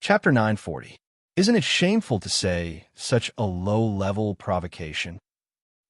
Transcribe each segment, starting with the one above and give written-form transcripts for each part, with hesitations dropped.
Chapter 940. Isn't it shameful to say such a low-level provocation?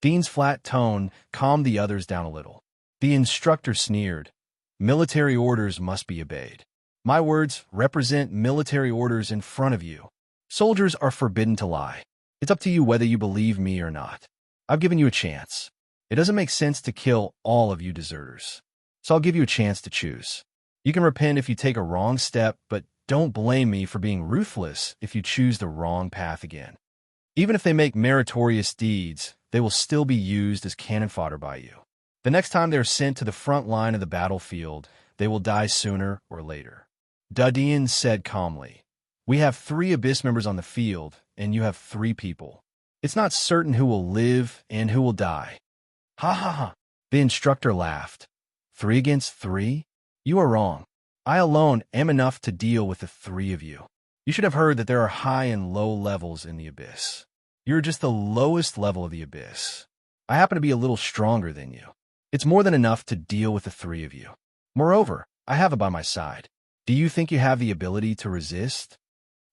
Dean's flat tone calmed the others down a little. The instructor sneered. Military orders must be obeyed. My words represent military orders in front of you. Soldiers are forbidden to lie. It's up to you whether you believe me or not. I've given you a chance. It doesn't make sense to kill all of you deserters. So I'll give you a chance to choose. You can repent if you take a wrong step, but don't blame me for being ruthless if you choose the wrong path again. Even if they make meritorious deeds, they will still be used as cannon fodder by you. The next time they are sent to the front line of the battlefield, they will die sooner or later. Dean said calmly, "We have 3 Abyss members on the field, and you have 3 people. It's not certain who will live and who will die." Ha ha ha. The instructor laughed. 3 against 3? You are wrong. I alone am enough to deal with the 3 of you. You should have heard that there are high and low levels in the Abyss. You're just the lowest level of the Abyss. I happen to be a little stronger than you. It's more than enough to deal with the 3 of you. Moreover, I have it by my side. Do you think you have the ability to resist?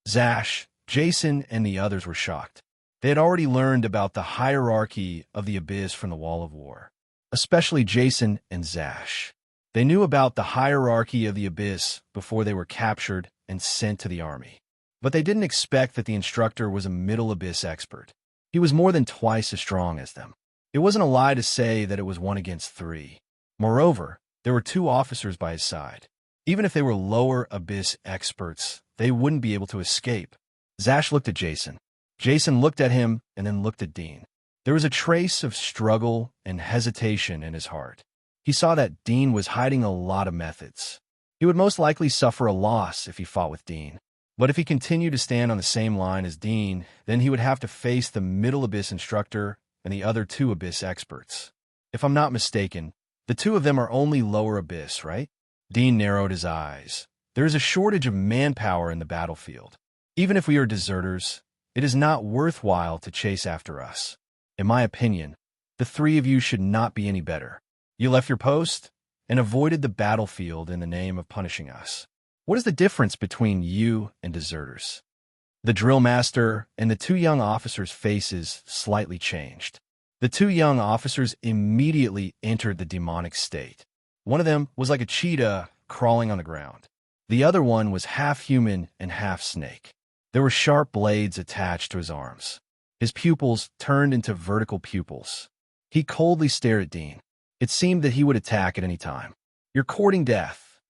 Zash, Jason, and the others were shocked. They had already learned about the hierarchy of the Abyss from the Wall of War, especially Jason and Zash. They knew about the hierarchy of the Abyss before they were captured and sent to the army. But they didn't expect that the instructor was a Middle Abyss expert. He was more than twice as strong as them. It wasn't a lie to say that it was 1 against 3. Moreover, there were 2 officers by his side. Even if they were lower Abyss experts, they wouldn't be able to escape. Zash looked at Jason. Jason looked at him and then looked at Dean. There was a trace of struggle and hesitation in his heart. He saw that Dean was hiding a lot of methods. He would most likely suffer a loss if he fought with Dean. But if he continued to stand on the same line as Dean, then he would have to face the Middle Abyss instructor and the other 2 Abyss experts. If I'm not mistaken, the 2 of them are only lower Abyss, right? Dean narrowed his eyes. There is a shortage of manpower in the battlefield. Even if we are deserters, it is not worthwhile to chase after us. In my opinion, the 3 of you should not be any better. You left your post and avoided the battlefield in the name of punishing us. What is the difference between you and deserters? The drill master and the 2 young officers' faces slightly changed. The 2 young officers immediately entered the demonic state. One of them was like a cheetah crawling on the ground. The other one was half human and half snake. There were sharp blades attached to his arms. His pupils turned into vertical pupils. He coldly stared at Dean. It seemed that he would attack at any time. "You're courting death."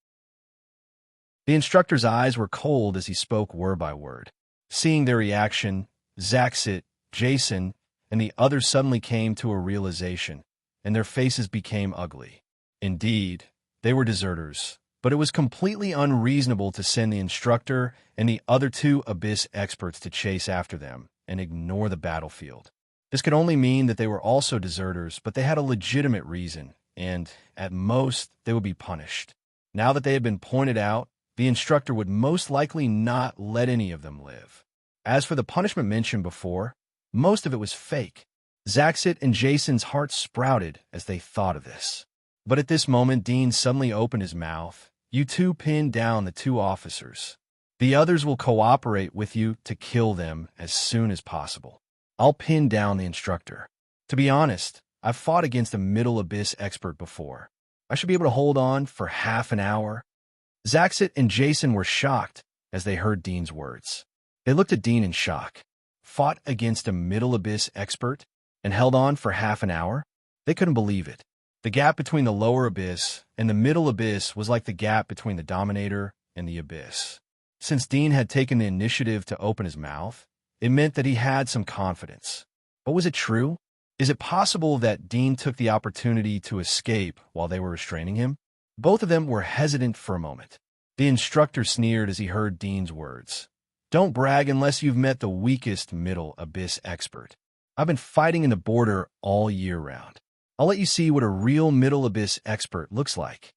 The instructor's eyes were cold as he spoke word by word. Seeing their reaction, Zaxit, Jason, and the others suddenly came to a realization, and their faces became ugly. Indeed, they were deserters, but it was completely unreasonable to send the instructor and the other 2 Abyss experts to chase after them and ignore the battlefield. This could only mean that they were also deserters, but they had a legitimate reason, and, at most, they would be punished. Now that they had been pointed out, the instructor would most likely not let any of them live. As for the punishment mentioned before, most of it was fake. Zaxit and Jason's hearts sprouted as they thought of this. But at this moment, Dean suddenly opened his mouth. "You 2 pinned down the 2 officers. The others will cooperate with you to kill them as soon as possible. I'll pin down the instructor. To be honest, I've fought against a Middle Abyss expert before. I should be able to hold on for half an hour." Zaxit and Jason were shocked as they heard Dean's words. They looked at Dean in shock. Fought against a Middle Abyss expert and held on for half an hour? They couldn't believe it. The gap between the lower Abyss and the Middle Abyss was like the gap between the Dominator and the Abyss. Since Dean had taken the initiative to open his mouth, it meant that he had some confidence. But was it true? Is it possible that Dean took the opportunity to escape while they were restraining him? Both of them were hesitant for a moment. The instructor sneered as he heard Dean's words. "Don't brag unless you've met the weakest Middle Abyss expert. I've been fighting in the border all year round. I'll let you see what a real Middle Abyss expert looks like."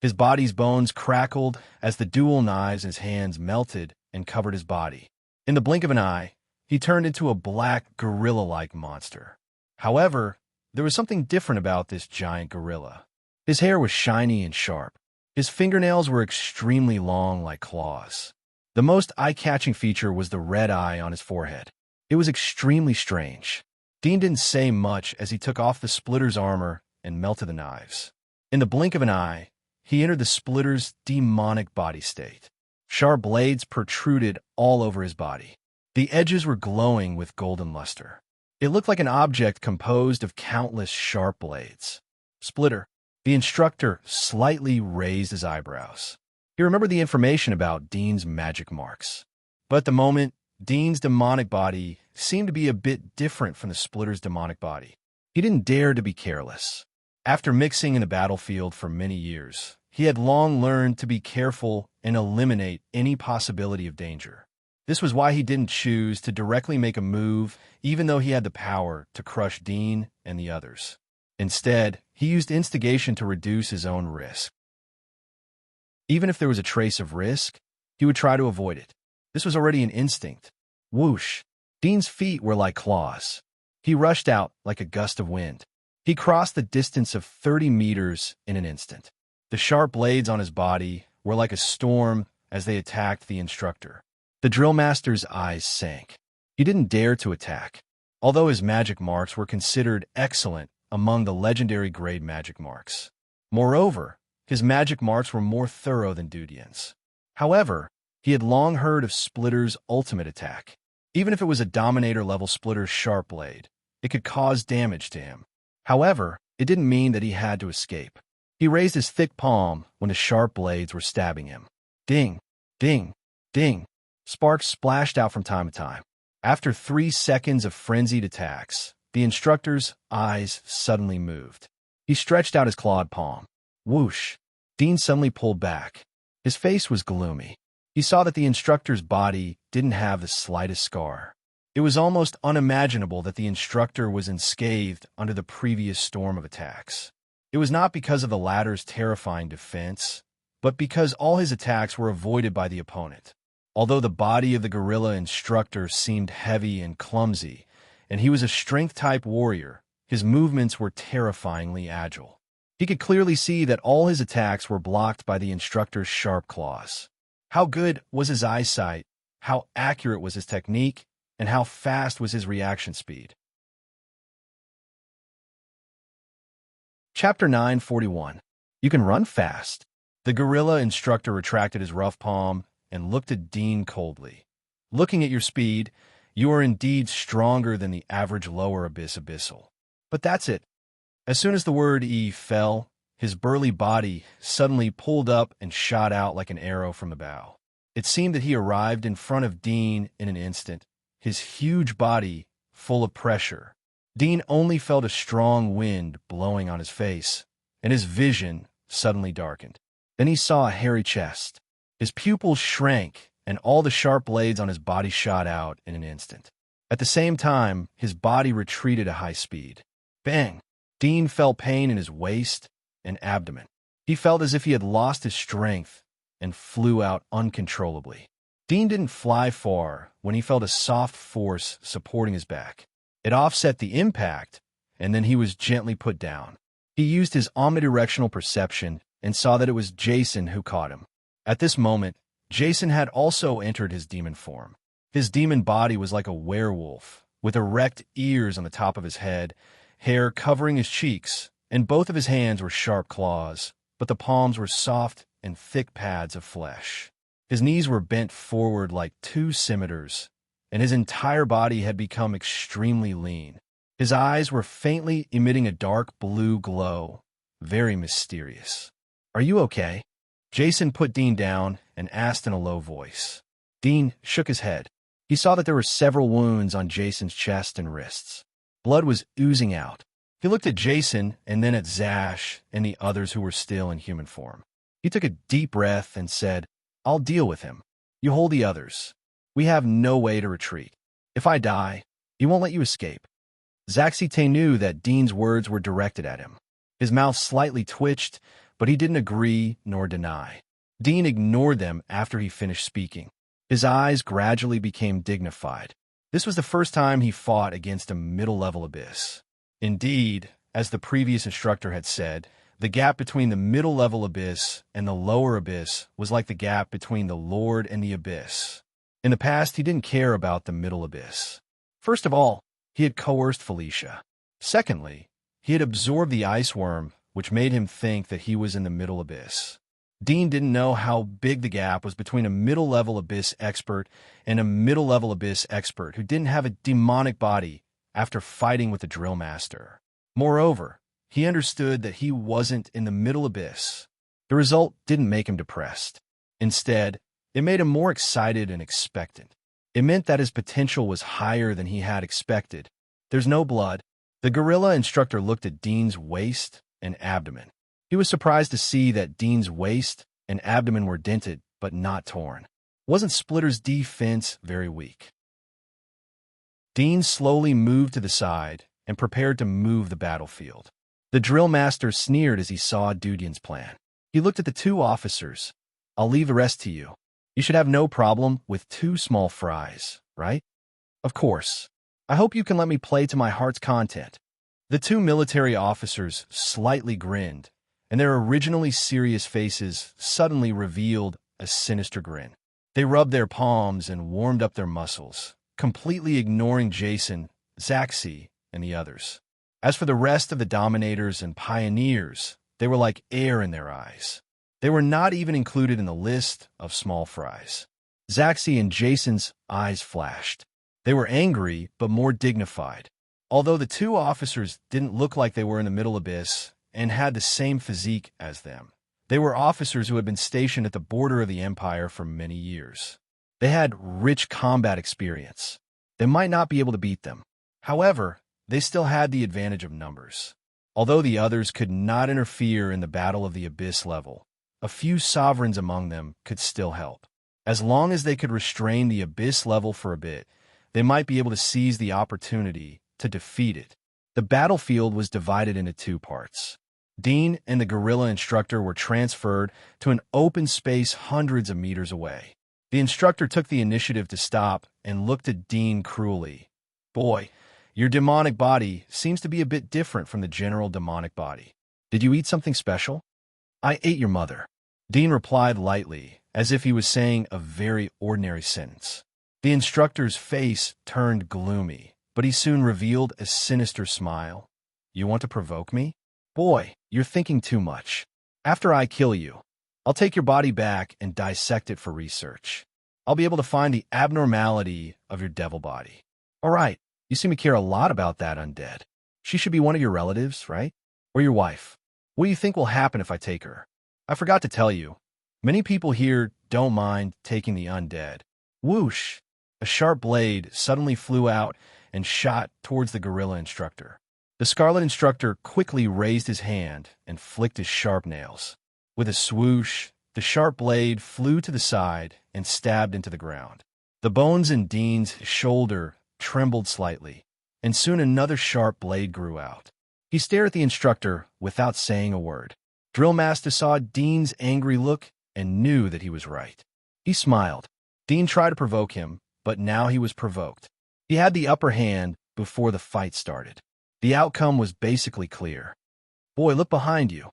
His body's bones crackled as the dual knives in his hands melted and covered his body. In the blink of an eye, he turned into a black gorilla-like monster. However, there was something different about this giant gorilla. His hair was shiny and sharp. His fingernails were extremely long like claws. The most eye-catching feature was the red eye on his forehead. It was extremely strange. Dean didn't say much as he took off the Splitter's armor and melted the knives. In the blink of an eye, he entered the Splitter's demonic body state. Sharp blades protruded all over his body. The edges were glowing with golden luster. It looked like an object composed of countless sharp blades. Splitter, the instructor, slightly raised his eyebrows. He remembered the information about Dean's magic marks. But at the moment, Dean's demonic body seemed to be a bit different from the Splitter's demonic body. He didn't dare to be careless. After mixing in the battlefield for many years, he had long learned to be careful and eliminate any possibility of danger. This was why he didn't choose to directly make a move, even though he had the power to crush Dean and the others. Instead, he used instigation to reduce his own risk. Even if there was a trace of risk, he would try to avoid it. This was already an instinct. Whoosh! Dean's feet were like claws. He rushed out like a gust of wind. He crossed the distance of 30 meters in an instant. The sharp blades on his body were like a storm as they attacked the instructor. The drill master's eyes sank. He didn't dare to attack. Although his magic marks were considered excellent among the legendary grade magic marks. Moreover, his magic marks were more thorough than Dudian's. However, he had long heard of Splitter's ultimate attack. Even if it was a Dominator-level Splitter's sharp blade, it could cause damage to him. However, it didn't mean that he had to escape. He raised his thick palm when the sharp blades were stabbing him. Ding! Ding! Ding! Sparks splashed out from time to time. After 3 seconds of frenzied attacks, the instructor's eyes suddenly moved. He stretched out his clawed palm. Whoosh! Dean suddenly pulled back. His face was gloomy. He saw that the instructor's body didn't have the slightest scar. It was almost unimaginable that the instructor was unscathed under the previous storm of attacks. It was not because of the latter's terrifying defense, but because all his attacks were avoided by the opponent. Although the body of the gorilla instructor seemed heavy and clumsy, and he was a strength-type warrior, his movements were terrifyingly agile. He could clearly see that all his attacks were blocked by the instructor's sharp claws. How good was his eyesight, how accurate was his technique, and how fast was his reaction speed. Chapter 941. You can run fast. The gorilla instructor retracted his rough palm and looked at Dean coldly. Looking at your speed, you are indeed stronger than the average lower abyss abyssal. But that's it. As soon as the word E fell, his burly body suddenly pulled up and shot out like an arrow from the bow. It seemed that he arrived in front of Dean in an instant, his huge body full of pressure. Dean only felt a strong wind blowing on his face, and his vision suddenly darkened. Then he saw a hairy chest. His pupils shrank, and all the sharp blades on his body shot out in an instant. At the same time, his body retreated at high speed. Bang! Dean felt pain in his waist and abdomen. He felt as if he had lost his strength and flew out uncontrollably. Dean didn't fly far when he felt a soft force supporting his back. It offset the impact, and then he was gently put down. He used his omnidirectional perception and saw that it was Jason who caught him. At this moment, Jason had also entered his demon form. His demon body was like a werewolf, with erect ears on the top of his head, hair covering his cheeks, and both of his hands were sharp claws, but the palms were soft and thick pads of flesh. His knees were bent forward like 2 scimitars, and his entire body had become extremely lean. His eyes were faintly emitting a dark blue glow, very mysterious. "Are you okay?" Jason put Dean down and asked in a low voice. Dean shook his head. He saw that there were several wounds on Jason's chest and wrists. Blood was oozing out. He looked at Jason and then at Zash and the others who were still in human form. He took a deep breath and said, "I'll deal with him. You hold the others. We have no way to retreat. If I die, he won't let you escape." Zaxite knew that Dean's words were directed at him. His mouth slightly twitched, but he didn't agree nor deny. Dean ignored them after he finished speaking. His eyes gradually became dignified. This was the first time he fought against a middle-level abyss. Indeed, as the previous instructor had said, The gap between the middle-level abyss and the lower abyss was like the gap between the Lord and the abyss. In the past, he didn't care about the middle abyss. First of all, he had coerced Felicia. Secondly, he had absorbed the ice worm, which made him think that he was in the middle abyss. Dean didn't know how big the gap was between a middle-level abyss expert and a middle-level abyss expert who didn't have a demonic body after fighting with the drill master. Moreover, he understood that he wasn't in the middle abyss. The result didn't make him depressed. Instead, it made him more excited and expectant. It meant that his potential was higher than he had expected. There's no blood. The gorilla instructor looked at Dean's waist and abdomen. He was surprised to see that Dean's waist and abdomen were dented but not torn. Wasn't Splitter's defense very weak? Dean slowly moved to the side and prepared to move the battlefield. The drill master sneered as he saw Dudian's plan. He looked at the two officers. "I'll leave the rest to you. You should have no problem with 2 small fries, right?" "Of course. I hope you can let me play to my heart's content." The 2 military officers slightly grinned, and their originally serious faces suddenly revealed a sinister grin. They rubbed their palms and warmed up their muscles, completely ignoring Jason, Zaxi, and the others. As for the rest of the Dominators and Pioneers, they were like air in their eyes. They were not even included in the list of small fries. Zaxi and Jason's eyes flashed. They were angry, but more dignified. Although the 2 officers didn't look like they were in the middle abyss and had the same physique as them, they were officers who had been stationed at the border of the Empire for many years. They had rich combat experience. They might not be able to beat them. However, they still had the advantage of numbers. Although the others could not interfere in the Battle of the Abyss level, a few sovereigns among them could still help. As long as they could restrain the Abyss level for a bit, they might be able to seize the opportunity to defeat it. The battlefield was divided into 2 parts. Dean and the gorilla instructor were transferred to an open space hundreds of meters away. The instructor took the initiative to stop and looked at Dean cruelly. "Boy, your demonic body seems to be a bit different from the general demonic body. Did you eat something special?" "I ate your mother," Dean replied lightly, as if he was saying a very ordinary sentence. The instructor's face turned gloomy, but he soon revealed a sinister smile. "You want to provoke me? Boy, you're thinking too much. After I kill you, I'll take your body back and dissect it for research. I'll be able to find the abnormality of your devil body." "All right. You seem to care a lot about that undead. She should be one of your relatives, right? Or your wife. What do you think will happen if I take her? I forgot to tell you. Many people here don't mind taking the undead." Whoosh! A sharp blade suddenly flew out and shot towards the gorilla instructor. The scarlet instructor quickly raised his hand and flicked his sharp nails. With a swoosh, the sharp blade flew to the side and stabbed into the ground. The bones in Dean's shoulder trembled slightly, and soon another sharp blade grew out. He stared at the instructor without saying a word. Drillmaster saw Dean's angry look and knew that he was right. He smiled. Dean tried to provoke him, but now he was provoked. He had the upper hand before the fight started. The outcome was basically clear. "Boy, look behind you."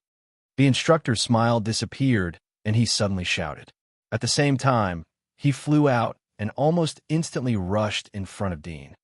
The instructor's smile disappeared, and he suddenly shouted. At the same time, he flew out and almost instantly rushed in front of Dean.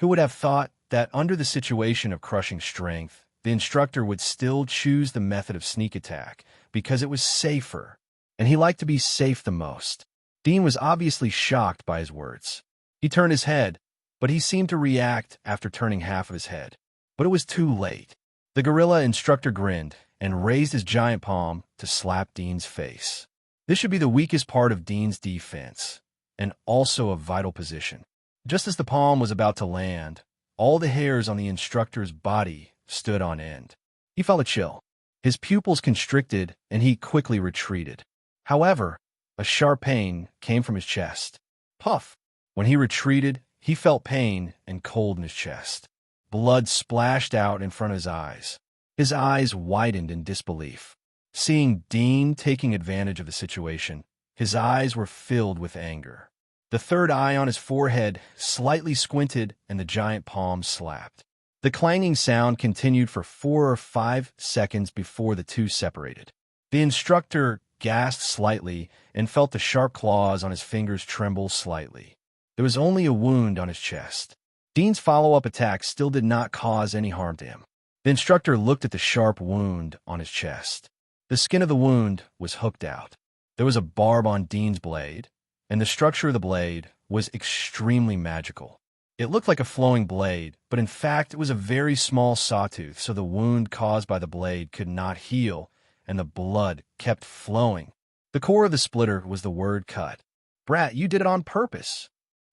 Who would have thought that under the situation of crushing strength, the instructor would still choose the method of sneak attack because it was safer, and he liked to be safe the most. Dean was obviously shocked by his words. He turned his head, but he seemed to react after turning half of his head. But it was too late. The gorilla instructor grinned and raised his giant palm to slap Dean's face. This should be the weakest part of Dean's defense, and also a vital position. Just as the palm was about to land, all the hairs on the instructor's body stood on end. He felt a chill. His pupils constricted, and he quickly retreated. However, a sharp pain came from his chest. Puff! When he retreated, he felt pain and cold in his chest. Blood splashed out in front of his eyes. His eyes widened in disbelief. Seeing Dean taking advantage of the situation, his eyes were filled with anger. The third eye on his forehead slightly squinted and the giant palm slapped. The clanging sound continued for 4 or 5 seconds before the two separated. The instructor gasped slightly and felt the sharp claws on his fingers tremble slightly. There was only a wound on his chest. Dean's follow-up attack still did not cause any harm to him. The instructor looked at the sharp wound on his chest. The skin of the wound was hooked out. There was a barb on Dean's blade, and the structure of the blade was extremely magical. It looked like a flowing blade, but in fact it was a very small sawtooth, so the wound caused by the blade could not heal, and the blood kept flowing. The core of the splitter was the word cut. "Brat, you did it on purpose."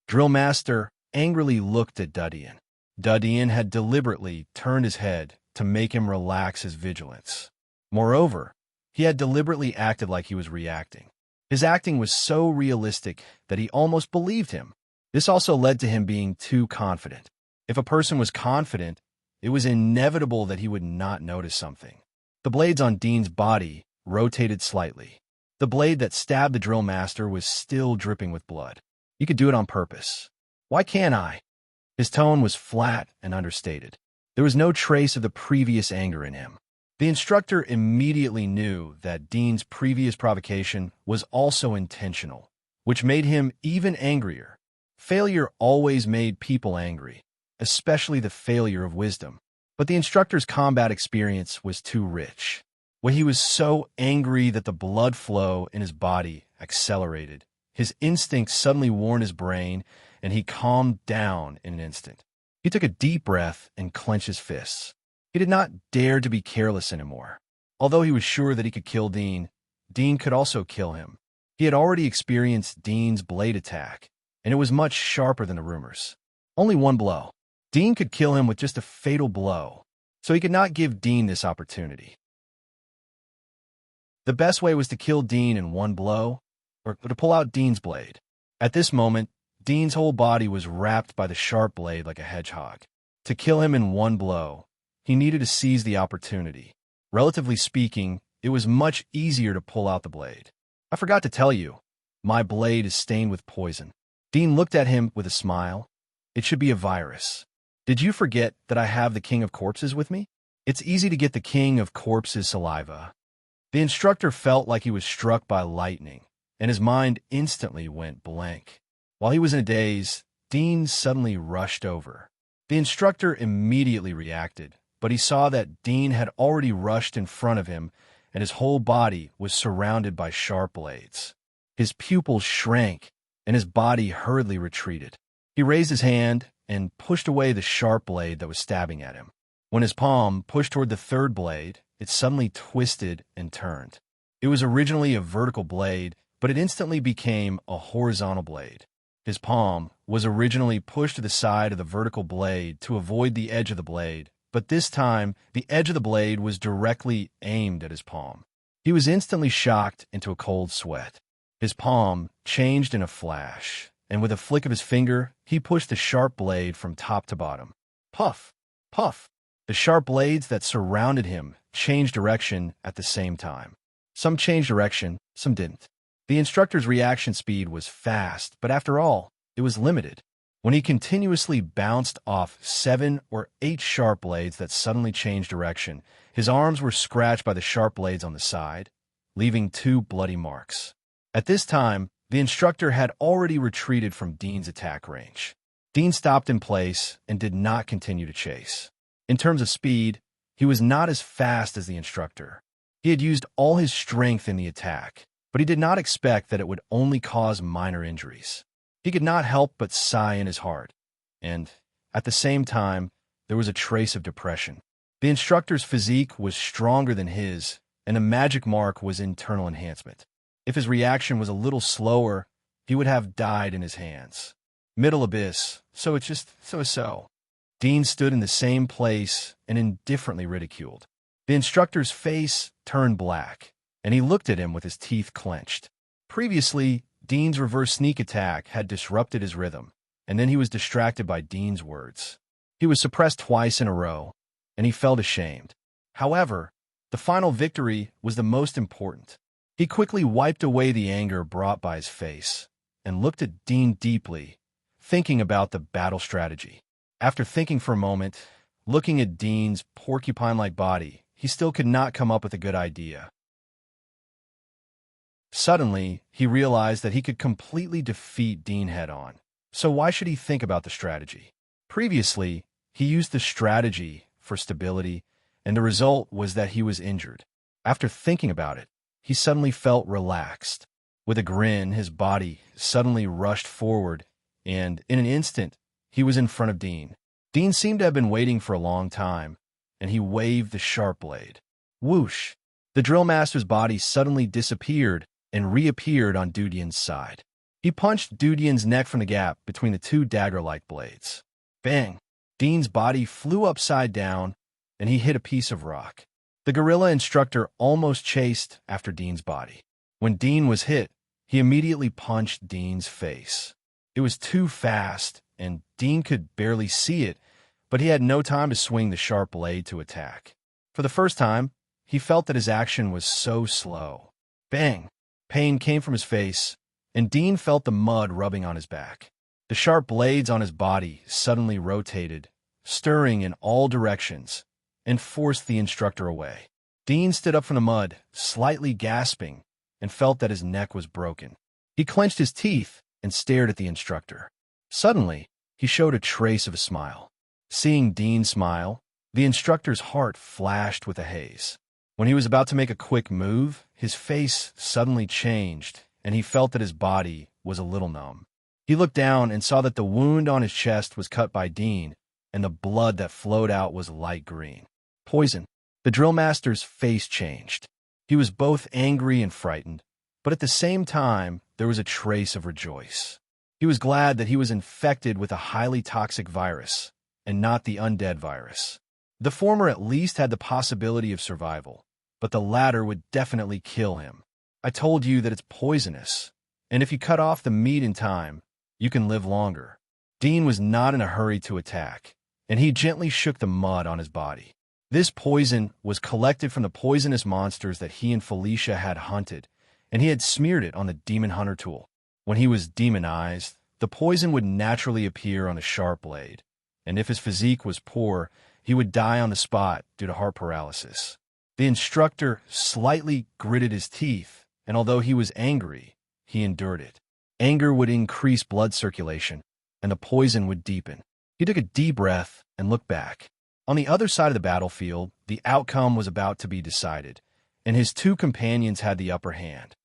Drillmaster angrily looked at Dudian. Dudian had deliberately turned his head to make him relax his vigilance. Moreover, he had deliberately acted like he was reacting. His acting was so realistic that he almost believed him. This also led to him being too confident. If a person was confident, it was inevitable that he would not notice something. The blades on Dean's body rotated slightly. The blade that stabbed the drill master was still dripping with blood. "You could do it on purpose. Why can't I?" His tone was flat and understated. There was no trace of the previous anger in him. The instructor immediately knew that Dean's previous provocation was also intentional, which made him even angrier. Failure always made people angry, especially the failure of wisdom. But the instructor's combat experience was too rich. When he was so angry that the blood flow in his body accelerated, his instincts suddenly warned his brain, and he calmed down in an instant. He took a deep breath and clenched his fists. He did not dare to be careless anymore. Although he was sure that he could kill Dean, Dean could also kill him. He had already experienced Dean's blade attack, and it was much sharper than the rumors. Only one blow. Dean could kill him with just a fatal blow, so he could not give Dean this opportunity. The best way was to kill Dean in one blow, or to pull out Dean's blade. At this moment, Dean's whole body was wrapped by the sharp blade like a hedgehog. To kill him in one blow, he needed to seize the opportunity. Relatively speaking, it was much easier to pull out the blade. "I forgot to tell you, my blade is stained with poison." Dean looked at him with a smile. "It should be a virus. Did you forget that I have the King of Corpses with me? It's easy to get the King of Corpses saliva." The instructor felt like he was struck by lightning, and his mind instantly went blank. While he was in a daze, Dean suddenly rushed over. The instructor immediately reacted, but he saw that Dean had already rushed in front of him, and his whole body was surrounded by sharp blades. His pupils shrank, and his body hurriedly retreated. He raised his hand and pushed away the sharp blade that was stabbing at him. When his palm pushed toward the third blade, it suddenly twisted and turned. It was originally a vertical blade, but it instantly became a horizontal blade. His palm was originally pushed to the side of the vertical blade to avoid the edge of the blade, but this time the edge of the blade was directly aimed at his palm. He was instantly shocked into a cold sweat. His palm changed in a flash, and with a flick of his finger, he pushed the sharp blade from top to bottom. Puff! Puff! The sharp blades that surrounded him changed direction at the same time. Some changed direction, some didn't. The instructor's reaction speed was fast, but after all, it was limited. When he continuously bounced off 7 or 8 sharp blades that suddenly changed direction, his arms were scratched by the sharp blades on the side, leaving 2 bloody marks. At this time, the instructor had already retreated from Dean's attack range. Dean stopped in place and did not continue to chase. In terms of speed, he was not as fast as the instructor. He had used all his strength in the attack, but he did not expect that it would only cause minor injuries. He could not help but sigh in his heart, and, at the same time, there was a trace of depression. The instructor's physique was stronger than his, and the magic mark was internal enhancement. If his reaction was a little slower, he would have died in his hands. Middle abyss, so it's just so. Dean stood in the same place and indifferently ridiculed. The instructor's face turned black, and he looked at him with his teeth clenched. Previously, Dean's reverse sneak attack had disrupted his rhythm, and then he was distracted by Dean's words. He was suppressed twice in a row, and he felt ashamed. However, the final victory was the most important. He quickly wiped away the anger brought by his face, and looked at Dean deeply, thinking about the battle strategy. After thinking for a moment, Looking at Dean's porcupine-like body, he still could not come up with a good idea. Suddenly, he realized that he could completely defeat Dean head-on. So why should he think about the strategy? Previously, he used the strategy for stability, and the result was that he was injured. After thinking about it, he suddenly felt relaxed. With a grin, his body suddenly rushed forward, and in an instant, he was in front of Dean. Dean seemed to have been waiting for a long time, and he waved the sharp blade. Whoosh! The drill master's body suddenly disappeared and reappeared on Dudian's side. He punched Dudian's neck from the gap between the two dagger-like blades. Bang! Dean's body flew upside down, and he hit a piece of rock. The gorilla instructor almost chased after Dean's body. When Dean was hit, he immediately punched Dean's face. It was too fast, and Dean could barely see it, but he had no time to swing the sharp blade to attack. For the first time, he felt that his action was so slow. Bang! Pain came from his face, and Dean felt the mud rubbing on his back. The sharp blades on his body suddenly rotated, stirring in all directions, and forced the instructor away. Dean stood up from the mud, slightly gasping, and felt that his neck was broken. He clenched his teeth and stared at the instructor. Suddenly, he showed a trace of a smile. Seeing Dean smile, the instructor's heart flashed with a haze. When he was about to make a quick move, his face suddenly changed, and he felt that his body was a little numb. He looked down and saw that the wound on his chest was cut by Dean, and the blood that flowed out was light green. Poison. The drill master's face changed. He was both angry and frightened, but at the same time, there was a trace of rejoice. He was glad that he was infected with a highly toxic virus, and not the undead virus. The former at least had the possibility of survival, but the latter would definitely kill him. I told you that it's poisonous, and if you cut off the meat in time, you can live longer. Dean was not in a hurry to attack, and he gently shook the mud on his body. This poison was collected from the poisonous monsters that he and Felicia had hunted, and he had smeared it on the demon hunter tool. When he was demonized, the poison would naturally appear on the sharp blade, and if his physique was poor, he would die on the spot due to heart paralysis. The instructor slightly gritted his teeth, and although he was angry, he endured it. Anger would increase blood circulation, and the poison would deepen. He took a deep breath and looked back. On the other side of the battlefield, the outcome was about to be decided, and his two companions had the upper hand.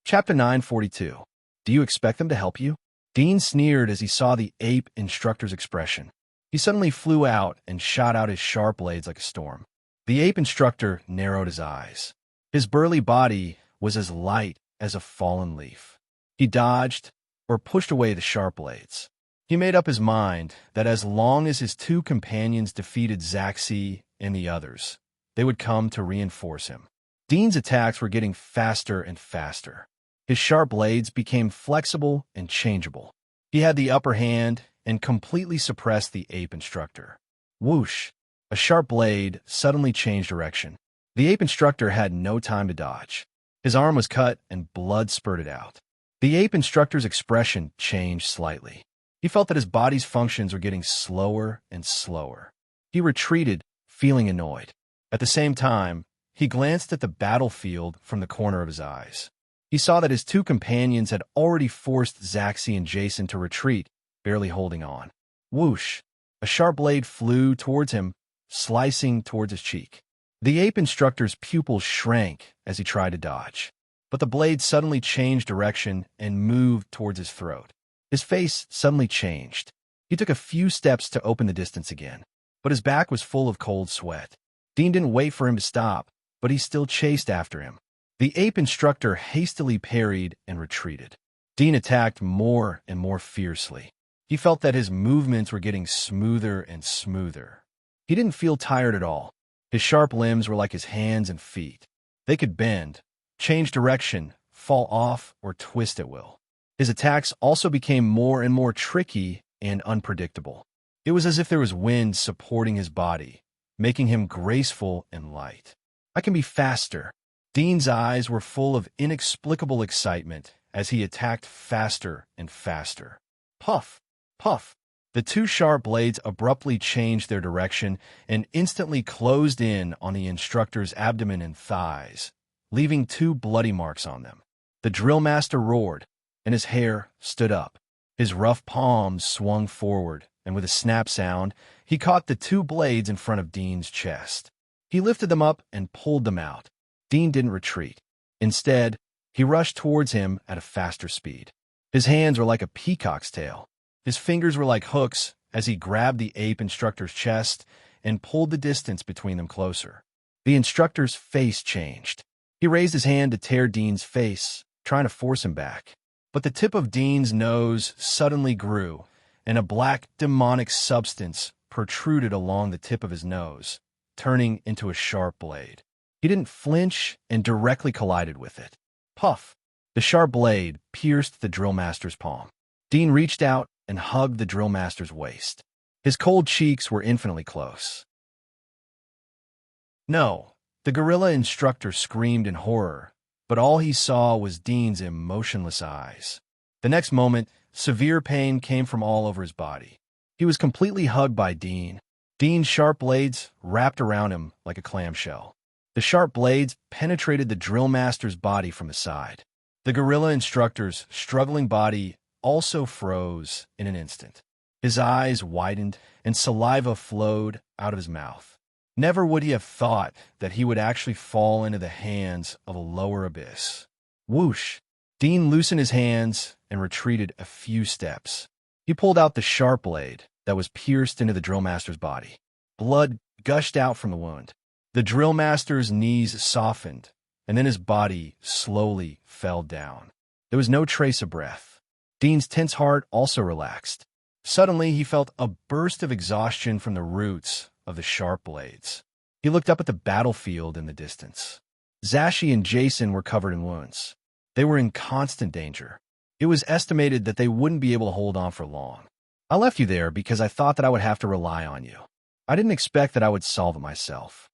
Chapter 942. Do you expect them to help you? Dean sneered as he saw the ape instructor's expression. He suddenly flew out and shot out his sharp blades like a storm. The ape instructor narrowed his eyes. His burly body was as light as a fallen leaf. He dodged or pushed away the sharp blades. He made up his mind that as long as his two companions defeated Zaxi and the others, they would come to reinforce him. Dean's attacks were getting faster and faster. His sharp blades became flexible and changeable. He had the upper hand and completely suppressed the ape instructor. Whoosh! A sharp blade suddenly changed direction. The ape instructor had no time to dodge. His arm was cut and blood spurted out. The ape instructor's expression changed slightly. He felt that his body's functions were getting slower and slower. He retreated, feeling annoyed. At the same time, he glanced at the battlefield from the corner of his eyes. He saw that his two companions had already forced Zaxi and Jason to retreat, barely holding on. Whoosh! A sharp blade flew towards him, slicing towards his cheek. The ape instructor's pupils shrank as he tried to dodge, but the blade suddenly changed direction and moved towards his throat. His face suddenly changed. He took a few steps to open the distance again, but his back was full of cold sweat. Dean didn't wait for him to stop, but he still chased after him. The ape instructor hastily parried and retreated. Dean attacked more and more fiercely. He felt that his movements were getting smoother and smoother. He didn't feel tired at all. His sharp limbs were like his hands and feet. They could bend, change direction, fall off, or twist at will. His attacks also became more and more tricky and unpredictable. It was as if there was wind supporting his body, making him graceful and light. I can be faster. Dean's eyes were full of inexplicable excitement as he attacked faster and faster. Puff! Puff! The two sharp blades abruptly changed their direction and instantly closed in on the instructor's abdomen and thighs, leaving two bloody marks on them. The drill master roared, and his hair stood up. His rough palms swung forward, and with a snap sound, he caught the two blades in front of Dean's chest. He lifted them up and pulled them out. Dean didn't retreat. Instead, he rushed towards him at a faster speed. His hands were like a peacock's tail. His fingers were like hooks as he grabbed the ape instructor's chest and pulled the distance between them closer. The instructor's face changed. He raised his hand to tear Dean's face, trying to force him back. But the tip of Dean's nose suddenly grew, and a black, demonic substance protruded along the tip of his nose, turning into a sharp blade. He didn't flinch and directly collided with it. Puff! The sharp blade pierced the drill master's palm. Dean reached out and hugged the drill master's waist. His cold cheeks were infinitely close. No, the gorilla instructor screamed in horror, but all he saw was Dean's emotionless eyes. The next moment, severe pain came from all over his body. He was completely hugged by Dean. Dean's sharp blades wrapped around him like a clamshell. The sharp blades penetrated the drill master's body from the side. The gorilla instructor's struggling body also froze in an instant. His eyes widened and saliva flowed out of his mouth. Never would he have thought that he would actually fall into the hands of a lower abyss. Whoosh! Dean loosened his hands and retreated a few steps. He pulled out the sharp blade that was pierced into the drill master's body. Blood gushed out from the wound. The drill master's knees softened, and then his body slowly fell down. There was no trace of breath. Dean's tense heart also relaxed. Suddenly, he felt a burst of exhaustion from the roots of the sharp blades. He looked up at the battlefield in the distance. Zashi and Jason were covered in wounds. They were in constant danger. It was estimated that they wouldn't be able to hold on for long. I left you there because I thought that I would have to rely on you. I didn't expect that I would solve it myself.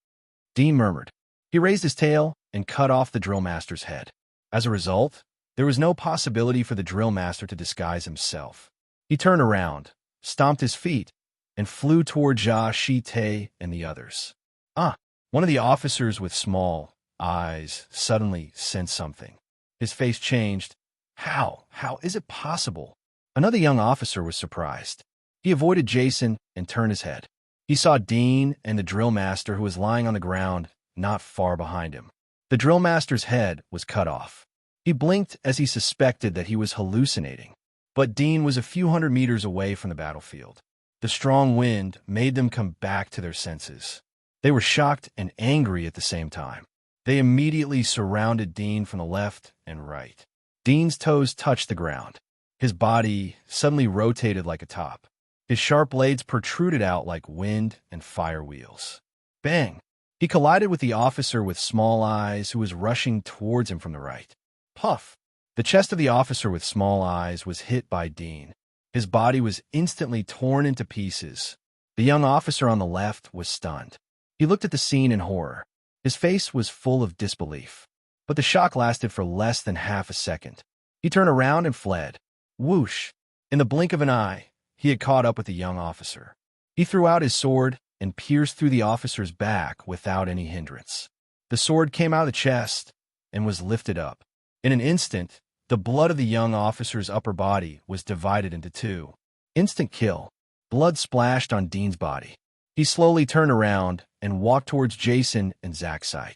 Dean murmured. He raised his tail and cut off the drill master's head. As a result, there was no possibility for the drill master to disguise himself. He turned around, stomped his feet, and flew toward Jia, Shi-Te, and the others. One of the officers with small eyes suddenly sensed something. His face changed. How is it possible? Another young officer was surprised. He avoided Jason and turned his head. He saw Dean and the drill master, who was lying on the ground not far behind him. The drill master's head was cut off. He blinked as he suspected that he was hallucinating. But Dean was a few hundred meters away from the battlefield. The strong wind made them come back to their senses. They were shocked and angry at the same time. They immediately surrounded Dean from the left and right. Dean's toes touched the ground. His body suddenly rotated like a top. His sharp blades protruded out like wind and fire wheels. Bang! He collided with the officer with small eyes who was rushing towards him from the right. Puff! The chest of the officer with small eyes was hit by Dean. His body was instantly torn into pieces. The young officer on the left was stunned. He looked at the scene in horror. His face was full of disbelief. But the shock lasted for less than half a second. He turned around and fled. Whoosh! In the blink of an eye, he had caught up with the young officer. He threw out his sword and pierced through the officer's back without any hindrance. The sword came out of the chest and was lifted up. In an instant, the blood of the young officer's upper body was divided into two. Instant kill. Blood splashed on Dean's body. He slowly turned around and walked towards Jason and Zaxi.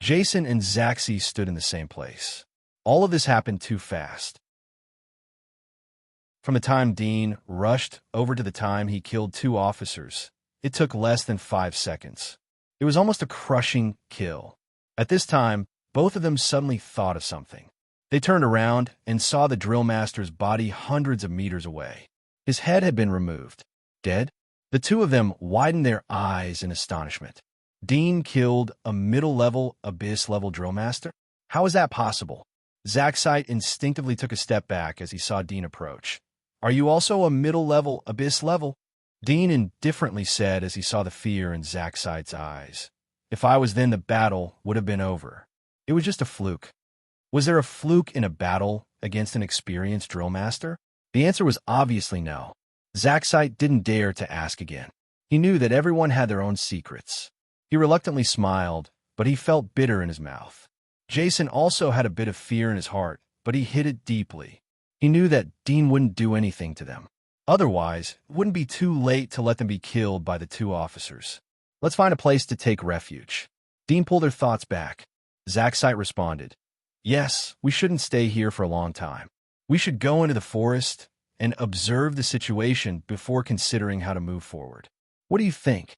Jason and Zaxi stood in the same place. All of this happened too fast. From the time Dean rushed over to the time he killed two officers, it took less than 5 seconds. It was almost a crushing kill. At this time, both of them suddenly thought of something. They turned around and saw the drill master's body hundreds of meters away. His head had been removed. Dead? The two of them widened their eyes in astonishment. Dean killed a middle-level, abyss-level drill master? How is that possible? Zaxi instinctively took a step back as he saw Dean approach. Are you also a middle-level, abyss-level? Dean indifferently said as he saw the fear in Zaxi's eyes. If I was then, the battle would have been over. It was just a fluke. Was there a fluke in a battle against an experienced drill master? The answer was obviously no. Zaxite didn't dare to ask again. He knew that everyone had their own secrets. He reluctantly smiled, but he felt bitter in his mouth. Jason also had a bit of fear in his heart, but he hid it deeply. He knew that Dean wouldn't do anything to them. Otherwise, it wouldn't be too late to let them be killed by the two officers. Let's find a place to take refuge. Dean pulled their thoughts back. Zaxite responded, Yes, we shouldn't stay here for a long time. We should go into the forest and observe the situation before considering how to move forward. What do you think?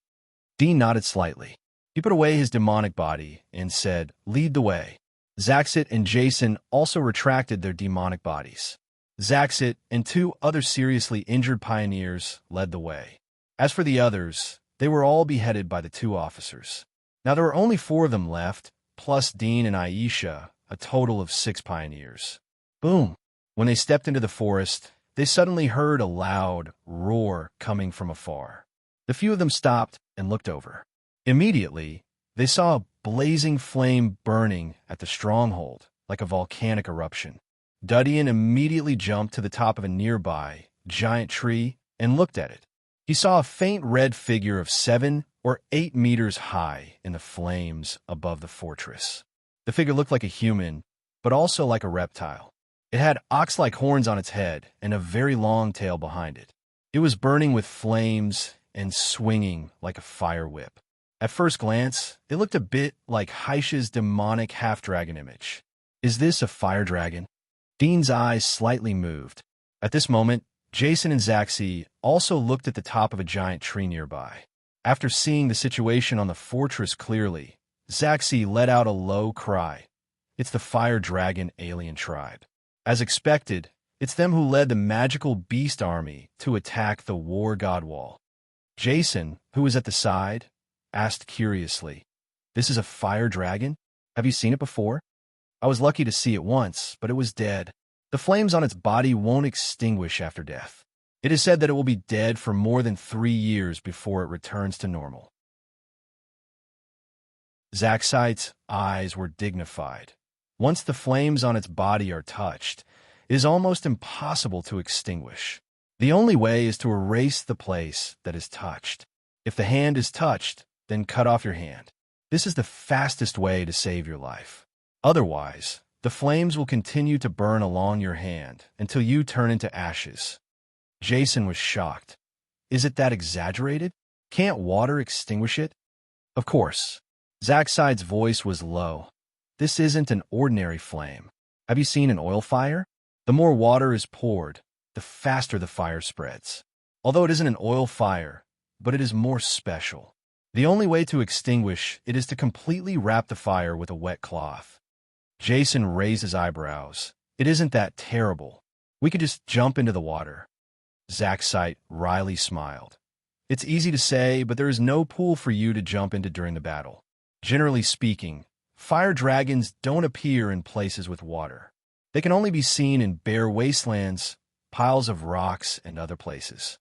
Dean nodded slightly. He put away his demonic body and said, Lead the way. Zaxit and Jason also retracted their demonic bodies. Zaxit and two other seriously injured pioneers led the way. As for the others, they were all beheaded by the two officers. Now there were only 4 of them left, plus Dean and Aisha, a total of 6 pioneers. Boom! When they stepped into the forest, they suddenly heard a loud roar coming from afar. The few of them stopped and looked over. Immediately, they saw a blazing flame burning at the stronghold, like a volcanic eruption. Dudian immediately jumped to the top of a nearby giant tree and looked at it. He saw a faint red figure of 7 or 8 meters high in the flames above the fortress. The figure looked like a human, but also like a reptile. It had ox-like horns on its head and a very long tail behind it. It was burning with flames and swinging like a fire whip. At first glance, it looked a bit like Haisha's demonic half-dragon image. Is this a fire dragon? Dean's eyes slightly moved. At this moment, Jason and Zaxi also looked at the top of a giant tree nearby. After seeing the situation on the fortress clearly, Zaxi let out a low cry. It's the fire dragon alien tribe. As expected, it's them who led the magical beast army to attack the war god wall. Jason, who was at the side, asked curiously, This is a fire dragon? Have you seen it before? I was lucky to see it once, but it was dead. The flames on its body won't extinguish after death. It is said that it will be dead for more than 3 years before it returns to normal. Zaxite's eyes were dignified. Once the flames on its body are touched, it is almost impossible to extinguish. The only way is to erase the place that is touched. If the hand is touched, then cut off your hand. This is the fastest way to save your life. Otherwise, the flames will continue to burn along your hand until you turn into ashes. Jason was shocked. Is it that exaggerated? Can't water extinguish it? Of course. Zaxite's voice was low. This isn't an ordinary flame. Have you seen an oil fire? The more water is poured, the faster the fire spreads. Although it isn't an oil fire, but it is more special. The only way to extinguish it is to completely wrap the fire with a wet cloth. Jason raised his eyebrows. It isn't that terrible. We could just jump into the water. Zaxite wryly smiled. It's easy to say, but there is no pool for you to jump into during the battle. Generally speaking, fire dragons don't appear in places with water. They can only be seen in bare wastelands, piles of rocks, and other places.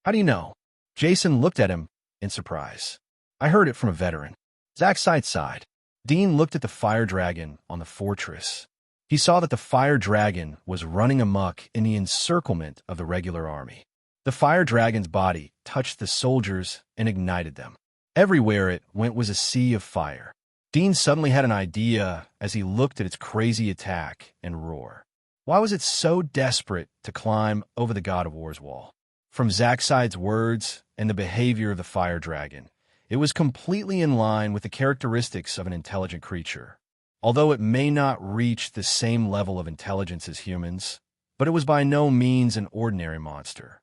How do you know? Jason looked at him in surprise. I heard it from a veteran. Zaxite sighed. Dean looked at the fire dragon on the fortress. He saw that the fire dragon was running amok in the encirclement of the regular army. The fire dragon's body touched the soldiers and ignited them. Everywhere it went was a sea of fire. Dean suddenly had an idea as he looked at its crazy attack and roar. Why was it so desperate to climb over the God of War's wall? From Zaxite's words and the behavior of the fire dragon, it was completely in line with the characteristics of an intelligent creature. Although it may not reach the same level of intelligence as humans, but it was by no means an ordinary monster.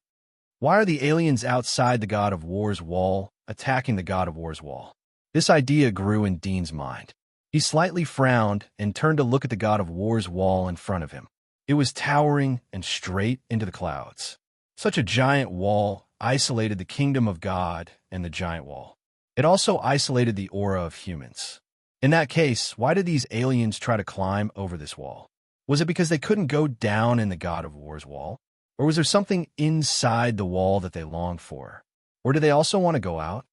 Why are the aliens outside the God of War's wall attacking the God of War's wall? This idea grew in Dean's mind. He slightly frowned and turned to look at the God of War's wall in front of him. It was towering and straight into the clouds. Such a giant wall isolated the kingdom of God and the giant wall. It also isolated the aura of humans. In that case, why did these aliens try to climb over this wall? Was it because they couldn't go down in the God of War's wall? Or was there something inside the wall that they longed for? Or did they also want to go out?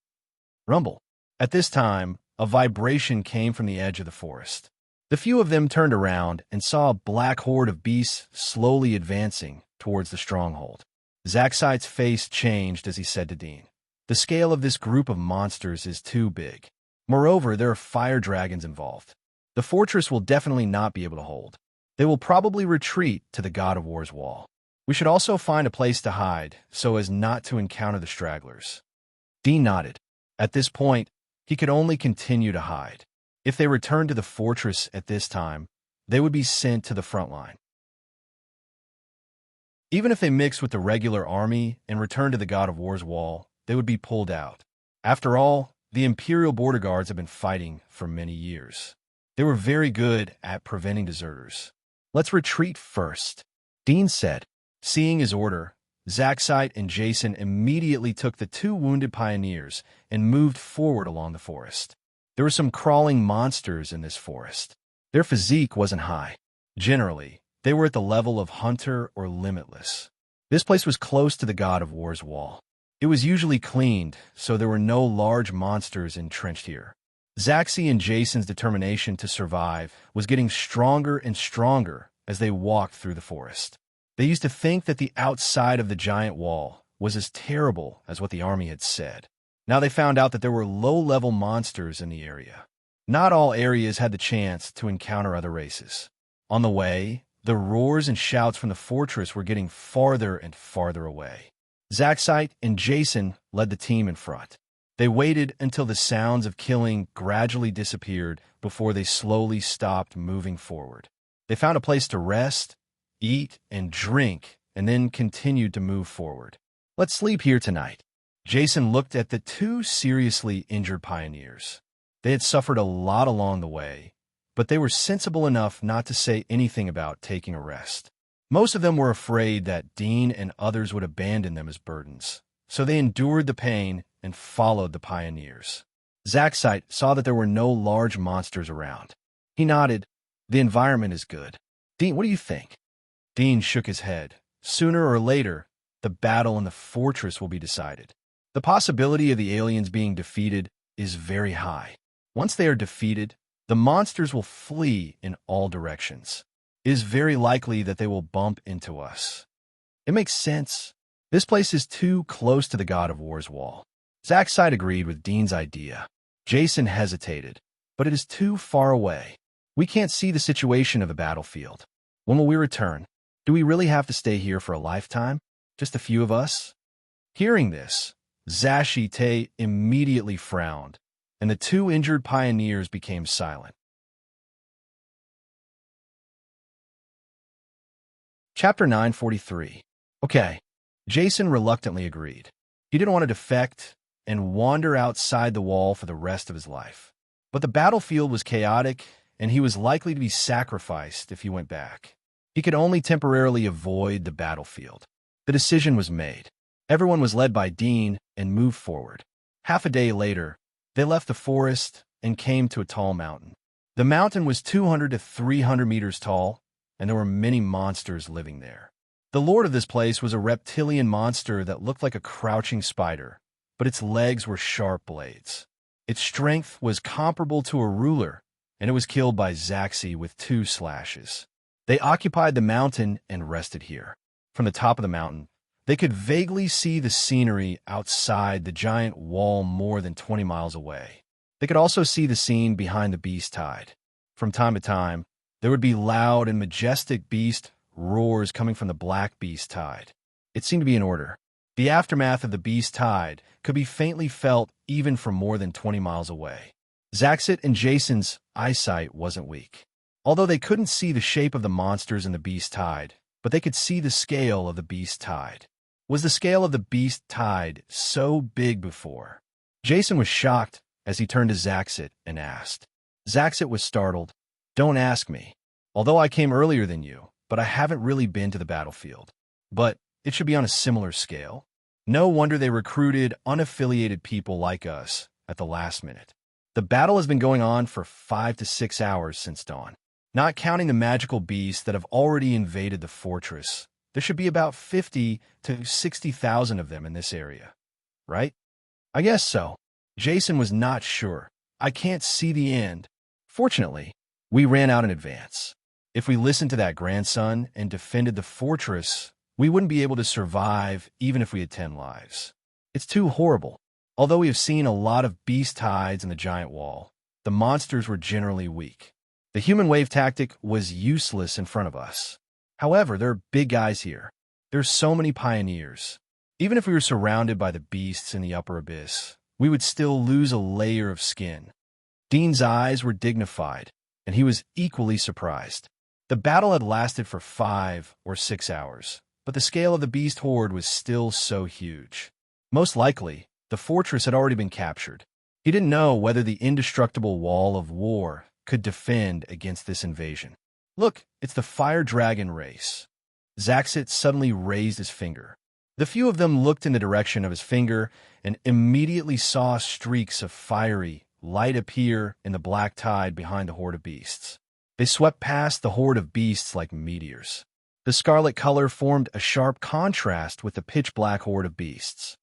Rumble. At this time, a vibration came from the edge of the forest. The few of them turned around and saw a black horde of beasts slowly advancing towards the stronghold. Zaxite's face changed as he said to Dean, "The scale of this group of monsters is too big. Moreover, there are fire dragons involved. The fortress will definitely not be able to hold. They will probably retreat to the God of War's wall. We should also find a place to hide so as not to encounter the stragglers." Dean nodded. At this point, he could only continue to hide. If they returned to the fortress at this time, they would be sent to the front line. Even if they mixed with the regular army and returned to the God of War's wall, they would be pulled out. After all, the Imperial border guards have been fighting for many years. They were very good at preventing deserters. "Let's retreat first," Dean said. Seeing his order, Zaxite and Jason immediately took the two wounded pioneers and moved forward along the forest. There were some crawling monsters in this forest. Their physique wasn't high. Generally, they were at the level of hunter or limitless. This place was close to the God of War's wall. It was usually cleaned, so there were no large monsters entrenched here. Zaxi and Jason's determination to survive was getting stronger and stronger as they walked through the forest. They used to think that the outside of the giant wall was as terrible as what the army had said. Now they found out that there were low-level monsters in the area. Not all areas had the chance to encounter other races. On the way, the roars and shouts from the fortress were getting farther and farther away. Zaxite and Jason led the team in front. They waited until the sounds of killing gradually disappeared before they slowly stopped moving forward. They found a place to rest, eat, and drink, and then continued to move forward. "Let's sleep here tonight." Jason looked at the two seriously injured pioneers. They had suffered a lot along the way, but they were sensible enough not to say anything about taking a rest. Most of them were afraid that Dean and others would abandon them as burdens, so they endured the pain and followed the pioneers. Zaxite saw that there were no large monsters around. He nodded. "The environment is good. Dean, what do you think?" Dean shook his head. "Sooner or later, the battle in the fortress will be decided. The possibility of the aliens being defeated is very high. Once they are defeated, the monsters will flee in all directions. It is very likely that they will bump into us." "It makes sense. This place is too close to the God of War's wall." Zaxite agreed with Dean's idea. Jason hesitated, "But it is too far away. We can't see the situation of the battlefield. When will we return? Do we really have to stay here for a lifetime? Just a few of us?" Hearing this, Zaxite immediately frowned, and the two injured pioneers became silent. Chapter 943. Okay. Jason reluctantly agreed. He didn't want to defect and wander outside the wall for the rest of his life. But the battlefield was chaotic, and he was likely to be sacrificed if he went back. He could only temporarily avoid the battlefield. The decision was made. Everyone was led by Dean and moved forward. Half a day later, they left the forest and came to a tall mountain. The mountain was 200 to 300 meters tall, and there were many monsters living there. The lord of this place was a reptilian monster that looked like a crouching spider, but its legs were sharp blades. Its strength was comparable to a ruler, and it was killed by Zaxi with 2 slashes. They occupied the mountain and rested here. From the top of the mountain, they could vaguely see the scenery outside the giant wall more than 20 miles away. They could also see the scene behind the beast tide. From time to time, there would be loud and majestic beast roars coming from the black beast tide. It seemed to be in order. The aftermath of the beast tide could be faintly felt even from more than 20 miles away. Zaxit and Jason's eyesight wasn't weak. Although they couldn't see the shape of the monsters in the beast tide, but they could see the scale of the beast tide. Was the scale of the beast tide so big before? Jason was shocked as he turned to Zaxit and asked. Zaxit was startled. "Don't ask me. Although I came earlier than you, but I haven't really been to the battlefield. But it should be on a similar scale. No wonder they recruited unaffiliated people like us at the last minute. The battle has been going on for 5 to 6 hours since dawn. Not counting the magical beasts that have already invaded the fortress, there should be about 50 to 60,000 of them in this area. Right?" "I guess so." Jason was not sure. "I can't see the end. Fortunately, we ran out in advance. If we listened to that grandson and defended the fortress, We wouldn't be able to survive even if we had 10 lives. It's too horrible. Although we have seen a lot of beast tides in the giant wall, the monsters were generally weak. The human wave tactic was useless in front of us. However, there are big guys here. There's so many pioneers. Even if we were surrounded by the beasts in the upper abyss, we would still lose a layer of skin. Dean's eyes were dignified, and he was equally surprised. The battle had lasted for 5 or 6 hours, but the scale of the beast horde was still so huge. Most likely, the fortress had already been captured. He didn't know whether the indestructible wall of war could defend against this invasion. Look, it's the fire dragon race. Zaxit suddenly raised his finger. The few of them looked in the direction of his finger and immediately saw streaks of fiery light appear in the black tide behind the horde of beasts. They swept past the horde of beasts like meteors. The scarlet color formed a sharp contrast with the pitch-black horde of beasts.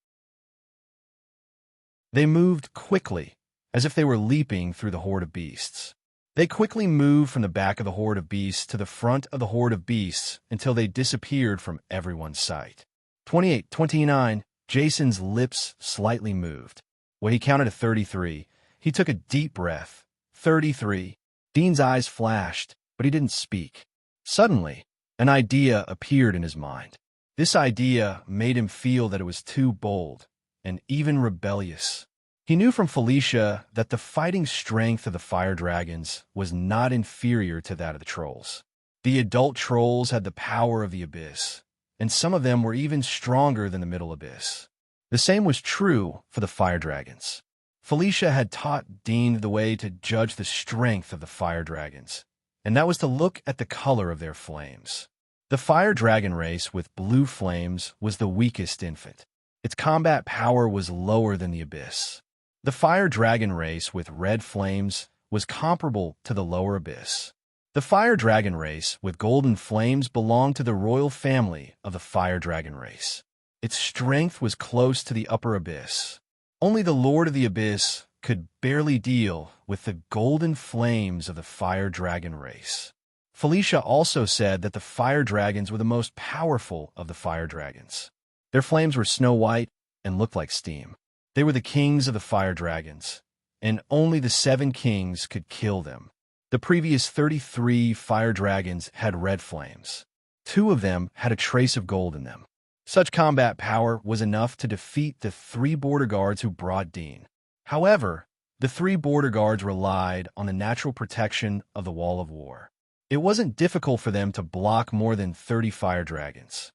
They moved quickly, as if they were leaping through the horde of beasts. They quickly moved from the back of the horde of beasts to the front of the horde of beasts until they disappeared from everyone's sight. 28, 29, Jason's lips slightly moved. When he counted to 33, he took a deep breath. 33. Dean's eyes flashed, but he didn't speak. Suddenly, an idea appeared in his mind. This idea made him feel that it was too bold and even rebellious. He knew from Felicia that the fighting strength of the fire dragons was not inferior to that of the trolls. The adult trolls had the power of the abyss, and some of them were even stronger than the middle abyss. The same was true for the fire dragons. Felicia had taught Dean the way to judge the strength of the fire dragons, and that was to look at the color of their flames. The fire dragon race with blue flames was the weakest infant. Its combat power was lower than the abyss. The fire dragon race with red flames was comparable to the lower abyss. The fire dragon race with golden flames belonged to the royal family of the fire dragon race. Its strength was close to the upper abyss. Only the Lord of the Abyss could barely deal with the golden flames of the fire dragon race. Felicia also said that the fire dragons were the most powerful of the fire dragons. Their flames were snow white and looked like steam. They were the kings of the fire dragons, and only the 7 kings could kill them. The previous 33 fire dragons had red flames. 2 of them had a trace of gold in them. Such combat power was enough to defeat the 3 border guards who brought Dean. However, the 3 border guards relied on the natural protection of the Wall of War. It wasn't difficult for them to block more than 30 fire dragons.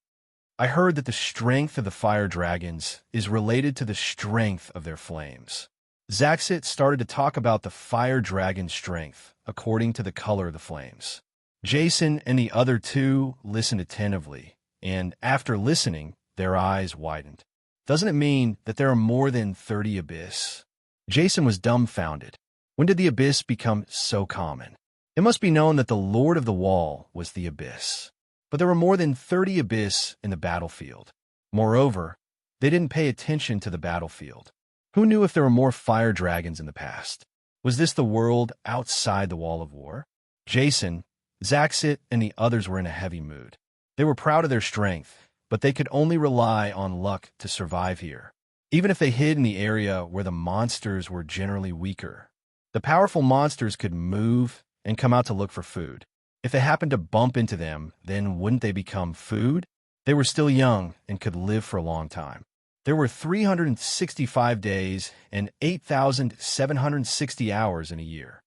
I heard that the strength of the fire dragons is related to the strength of their flames. Zaxit started to talk about the fire dragon's strength according to the color of the flames. Jason and the other 2 listened attentively, and after listening, their eyes widened. Doesn't it mean that there are more than 30 abyss? Jason was dumbfounded. When did the abyss become so common? It must be known that the Lord of the Wall was the abyss. But there were more than 30 abyss in the battlefield. Moreover, they didn't pay attention to the battlefield. Who knew if there were more fire dragons in the past? Was this the world outside the Wall of War? Jason, Zaxit, and the others were in a heavy mood. They were proud of their strength, but they could only rely on luck to survive here. Even if they hid in the area where the monsters were generally weaker, the powerful monsters could move and come out to look for food. If they happened to bump into them, then wouldn't they become food? They were still young and could live for a long time. There were 365 days and 8,760 hours in a year.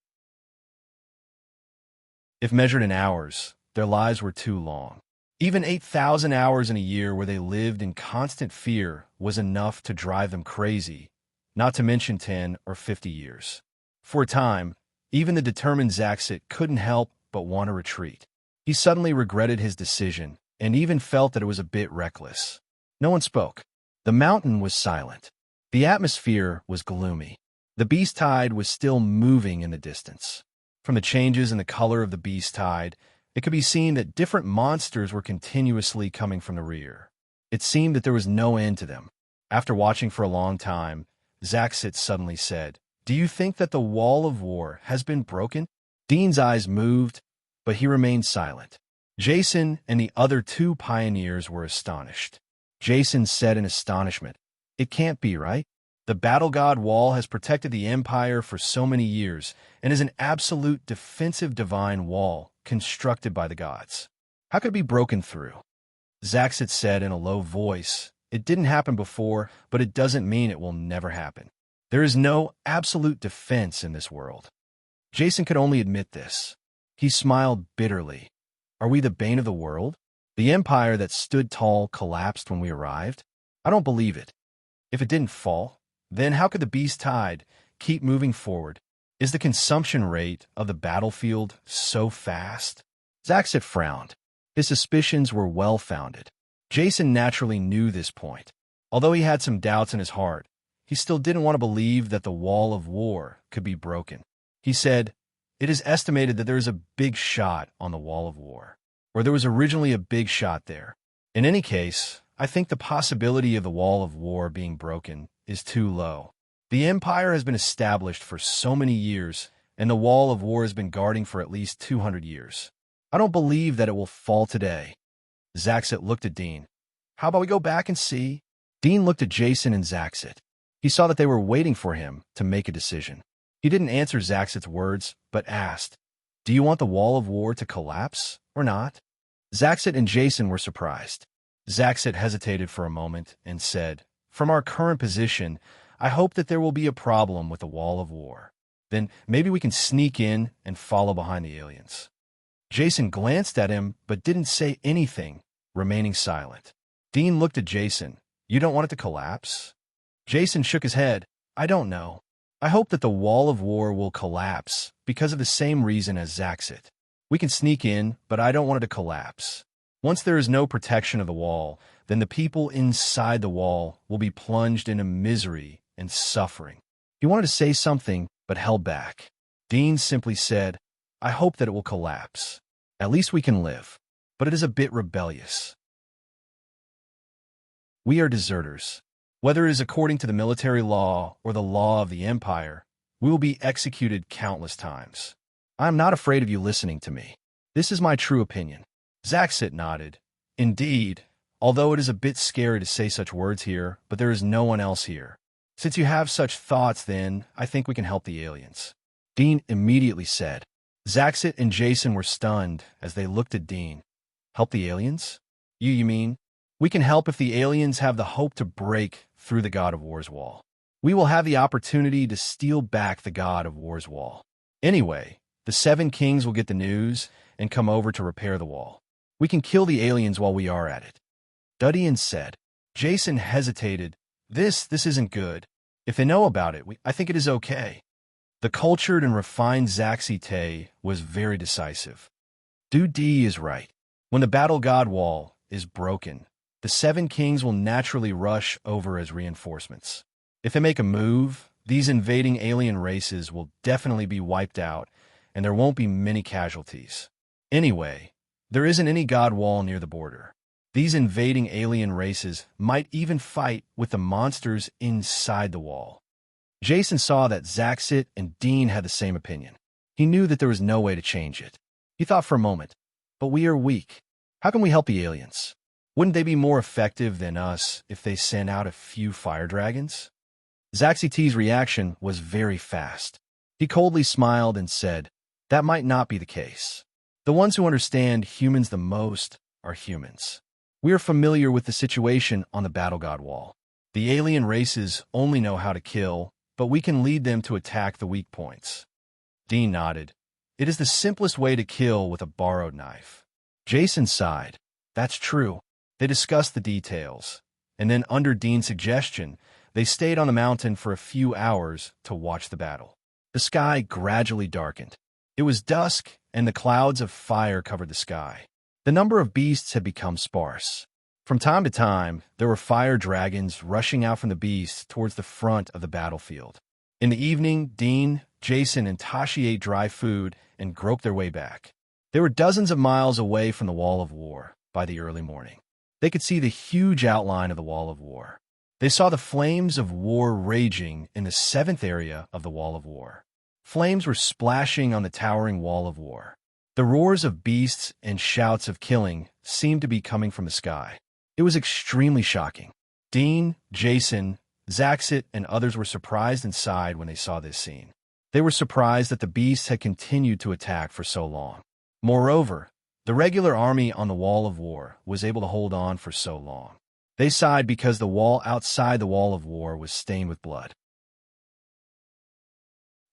If measured in hours, their lives were too long. Even 8,000 hours in a year where they lived in constant fear was enough to drive them crazy, not to mention 10 or 50 years. For a time, even the determined Zaxit couldn't help but want to retreat. He suddenly regretted his decision and even felt that it was a bit reckless. No one spoke. The mountain was silent. The atmosphere was gloomy. The beast tide was still moving in the distance. From the changes in the color of the beast tide, it could be seen that different monsters were continuously coming from the rear. It seemed that there was no end to them. After watching for a long time, Zaxit suddenly said, "Do you think that the Wall of War has been broken?" Dean's eyes moved, but he remained silent. Jason and the other two pioneers were astonished. Jason said in astonishment, "It can't be, right? The battle god wall has protected the Empire for so many years and is an absolute defensive divine wall constructed by the gods. How could it be broken through?" Zaxit said in a low voice, "It didn't happen before, but it doesn't mean it will never happen. There is no absolute defense in this world." Jason could only admit this. He smiled bitterly. "Are we the bane of the world? The empire that stood tall collapsed when we arrived? I don't believe it. If it didn't fall, then how could the beast tide keep moving forward? Is the consumption rate of the battlefield so fast?" Zaxit frowned. His suspicions were well-founded. Jason naturally knew this point. Although he had some doubts in his heart, he still didn't want to believe that the wall of war could be broken. He said, "It is estimated that there is a big shot on the wall of war, or there was originally a big shot there. In any case, I think the possibility of the wall of war being broken is too low. The Empire has been established for so many years, and the wall of war has been guarding for at least 200 years. I don't believe that it will fall today." Zaxit looked at Dean. "How about we go back and see?" Dean looked at Jason and Zaxit. He saw that they were waiting for him to make a decision. He didn't answer Zaxit's words, but asked, "Do you want the wall of war to collapse or not?" Zaxit and Jason were surprised. Zaxit hesitated for a moment and said, "From our current position, I hope that there will be a problem with the wall of war. Then maybe we can sneak in and follow behind the aliens." Jason glanced at him but didn't say anything, remaining silent. Dean looked at Jason. "You don't want it to collapse?" Jason shook his head. "I don't know. I hope that the wall of war will collapse because of the same reason as Zaxit. We can sneak in, but I don't want it to collapse. Once there is no protection of the wall, then the people inside the wall will be plunged into misery and suffering." He wanted to say something, but held back. Dean simply said, "I hope that it will collapse. At least we can live, but it is a bit rebellious. We are deserters. Whether it is according to the military law or the law of the Empire, we will be executed countless times. I am not afraid of you listening to me. This is my true opinion." Zaxit nodded. "Indeed, although it is a bit scary to say such words here, but there is no one else here. Since you have such thoughts, then I think we can help the aliens." Dean immediately said. Zaxit and Jason were stunned as they looked at Dean. "Help the aliens? You mean? We can help if the aliens have the hope to break through the God of War's wall. We will have the opportunity to steal back the God of War's wall. Anyway, the 7 kings will get the news and come over to repair the wall. We can kill the aliens while we are at it." Dudian said. Jason hesitated. This isn't good. If they know about it, I think it is okay." The cultured and refined Zaxite was very decisive. Dudi is right. When the battle god wall is broken, the 7 kings will naturally rush over as reinforcements. If they make a move, these invading alien races will definitely be wiped out, and there won't be many casualties. Anyway, there isn't any god wall near the border. These invading alien races might even fight with the monsters inside the wall. Jason saw that Zaxit and Dean had the same opinion. He knew that there was no way to change it. He thought for a moment, "But we are weak. How can we help the aliens? Wouldn't they be more effective than us if they sent out a few fire dragons?" Zaxite's reaction was very fast. He coldly smiled and said, "That might not be the case. The ones who understand humans the most are humans. We are familiar with the situation on the battle god wall. The alien races only know how to kill, but we can lead them to attack the weak points." Dean nodded. "It is the simplest way to kill with a borrowed knife." Jason sighed. "That's true." They discussed the details, and then under Dean's suggestion, they stayed on the mountain for a few hours to watch the battle. The sky gradually darkened. It was dusk, and the clouds of fire covered the sky. The number of beasts had become sparse. From time to time, there were fire dragons rushing out from the beasts towards the front of the battlefield. In the evening, Dean, Jason, and Tashi ate dry food and groped their way back. They were dozens of miles away from the Wall of War by the early morning. They could see the huge outline of the Wall of War. They saw the flames of war raging in the 7th area of the Wall of War. Flames were splashing on the towering Wall of War. The roars of beasts and shouts of killing seemed to be coming from the sky. It was extremely shocking. Dean, Jason, Zaxit, and others were surprised and sighed when they saw this scene. They were surprised that the beasts had continued to attack for so long. Moreover, the regular army on the Wall of War was able to hold on for so long. They sighed because the wall outside the Wall of War was stained with blood.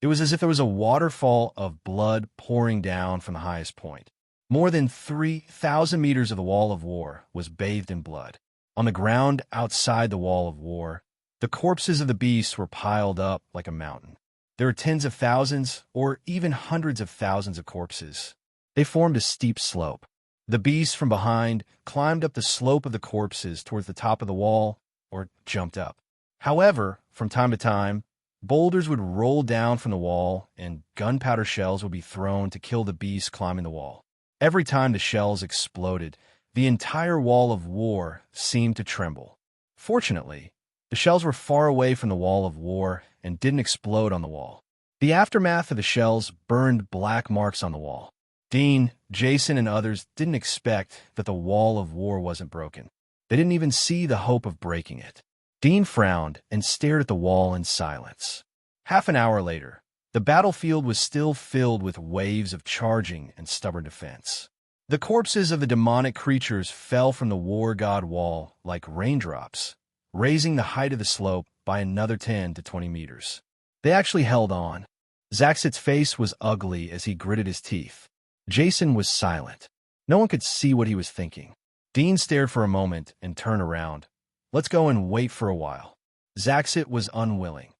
It was as if there was a waterfall of blood pouring down from the highest point. More than 3,000 meters of the Wall of War was bathed in blood. On the ground outside the Wall of War, the corpses of the beasts were piled up like a mountain. There were tens of thousands, or even hundreds of thousands of corpses. They formed a steep slope. The beasts from behind climbed up the slope of the corpses towards the top of the wall, or jumped up. However, from time to time, boulders would roll down from the wall, and gunpowder shells would be thrown to kill the beasts climbing the wall. Every time the shells exploded, the entire Wall of War seemed to tremble. Fortunately, the shells were far away from the Wall of War and didn't explode on the wall. The aftermath of the shells burned black marks on the wall. Dean, Jason, and others didn't expect that the Wall of War wasn't broken. They didn't even see the hope of breaking it. Dean frowned and stared at the wall in silence. Half an hour later, the battlefield was still filled with waves of charging and stubborn defense. The corpses of the demonic creatures fell from the war god wall like raindrops, raising the height of the slope by another 10 to 20 meters. They actually held on. Zaxit's face was ugly as he gritted his teeth. Jason was silent. No one could see what he was thinking. Dean stared for a moment and turned around. Let's go and wait for a while. Zaxit was unwilling.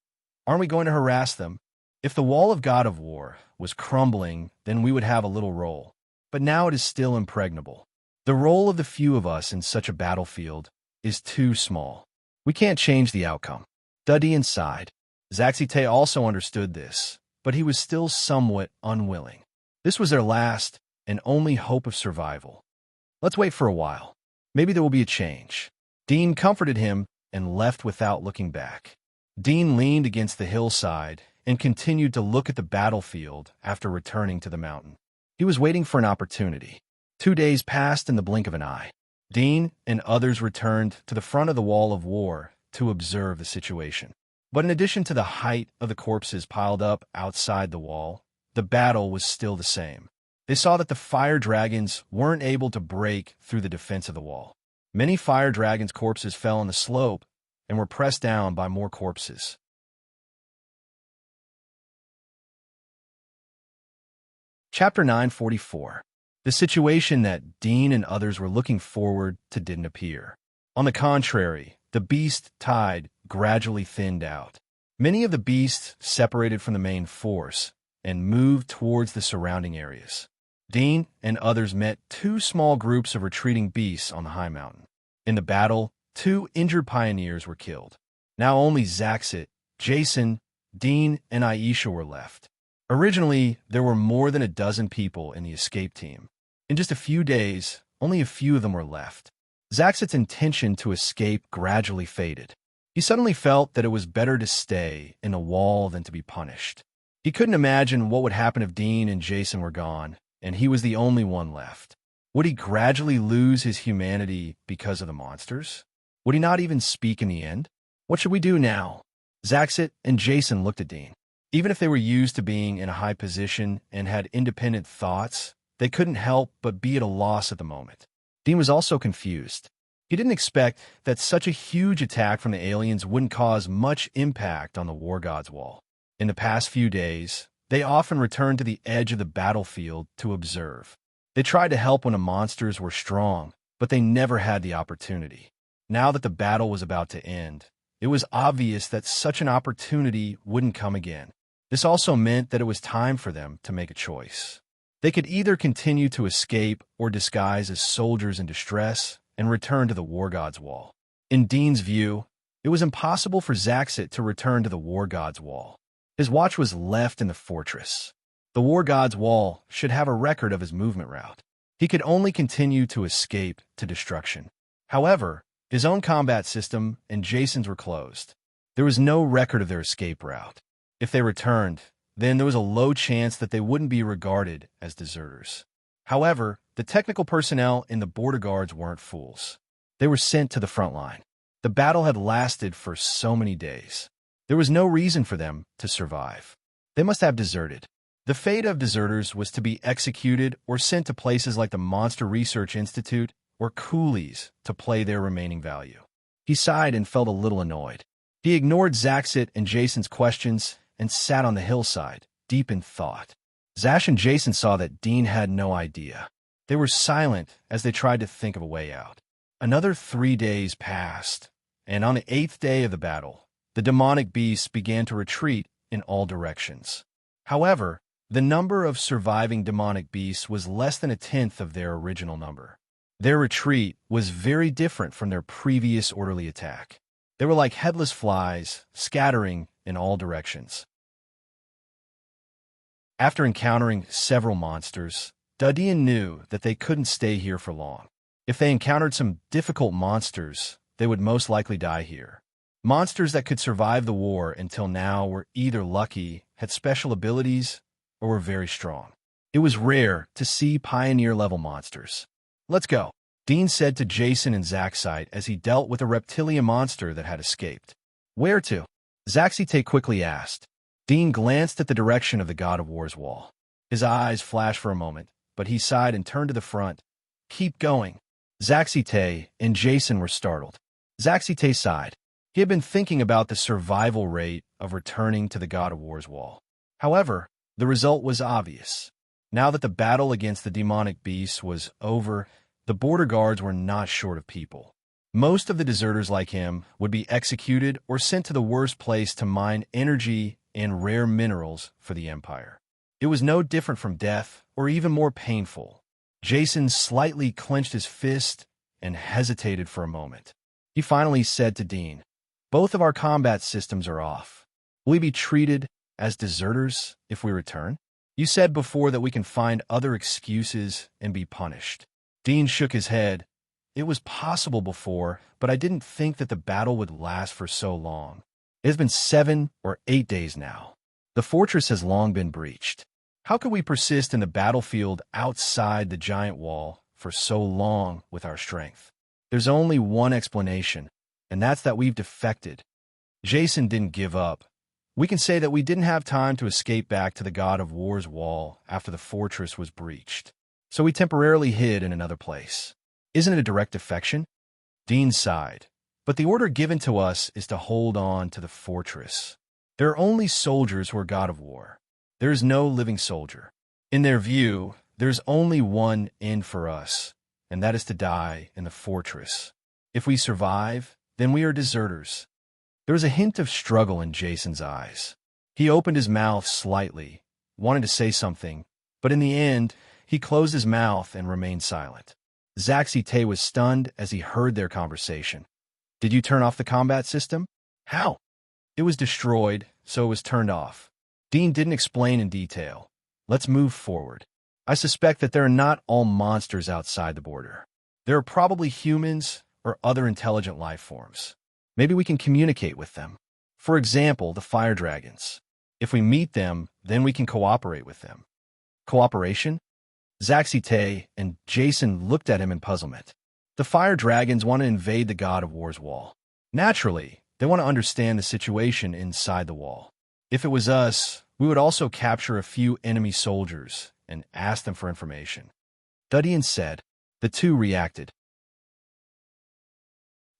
Aren't we going to harass them? If the wall of God of War was crumbling, then we would have a little role. But now it is still impregnable. The role of the few of us in such a battlefield is too small. We can't change the outcome. Duddy sighed. Zaxite also understood this, but he was still somewhat unwilling. This was their last and only hope of survival. Let's wait for a while. Maybe there will be a change. Dean comforted him and left without looking back. Dean leaned against the hillside and continued to look at the battlefield after returning to the mountain. He was waiting for an opportunity. 2 days passed in the blink of an eye. Dean and others returned to the front of the Wall of War to observe the situation. But in addition to the height of the corpses piled up outside the wall, the battle was still the same. They saw that the fire dragons weren't able to break through the defense of the wall. Many fire dragons' corpses fell on the slope and were pressed down by more corpses. Chapter 944. The situation that Dean and others were looking forward to didn't appear. On the contrary, the beast tide gradually thinned out. Many of the beasts separated from the main force and moved towards the surrounding areas. Dean and others met 2 small groups of retreating beasts on the high mountain. In the battle, 2 injured pioneers were killed. Now only Zaxit, Jason, Dean, and Aisha were left. Originally, there were more than a dozen people in the escape team. In just a few days, only a few of them were left. Zaxit's intention to escape gradually faded. He suddenly felt that it was better to stay in the wall than to be punished. He couldn't imagine what would happen if Dean and Jason were gone, and he was the only one left. Would he gradually lose his humanity because of the monsters? Would he not even speak in the end? What should we do now? Zaxit and Jason looked at Dean. Even if they were used to being in a high position and had independent thoughts, they couldn't help but be at a loss at the moment. Dean was also confused. He didn't expect that such a huge attack from the aliens wouldn't cause much impact on the War God's Wall. In the past few days, they often returned to the edge of the battlefield to observe. They tried to help when the monsters were strong, but they never had the opportunity. Now that the battle was about to end, it was obvious that such an opportunity wouldn't come again. This also meant that it was time for them to make a choice. They could either continue to escape or disguise as soldiers in distress and return to the War God's Wall. In Dean's view, it was impossible for Zaxit to return to the War God's Wall. His watch was left in the fortress. The War God's Wall should have a record of his movement route. He could only continue to escape to destruction. However, his own combat system and Jason's were closed. There was no record of their escape route. If they returned, then there was a low chance that they wouldn't be regarded as deserters. However, the technical personnel in the border guards weren't fools. They were sent to the front line. The battle had lasted for so many days. There was no reason for them to survive. They must have deserted. The fate of deserters was to be executed or sent to places like the Monster Research Institute or coolies to play their remaining value. He sighed and felt a little annoyed. He ignored Zaxit and Jason's questions and sat on the hillside, deep in thought. Zash and Jason saw that Dean had no idea. They were silent as they tried to think of a way out. Another 3 days passed, and on the 8th day of the battle, the demonic beasts began to retreat in all directions. However, the number of surviving demonic beasts was less than 1/10 of their original number. Their retreat was very different from their previous orderly attack. They were like headless flies, scattering in all directions. After encountering several monsters, Dudian knew that they couldn't stay here for long. If they encountered some difficult monsters, they would most likely die here. Monsters that could survive the war until now were either lucky, had special abilities, or were very strong. It was rare to see pioneer-level monsters. "Let's go," Dean said to Jason and Zaxite as he dealt with a reptilian monster that had escaped. "Where to?" Zaxite quickly asked. Dean glanced at the direction of the God of War's wall. His eyes flashed for a moment, but he sighed and turned to the front. "Keep going." Zaxite and Jason were startled. Zaxite sighed. He had been thinking about the survival rate of returning to the God of War's wall. However, the result was obvious. Now that the battle against the demonic beasts was over, the border guards were not short of people. Most of the deserters like him would be executed or sent to the worst place to mine energy and rare minerals for the Empire. It was no different from death, or even more painful. Jason slightly clenched his fist and hesitated for a moment. He finally said to Dean, "Both of our combat systems are off. Will we be treated as deserters if we return? You said before that we can find other excuses and be punished." Dean shook his head. "It was possible before, but I didn't think that the battle would last for so long. It has been 7 or 8 days now. The fortress has long been breached. How could we persist in the battlefield outside the giant wall for so long with our strength? There's only one explanation, and that's that we've defected." Jason didn't give up. "We can say that we didn't have time to escape back to the God of War's wall after the fortress was breached. So we temporarily hid in another place. Isn't it a direct defection?" Dean sighed. "But the order given to us is to hold on to the fortress. There are only soldiers who are God of War. There is no living soldier. In their view, there's only one end for us, and that is to die in the fortress. If we survive, then we are deserters." There was a hint of struggle in Jason's eyes. He opened his mouth slightly, wanted to say something, but in the end, he closed his mouth and remained silent. Zaxite was stunned as he heard their conversation. "Did you turn off the combat system?" "How?" "It was destroyed, so it was turned off." Dean didn't explain in detail. "Let's move forward. I suspect that there are not all monsters outside the border. There are probably humans or other intelligent life forms. Maybe we can communicate with them. For example, the fire dragons. If we meet them, then we can cooperate with them." "Cooperation?" Zaxite and Jason looked at him in puzzlement. "The fire dragons want to invade the God of War's wall. Naturally, they want to understand the situation inside the wall. If it was us, we would also capture a few enemy soldiers and ask them for information." Dudian said. The two reacted.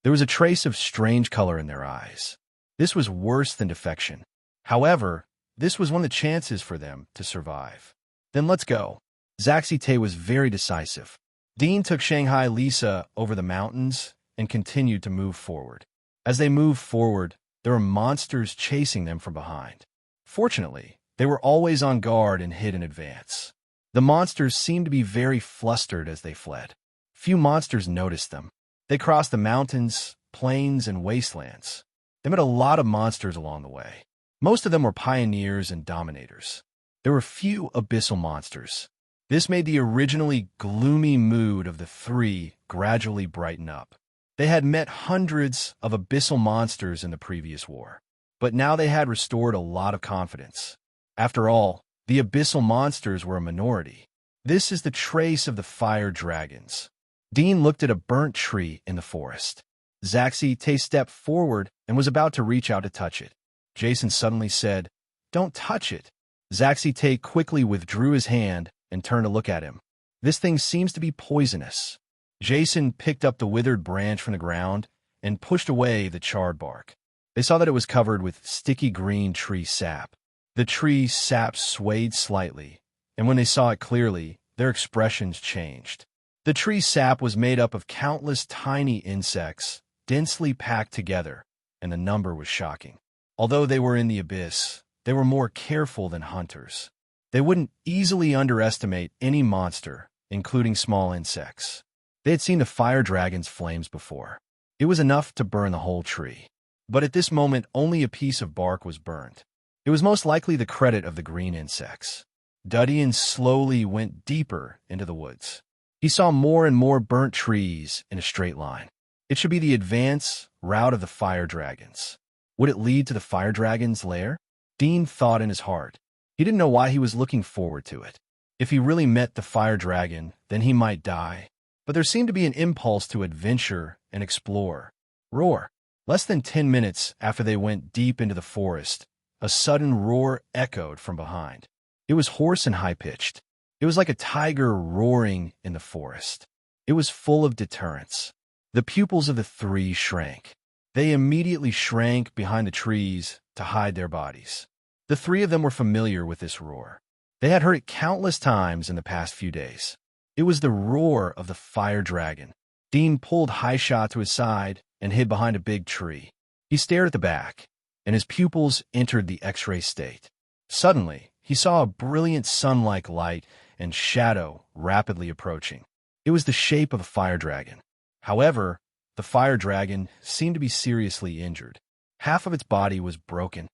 There was a trace of strange color in their eyes. This was worse than defection. However, this was one of the chances for them to survive. "Then let's go." Zaxite was very decisive. Dean took Shanghai Lisa over the mountains and continued to move forward. As they moved forward, there were monsters chasing them from behind. Fortunately, they were always on guard and hid in advance. The monsters seemed to be very flustered as they fled. Few monsters noticed them. They crossed the mountains, plains, and wastelands. They met a lot of monsters along the way. Most of them were pioneers and dominators. There were few abyssal monsters. This made the originally gloomy mood of the three gradually brighten up. They had met hundreds of abyssal monsters in the previous war, but now they had restored a lot of confidence. After all, the abyssal monsters were a minority. This is the trace of the fire dragons. Dean looked at a burnt tree in the forest. Tay stepped forward and was about to reach out to touch it. Jason suddenly said, "Don't touch it." Tay quickly withdrew his hand and turned to look at him. "This thing seems to be poisonous." Jason picked up the withered branch from the ground and pushed away the charred bark. They saw that it was covered with sticky green tree sap. The tree sap swayed slightly, and when they saw it clearly, their expressions changed. The tree sap was made up of countless tiny insects, densely packed together, and the number was shocking. Although they were in the abyss, they were more careful than hunters. They wouldn't easily underestimate any monster, including small insects. They had seen the fire dragon's flames before. It was enough to burn the whole tree. But at this moment, only a piece of bark was burned. It was most likely the credit of the green insects. Dudian slowly went deeper into the woods. He saw more and more burnt trees in a straight line. It should be the advance route of the fire dragons. Would it lead to the fire dragon's lair? Dean thought in his heart. He didn't know why he was looking forward to it. If he really met the fire dragon, then he might die. But there seemed to be an impulse to adventure and explore. Roar! Less than 10 minutes after they went deep into the forest, a sudden roar echoed from behind. It was hoarse and high-pitched. It was like a tiger roaring in the forest. It was full of deterrence. The pupils of the three shrank. They immediately shrank behind the trees to hide their bodies. The three of them were familiar with this roar. They had heard it countless times in the past few days. It was the roar of the fire dragon. Dean pulled Highshot to his side and hid behind a big tree. He stared at the back, and his pupils entered the X-ray state. Suddenly, he saw a brilliant sun-like light and shadow rapidly approaching. It was the shape of a fire dragon. However, the fire dragon seemed to be seriously injured. Half of its body was broken.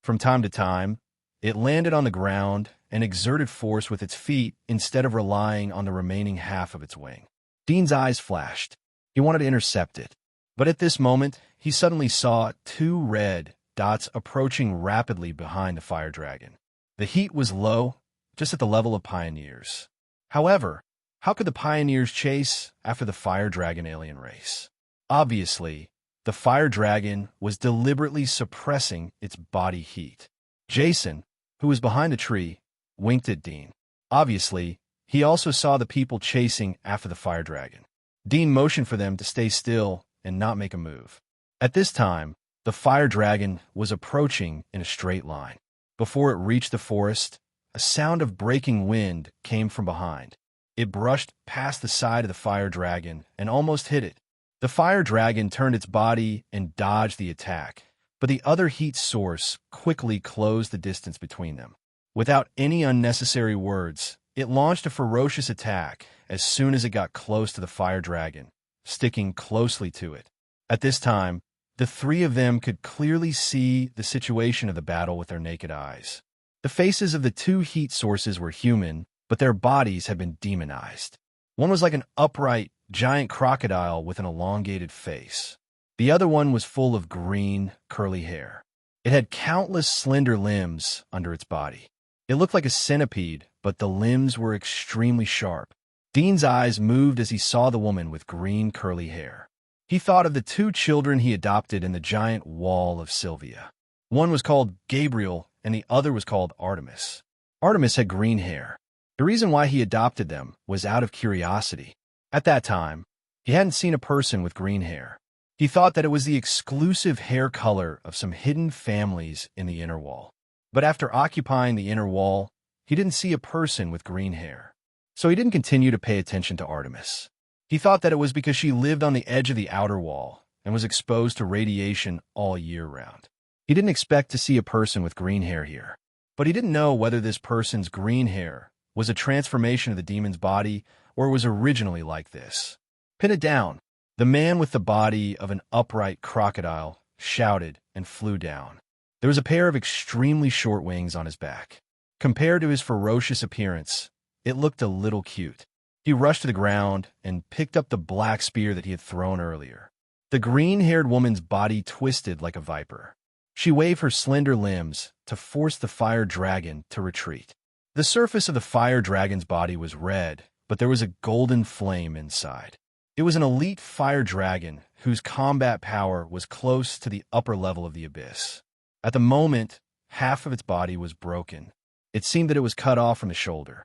From time to time, it landed on the ground and exerted force with its feet instead of relying on the remaining half of its wing. Dean's eyes flashed. He wanted to intercept it. But at this moment, he suddenly saw two red dots approaching rapidly behind the fire dragon. The heat was low, just at the level of pioneers. However, how could the pioneers chase after the fire dragon alien race? Obviously, the fire dragon was deliberately suppressing its body heat. Jason, who was behind the tree, winked at Dean. Obviously, he also saw the people chasing after the fire dragon. Dean motioned for them to stay still and not make a move. At this time, the fire dragon was approaching in a straight line. Before it reached the forest, a sound of breaking wind came from behind. It brushed past the side of the fire dragon and almost hit it. The fire dragon turned its body and dodged the attack, but the other heat source quickly closed the distance between them. Without any unnecessary words, it launched a ferocious attack as soon as it got close to the fire dragon, sticking closely to it. At this time, the three of them could clearly see the situation of the battle with their naked eyes. The faces of the two heat sources were human, but their bodies had been demonized. One was like an upright, giant crocodile with an elongated face. The other one was full of green, curly hair. It had countless slender limbs under its body. It looked like a centipede, but the limbs were extremely sharp. Dean's eyes moved as he saw the woman with green, curly hair. He thought of the two children he adopted in the giant wall of Sylvia. One was called Gabriel, and the other was called Artemis. Artemis had green hair. The reason why he adopted them was out of curiosity. At that time, he hadn't seen a person with green hair. He thought that it was the exclusive hair color of some hidden families in the inner wall. But after occupying the inner wall, he didn't see a person with green hair. So he didn't continue to pay attention to Artemis. He thought that it was because she lived on the edge of the outer wall and was exposed to radiation all year round. He didn't expect to see a person with green hair here. But he didn't know whether this person's green hair was a transformation of the demon's body or was originally like this. Pin it down. The man with the body of an upright crocodile shouted and flew down. There was a pair of extremely short wings on his back. Compared to his ferocious appearance, it looked a little cute. He rushed to the ground and picked up the black spear that he had thrown earlier. The green-haired woman's body twisted like a viper. She waved her slender limbs to force the fire dragon to retreat. The surface of the fire dragon's body was red, but there was a golden flame inside. It was an elite fire dragon whose combat power was close to the upper level of the abyss. At the moment, half of its body was broken. It seemed that it was cut off from the shoulder.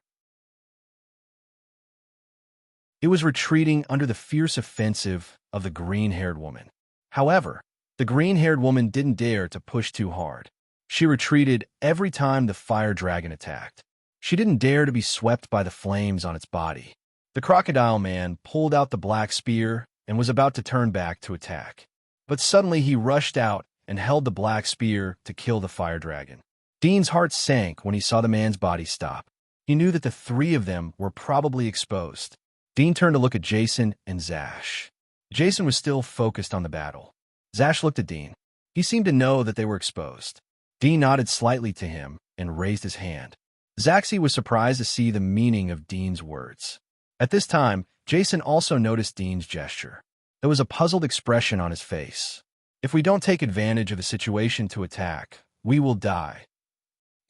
It was retreating under the fierce offensive of the green-haired woman. However, the green-haired woman didn't dare to push too hard. She retreated every time the fire dragon attacked. She didn't dare to be swept by the flames on its body. The crocodile man pulled out the black spear and was about to turn back to attack. But suddenly he rushed out and held the black spear to kill the fire dragon. Dean's heart sank when he saw the man's body stop. He knew that the three of them were probably exposed. Dean turned to look at Jason and Zash. Jason was still focused on the battle. Zash looked at Dean. He seemed to know that they were exposed. Dean nodded slightly to him and raised his hand. Zaxi was surprised to see the meaning of Dean's words. At this time, Jason also noticed Dean's gesture. There was a puzzled expression on his face. If we don't take advantage of the situation to attack, we will die,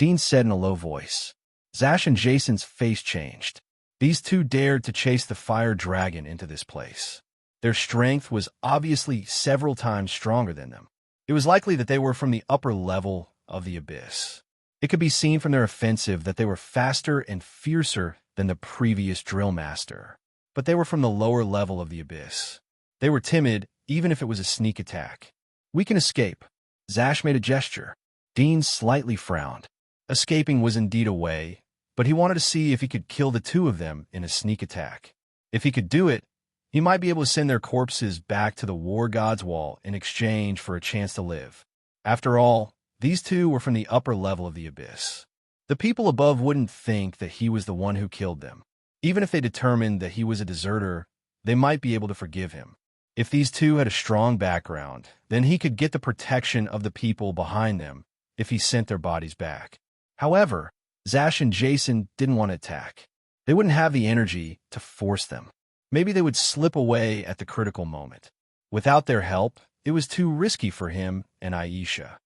Dean said in a low voice. Zash and Jason's face changed. These two dared to chase the fire dragon into this place. Their strength was obviously several times stronger than them. It was likely that they were from the upper level of the abyss. It could be seen from their offensive that they were faster and fiercer than the previous drill master. But they were from the lower level of the abyss. They were timid, even if it was a sneak attack. We can escape. Zash made a gesture. Dean slightly frowned. Escaping was indeed a way, but he wanted to see if he could kill the two of them in a sneak attack. If he could do it, he might be able to send their corpses back to the war god's wall in exchange for a chance to live. After all, these two were from the upper level of the abyss. The people above wouldn't think that he was the one who killed them. Even if they determined that he was a deserter, they might be able to forgive him. If these two had a strong background, then he could get the protection of the people behind them if he sent their bodies back. However, Zash and Jason didn't want to attack. They wouldn't have the energy to force them. Maybe they would slip away at the critical moment. Without their help, it was too risky for him and Aisha.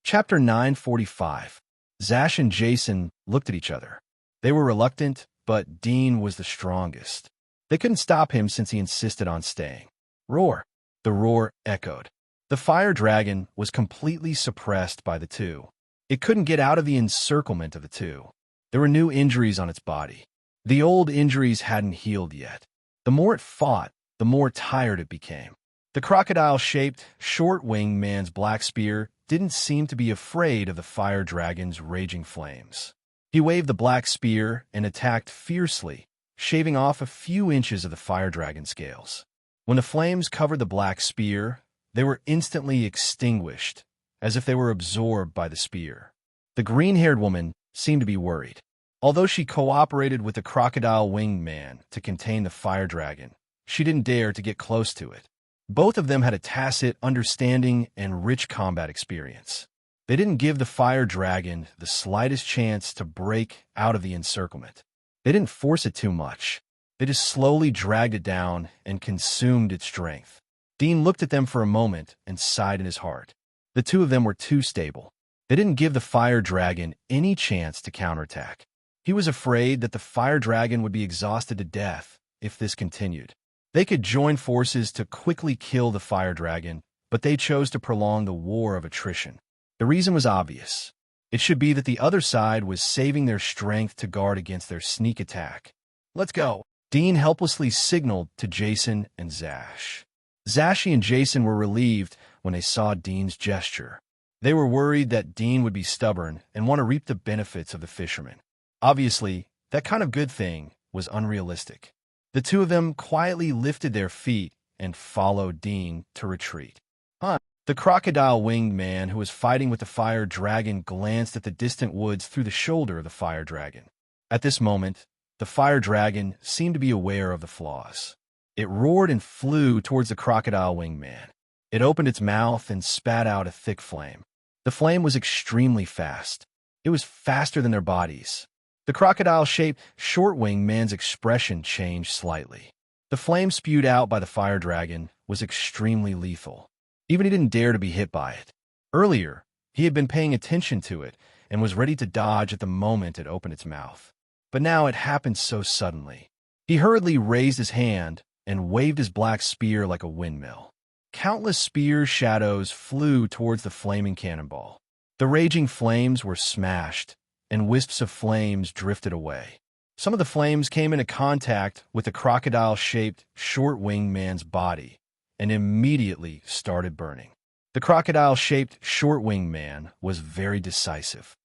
Chapter 945. Zash and Jason looked at each other. They were reluctant, but Dean was the strongest. They couldn't stop him since he insisted on staying. Roar! The roar echoed. The fire dragon was completely suppressed by the two. It couldn't get out of the encirclement of the two. There were new injuries on its body. The old injuries hadn't healed yet. The more it fought, the more tired it became. The crocodile-shaped, short-winged man's black spear didn't seem to be afraid of the fire dragon's raging flames. He waved the black spear and attacked fiercely, shaving off a few inches of the fire dragon's scales. When the flames covered the black spear, they were instantly extinguished, as if they were absorbed by the spear. The green-haired woman seemed to be worried. Although she cooperated with the crocodile-winged man to contain the fire dragon, she didn't dare to get close to it. Both of them had a tacit understanding and rich combat experience. They didn't give the fire dragon the slightest chance to break out of the encirclement. They didn't force it too much. They just slowly dragged it down and consumed its strength. Dean looked at them for a moment and sighed in his heart. The two of them were too stable. They didn't give the fire dragon any chance to counterattack. He was afraid that the fire dragon would be exhausted to death if this continued. They could join forces to quickly kill the fire dragon, but they chose to prolong the war of attrition. The reason was obvious. It should be that the other side was saving their strength to guard against their sneak attack. Let's go. Dean helplessly signaled to Jason and Zash. Zashi and Jason were relieved when they saw Dean's gesture. They were worried that Dean would be stubborn and want to reap the benefits of the fisherman. Obviously, that kind of good thing was unrealistic. The two of them quietly lifted their feet and followed Dean to retreat. The crocodile-winged man who was fighting with the fire dragon glanced at the distant woods through the shoulder of the fire dragon. At this moment, the fire dragon seemed to be aware of the flaws. It roared and flew towards the crocodile-winged man. It opened its mouth and spat out a thick flame. The flame was extremely fast. It was faster than their bodies. The crocodile-shaped, short-winged man's expression changed slightly. The flame spewed out by the fire dragon was extremely lethal. Even he didn't dare to be hit by it. Earlier, he had been paying attention to it and was ready to dodge at the moment it opened its mouth. But now it happened so suddenly. He hurriedly raised his hand and waved his black spear like a windmill. Countless spear shadows flew towards the flaming cannonball. The raging flames were smashed, and wisps of flames drifted away. Some of the flames came into contact with the crocodile-shaped, short-winged man's body and immediately started burning. The crocodile-shaped, short-winged man was very decisive.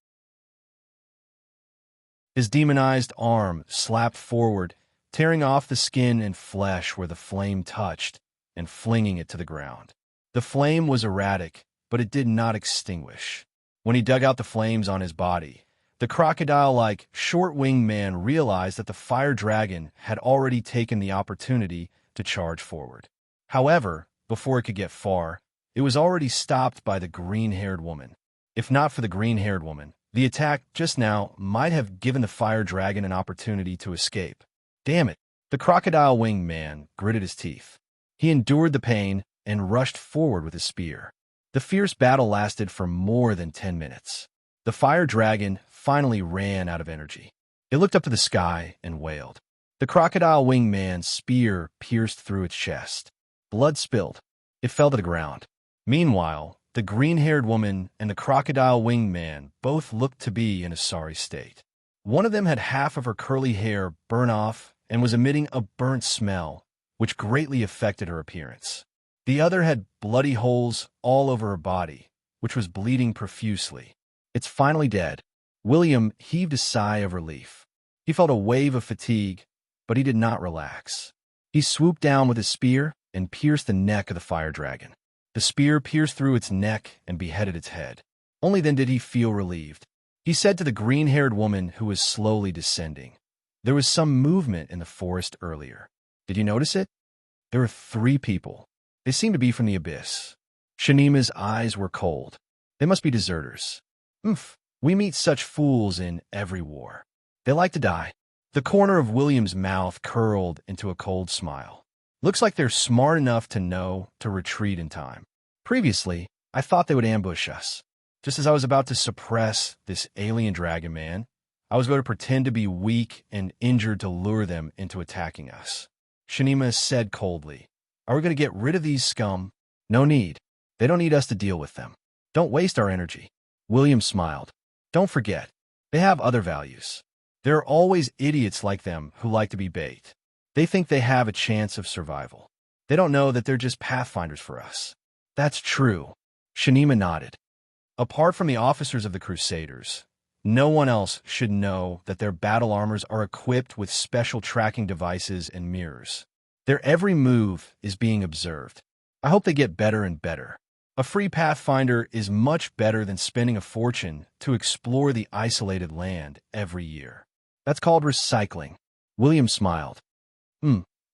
His demonized arm slapped forward, tearing off the skin and flesh where the flame touched and flinging it to the ground. The flame was erratic, but it did not extinguish. When he dug out the flames on his body, the crocodile-like, short-winged man realized that the fire dragon had already taken the opportunity to charge forward. However, before it could get far, it was already stopped by the green-haired woman. If not for the green-haired woman, the attack just now might have given the fire dragon an opportunity to escape. Damn it! The crocodile-winged man gritted his teeth. He endured the pain and rushed forward with his spear. The fierce battle lasted for more than 10 minutes. The fire dragon finally ran out of energy. It looked up to the sky and wailed. The crocodile-winged man's spear pierced through its chest. Blood spilled. It fell to the ground. Meanwhile, the green-haired woman and the crocodile-winged man both looked to be in a sorry state. One of them had half of her curly hair burn off and was emitting a burnt smell, which greatly affected her appearance. The other had bloody holes all over her body, which was bleeding profusely. It's finally dead. William heaved a sigh of relief. He felt a wave of fatigue, but he did not relax. He swooped down with his spear and pierced the neck of the fire dragon. The spear pierced through its neck and beheaded its head. Only then did he feel relieved. He said to the green-haired woman who was slowly descending, "There was some movement in the forest earlier. Did you notice it? There were 3 people. They seemed to be from the abyss." Shanima's eyes were cold. "They must be deserters. We meet such fools in every war. They like to die." The corner of William's mouth curled into a cold smile. "Looks like they're smart enough to know to retreat in time. Previously, I thought they would ambush us. Just as I was about to suppress this alien dragon man, I was going to pretend to be weak and injured to lure them into attacking us." Shanima said coldly, "Are we going to get rid of these scum? No need. They don't need us to deal with them. Don't waste our energy." William smiled. "Don't forget, they have other values. There are always idiots like them who like to be bait. They think they have a chance of survival. They don't know that they're just pathfinders for us." "That's true." Shanima nodded. "Apart from the officers of the Crusaders, no one else should know that their battle armors are equipped with special tracking devices and mirrors. Their every move is being observed. I hope they get better and better. A free pathfinder is much better than spending a fortune to explore the isolated land every year. That's called recycling." William smiled.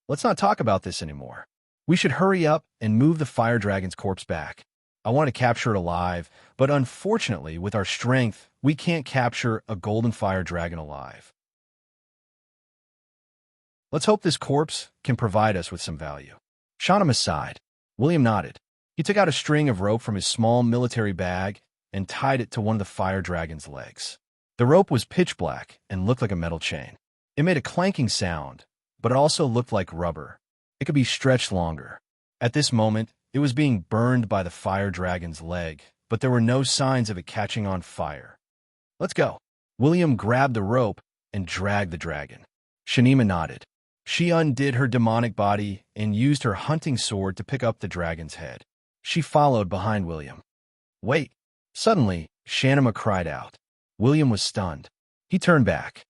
Let's not talk about this anymore. We should hurry up and move the fire dragon's corpse back. I want to capture it alive, but unfortunately, with our strength, we can't capture a golden fire dragon alive. Let's hope this corpse can provide us with some value." Shanima sighed. William nodded. He took out a string of rope from his small military bag and tied it to one of the fire dragon's legs. The rope was pitch black and looked like a metal chain. It made a clanking sound, but it also looked like rubber. It could be stretched longer. At this moment, it was being burned by the fire dragon's leg, but there were no signs of it catching on fire. "Let's go." William grabbed the rope and dragged the dragon. Shanima nodded. She undid her demonic body and used her hunting sword to pick up the dragon's head. She followed behind William. "Wait!" Suddenly, Shanima cried out. William was stunned. He turned back.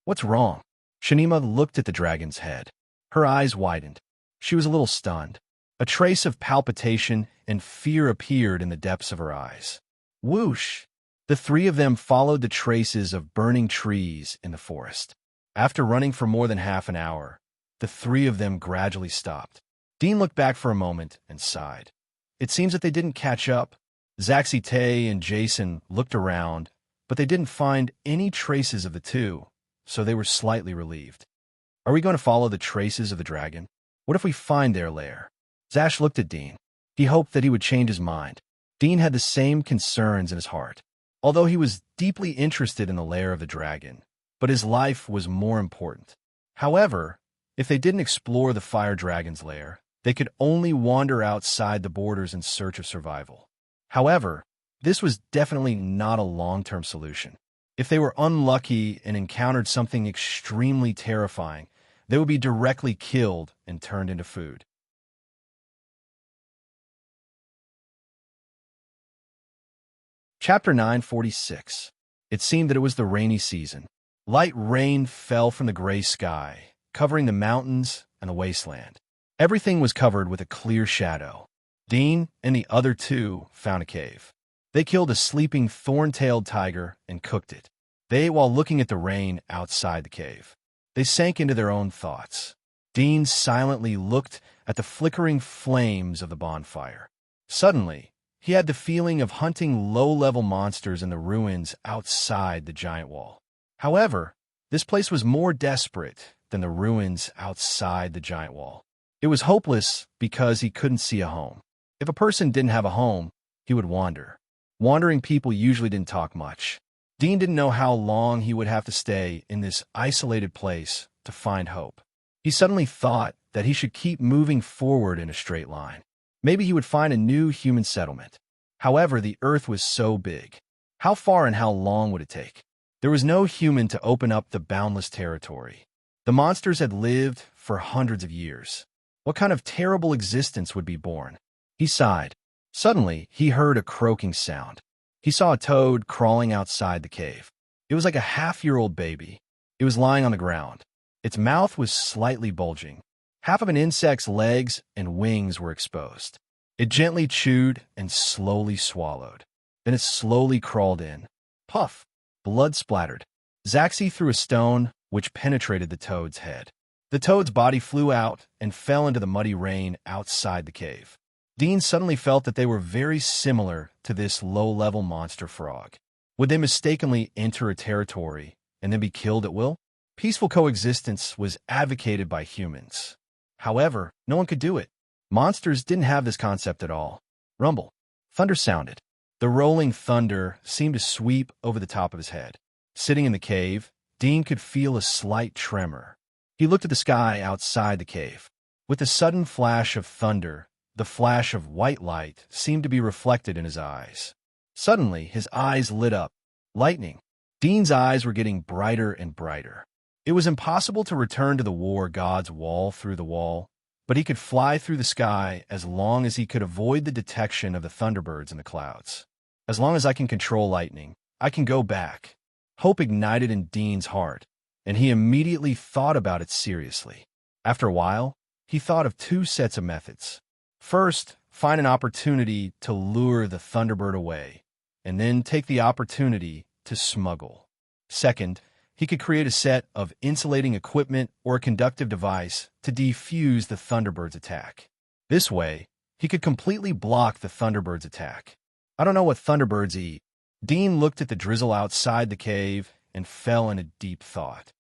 "What's wrong?" Shanima looked at the dragon's head. Her eyes widened. She was a little stunned. A trace of palpitation and fear appeared in the depths of her eyes. Whoosh! The 3 of them followed the traces of burning trees in the forest. After running for more than half an hour, the 3 of them gradually stopped. Dean looked back for a moment and sighed. It seems that they didn't catch up. Zaxi Tay and Jason looked around, but they didn't find any traces of the 2, so they were slightly relieved. "Are we going to follow the traces of the dragon? What if we find their lair?" Zash looked at Dean. He hoped that he would change his mind. Dean had the same concerns in his heart. Although he was deeply interested in the lair of the dragon, but his life was more important. However, if they didn't explore the fire dragon's lair, they could only wander outside the borders in search of survival. However, this was definitely not a long-term solution. If they were unlucky and encountered something extremely terrifying, they would be directly killed and turned into food. Chapter 946. It seemed that it was the rainy season. Light rain fell from the gray sky, covering the mountains and the wasteland. Everything was covered with a clear shadow. Dean and the other two found a cave. They killed a sleeping thorn-tailed tiger and cooked it. They ate while looking at the rain outside the cave. They sank into their own thoughts. Dean silently looked at the flickering flames of the bonfire. Suddenly, he had the feeling of hunting low-level monsters in the ruins outside the giant wall. However, this place was more desperate than the ruins outside the giant wall. It was hopeless because he couldn't see a home. If a person didn't have a home, he would wander. Wandering people usually didn't talk much. Dean didn't know how long he would have to stay in this isolated place to find hope. He suddenly thought that he should keep moving forward in a straight line. Maybe he would find a new human settlement. However, the earth was so big. How far and how long would it take? There was no human to open up the boundless territory. The monsters had lived for hundreds of years. What kind of terrible existence would be born? He sighed. Suddenly, he heard a croaking sound. He saw a toad crawling outside the cave. It was like a half-year-old baby. It was lying on the ground. Its mouth was slightly bulging. Half of an insect's legs and wings were exposed. It gently chewed and slowly swallowed. Then it slowly crawled in. Puff! Blood splattered. Zaxi threw a stone, which penetrated the toad's head. The toad's body flew out and fell into the muddy rain outside the cave. Dean suddenly felt that they were very similar to this low-level monster frog. Would they mistakenly enter a territory and then be killed at will? Peaceful coexistence was advocated by humans. However, no one could do it. Monsters didn't have this concept at all. Rumble. Thunder sounded. The rolling thunder seemed to sweep over the top of his head. Sitting in the cave, Dean could feel a slight tremor. He looked at the sky outside the cave. With a sudden flash of thunder, the flash of white light seemed to be reflected in his eyes. Suddenly, his eyes lit up. Lightning. Dean's eyes were getting brighter and brighter. It was impossible to return to the war god's wall through the wall, but he could fly through the sky as long as he could avoid the detection of the thunderbirds in the clouds. As long as I can control lightning, I can go back. Hope ignited in Dean's heart, and he immediately thought about it seriously. After a while, he thought of two sets of methods. First, find an opportunity to lure the thunderbird away, and then take the opportunity to smuggle. Second, he could create a set of insulating equipment or a conductive device to defuse the thunderbird's attack. This way, he could completely block the thunderbird's attack. I don't know what thunderbirds eat. Dean looked at the drizzle outside the cave and fell in a deep thought.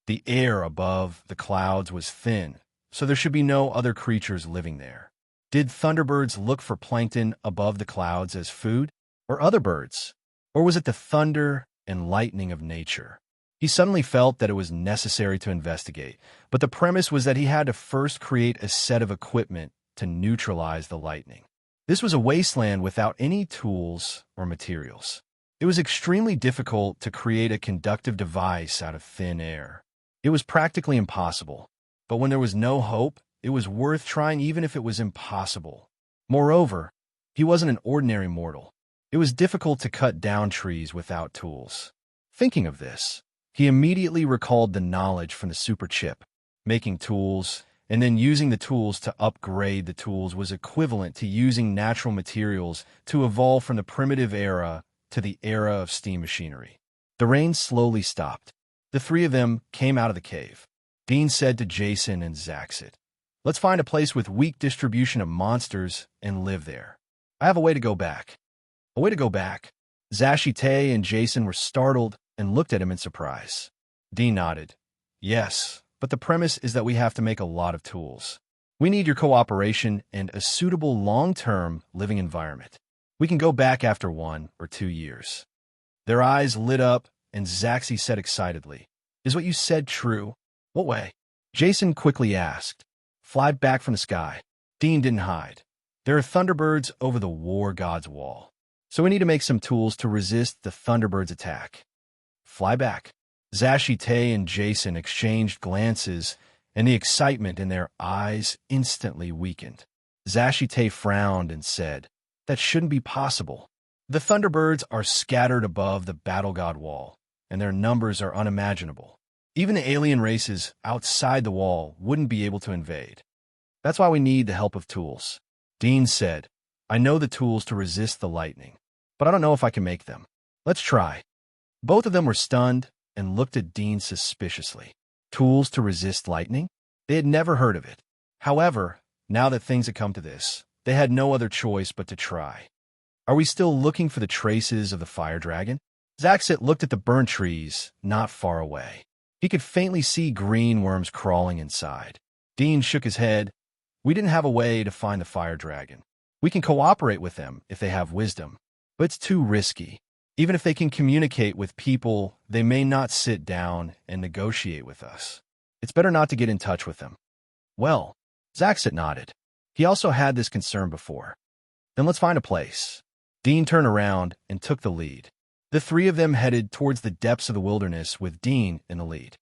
The air above the clouds was thin, so there should be no other creatures living there. Did thunderbirds look for plankton above the clouds as food, or other birds? Or was it the thunder and lightning of nature? He suddenly felt that it was necessary to investigate, but the premise was that he had to first create a set of equipment to neutralize the lightning. This was a wasteland without any tools or materials. It was extremely difficult to create a conductive device out of thin air. It was practically impossible, but when there was no hope, it was worth trying even if it was impossible. Moreover, he wasn't an ordinary mortal. It was difficult to cut down trees without tools. Thinking of this, he immediately recalled the knowledge from the super chip. Making tools and then using the tools to upgrade the tools was equivalent to using natural materials to evolve from the primitive era to the era of steam machinery. The rain slowly stopped. The three of them came out of the cave. Dean said to Jason and Zaxit, "Let's find a place with weak distribution of monsters and live there. I have a way to go back." A way to go back? Zashite and Jason were startled and looked at him in surprise. Dean nodded. Yes, but the premise is that we have to make a lot of tools. We need your cooperation and a suitable long-term living environment. We can go back after 1 or 2 years. Their eyes lit up, and Zaxi said excitedly, "Is what you said true?" "What way?" Jason quickly asked. "Fly back from the sky." Dean didn't hide. "There are thunderbirds over the war god's wall. So we need to make some tools to resist the thunderbird's attack." "Fly back." Zashi and Jason exchanged glances, and the excitement in their eyes instantly weakened. Zashi frowned and said, "That shouldn't be possible. The thunderbirds are scattered above the battle god wall, and their numbers are unimaginable. Even the alien races outside the wall wouldn't be able to invade. That's why we need the help of tools." Dean said, "I know the tools to resist the lightning, but I don't know if I can make them. Let's try." Both of them were stunned and looked at Dean suspiciously. Tools to resist lightning? They had never heard of it. However, now that things had come to this, they had no other choice but to try. "Are we still looking for the traces of the fire dragon?" Zaxit looked at the burnt trees not far away. He could faintly see green worms crawling inside. Dean shook his head. "We didn't have a way to find the fire dragon. We can cooperate with them if they have wisdom, but it's too risky. Even if they can communicate with people, they may not sit down and negotiate with us. It's better not to get in touch with them." "Well," Zaxit nodded. He also had this concern before. "Then let's find a place." Dean turned around and took the lead. The three of them headed towards the depths of the wilderness with Dean in the lead.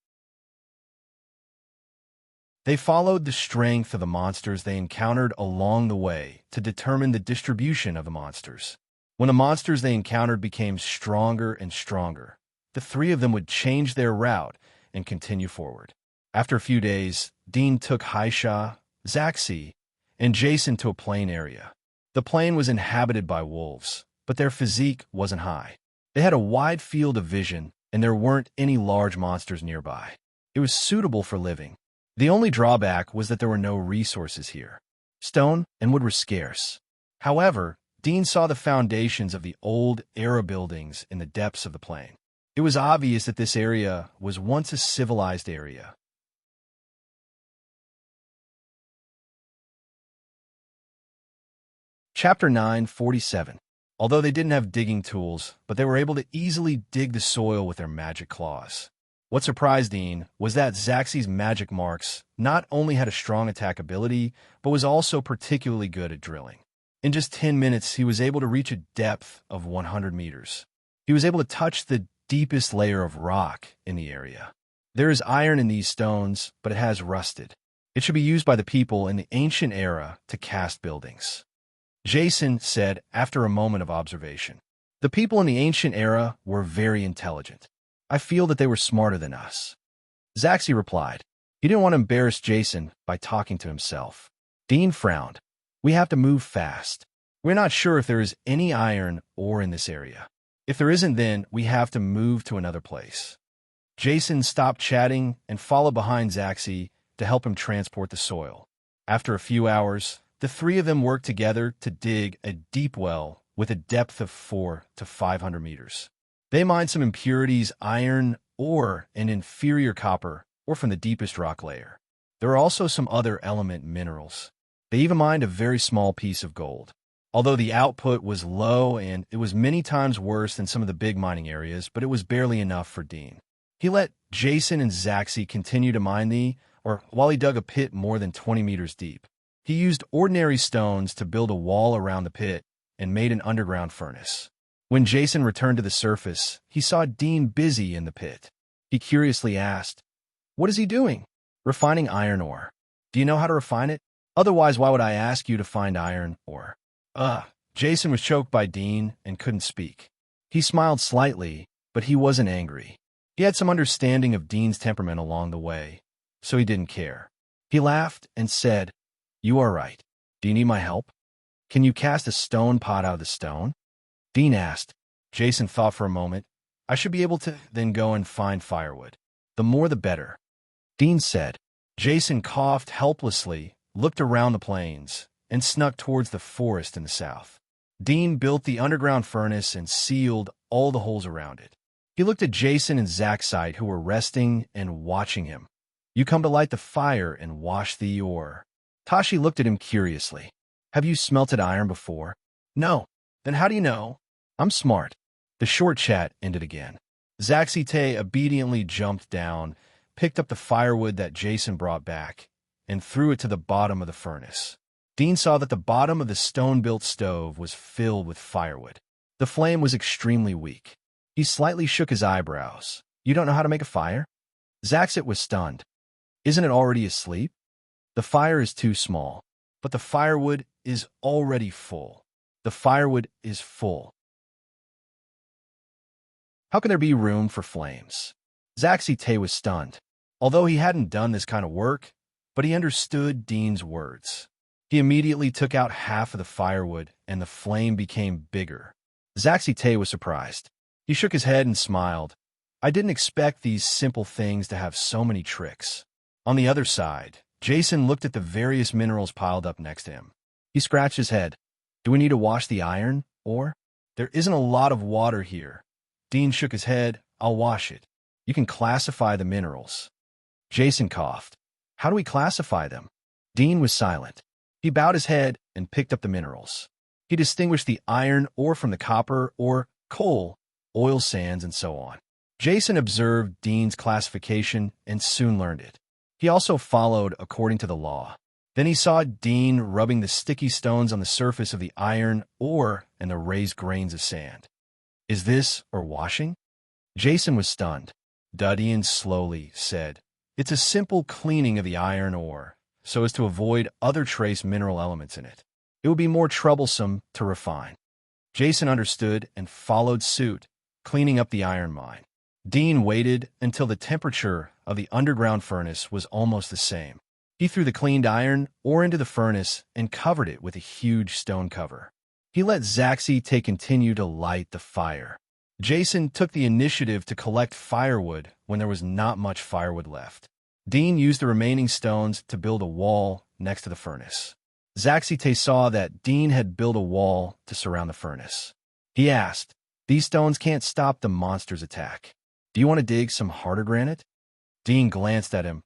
They followed the strength of the monsters they encountered along the way to determine the distribution of the monsters. When the monsters they encountered became stronger and stronger, the three of them would change their route and continue forward. After a few days, Dean took Haisha, Zaxi, and Jason to a plain area. The plain was inhabited by wolves, but their physique wasn't high. They had a wide field of vision, and there weren't any large monsters nearby. It was suitable for living. The only drawback was that there were no resources here. Stone and wood were scarce. However, Dean saw the foundations of the old era buildings in the depths of the plain. It was obvious that this area was once a civilized area. Chapter 947. Although they didn't have digging tools, but they were able to easily dig the soil with their magic claws. What surprised Dean was that Zaxi's magic marks not only had a strong attack ability, but was also particularly good at drilling. In just 10 minutes, he was able to reach a depth of 100 meters. He was able to touch the deepest layer of rock in the area. There is iron in these stones, but it has rusted. It should be used by the people in the ancient era to cast buildings. Jason said after a moment of observation. The people in the ancient era were very intelligent. I feel that they were smarter than us. Zaxi replied. He didn't want to embarrass Jason by talking to himself. Dean frowned. We have to move fast. We're not sure if there is any iron ore in this area. If there isn't, then we have to move to another place. Jason stopped chatting and followed behind Zaxi to help him transport the soil. After a few hours, the three of them worked together to dig a deep well with a depth of 400 to 500 meters. They mined some impurities, iron, ore, and inferior copper, or from the deepest rock layer. There are also some other element minerals. They even mined a very small piece of gold. Although the output was low and it was many times worse than some of the big mining areas, but it was barely enough for Dean. He let Jason and Zaxi continue to mine while he dug a pit more than 20 meters deep. He used ordinary stones to build a wall around the pit and made an underground furnace. When Jason returned to the surface, he saw Dean busy in the pit. He curiously asked, "What is he doing?" "Refining iron ore." "Do you know how to refine it? Otherwise, why would I ask you to find iron ore?" Jason was choked by Dean and couldn't speak. He smiled slightly, but he wasn't angry. He had some understanding of Dean's temperament along the way, so he didn't care. He laughed and said, "You are right. Do you need my help? Can you cast a stone pot out of the stone?" Dean asked. Jason thought for a moment. "I should be able to then go and find firewood. The more the better." Dean said. Jason coughed helplessly, looked around the plains, and snuck towards the forest in the south. Dean built the underground furnace and sealed all the holes around it. He looked at Jason and Zaxite, who were resting and watching him. "You come to light the fire and wash the ore. Tashi looked at him curiously. Have you smelted iron before? No. Then how do you know? I'm smart. The short chat ended again. Zaxite obediently jumped down, picked up the firewood that Jason brought back, and threw it to the bottom of the furnace. Dean saw that the bottom of the stone-built stove was filled with firewood. The flame was extremely weak. He slightly shook his eyebrows. You don't know how to make a fire? Zaxit was stunned. Isn't it already asleep? The fire is too small, but the firewood is already full. The firewood is full. How can there be room for flames? Zaxite was stunned. Although he hadn't done this kind of work, but he understood Dean's words. He immediately took out half of the firewood, and the flame became bigger. Zaxite was surprised. He shook his head and smiled. I didn't expect these simple things to have so many tricks. On the other side, Jason looked at the various minerals piled up next to him. He scratched his head. Do we need to wash the iron? Or? There isn't a lot of water here. Dean shook his head. I'll wash it. You can classify the minerals. Jason coughed. How do we classify them? Dean was silent. He bowed his head and picked up the minerals. He distinguished the iron ore from the copper or coal, oil sands, and so on. Jason observed Dean's classification and soon learned it. He also followed according to the law. Then he saw Dean rubbing the sticky stones on the surface of the iron ore and the raised grains of sand. Is this or washing? Jason was stunned. Dudian slowly said, It's a simple cleaning of the iron ore, so as to avoid other trace mineral elements in it. It would be more troublesome to refine. Jason understood and followed suit, cleaning up the iron mine. Dean waited until the temperature of the underground furnace was almost the same. He threw the cleaned iron ore into the furnace and covered it with a huge stone cover. He let Zaxite continue to light the fire. Jason took the initiative to collect firewood when there was not much firewood left. Dean used the remaining stones to build a wall next to the furnace. Zaxite saw that Dean had built a wall to surround the furnace. He asked, These stones can't stop the monster's attack. Do you want to dig some harder granite? Dean glanced at him.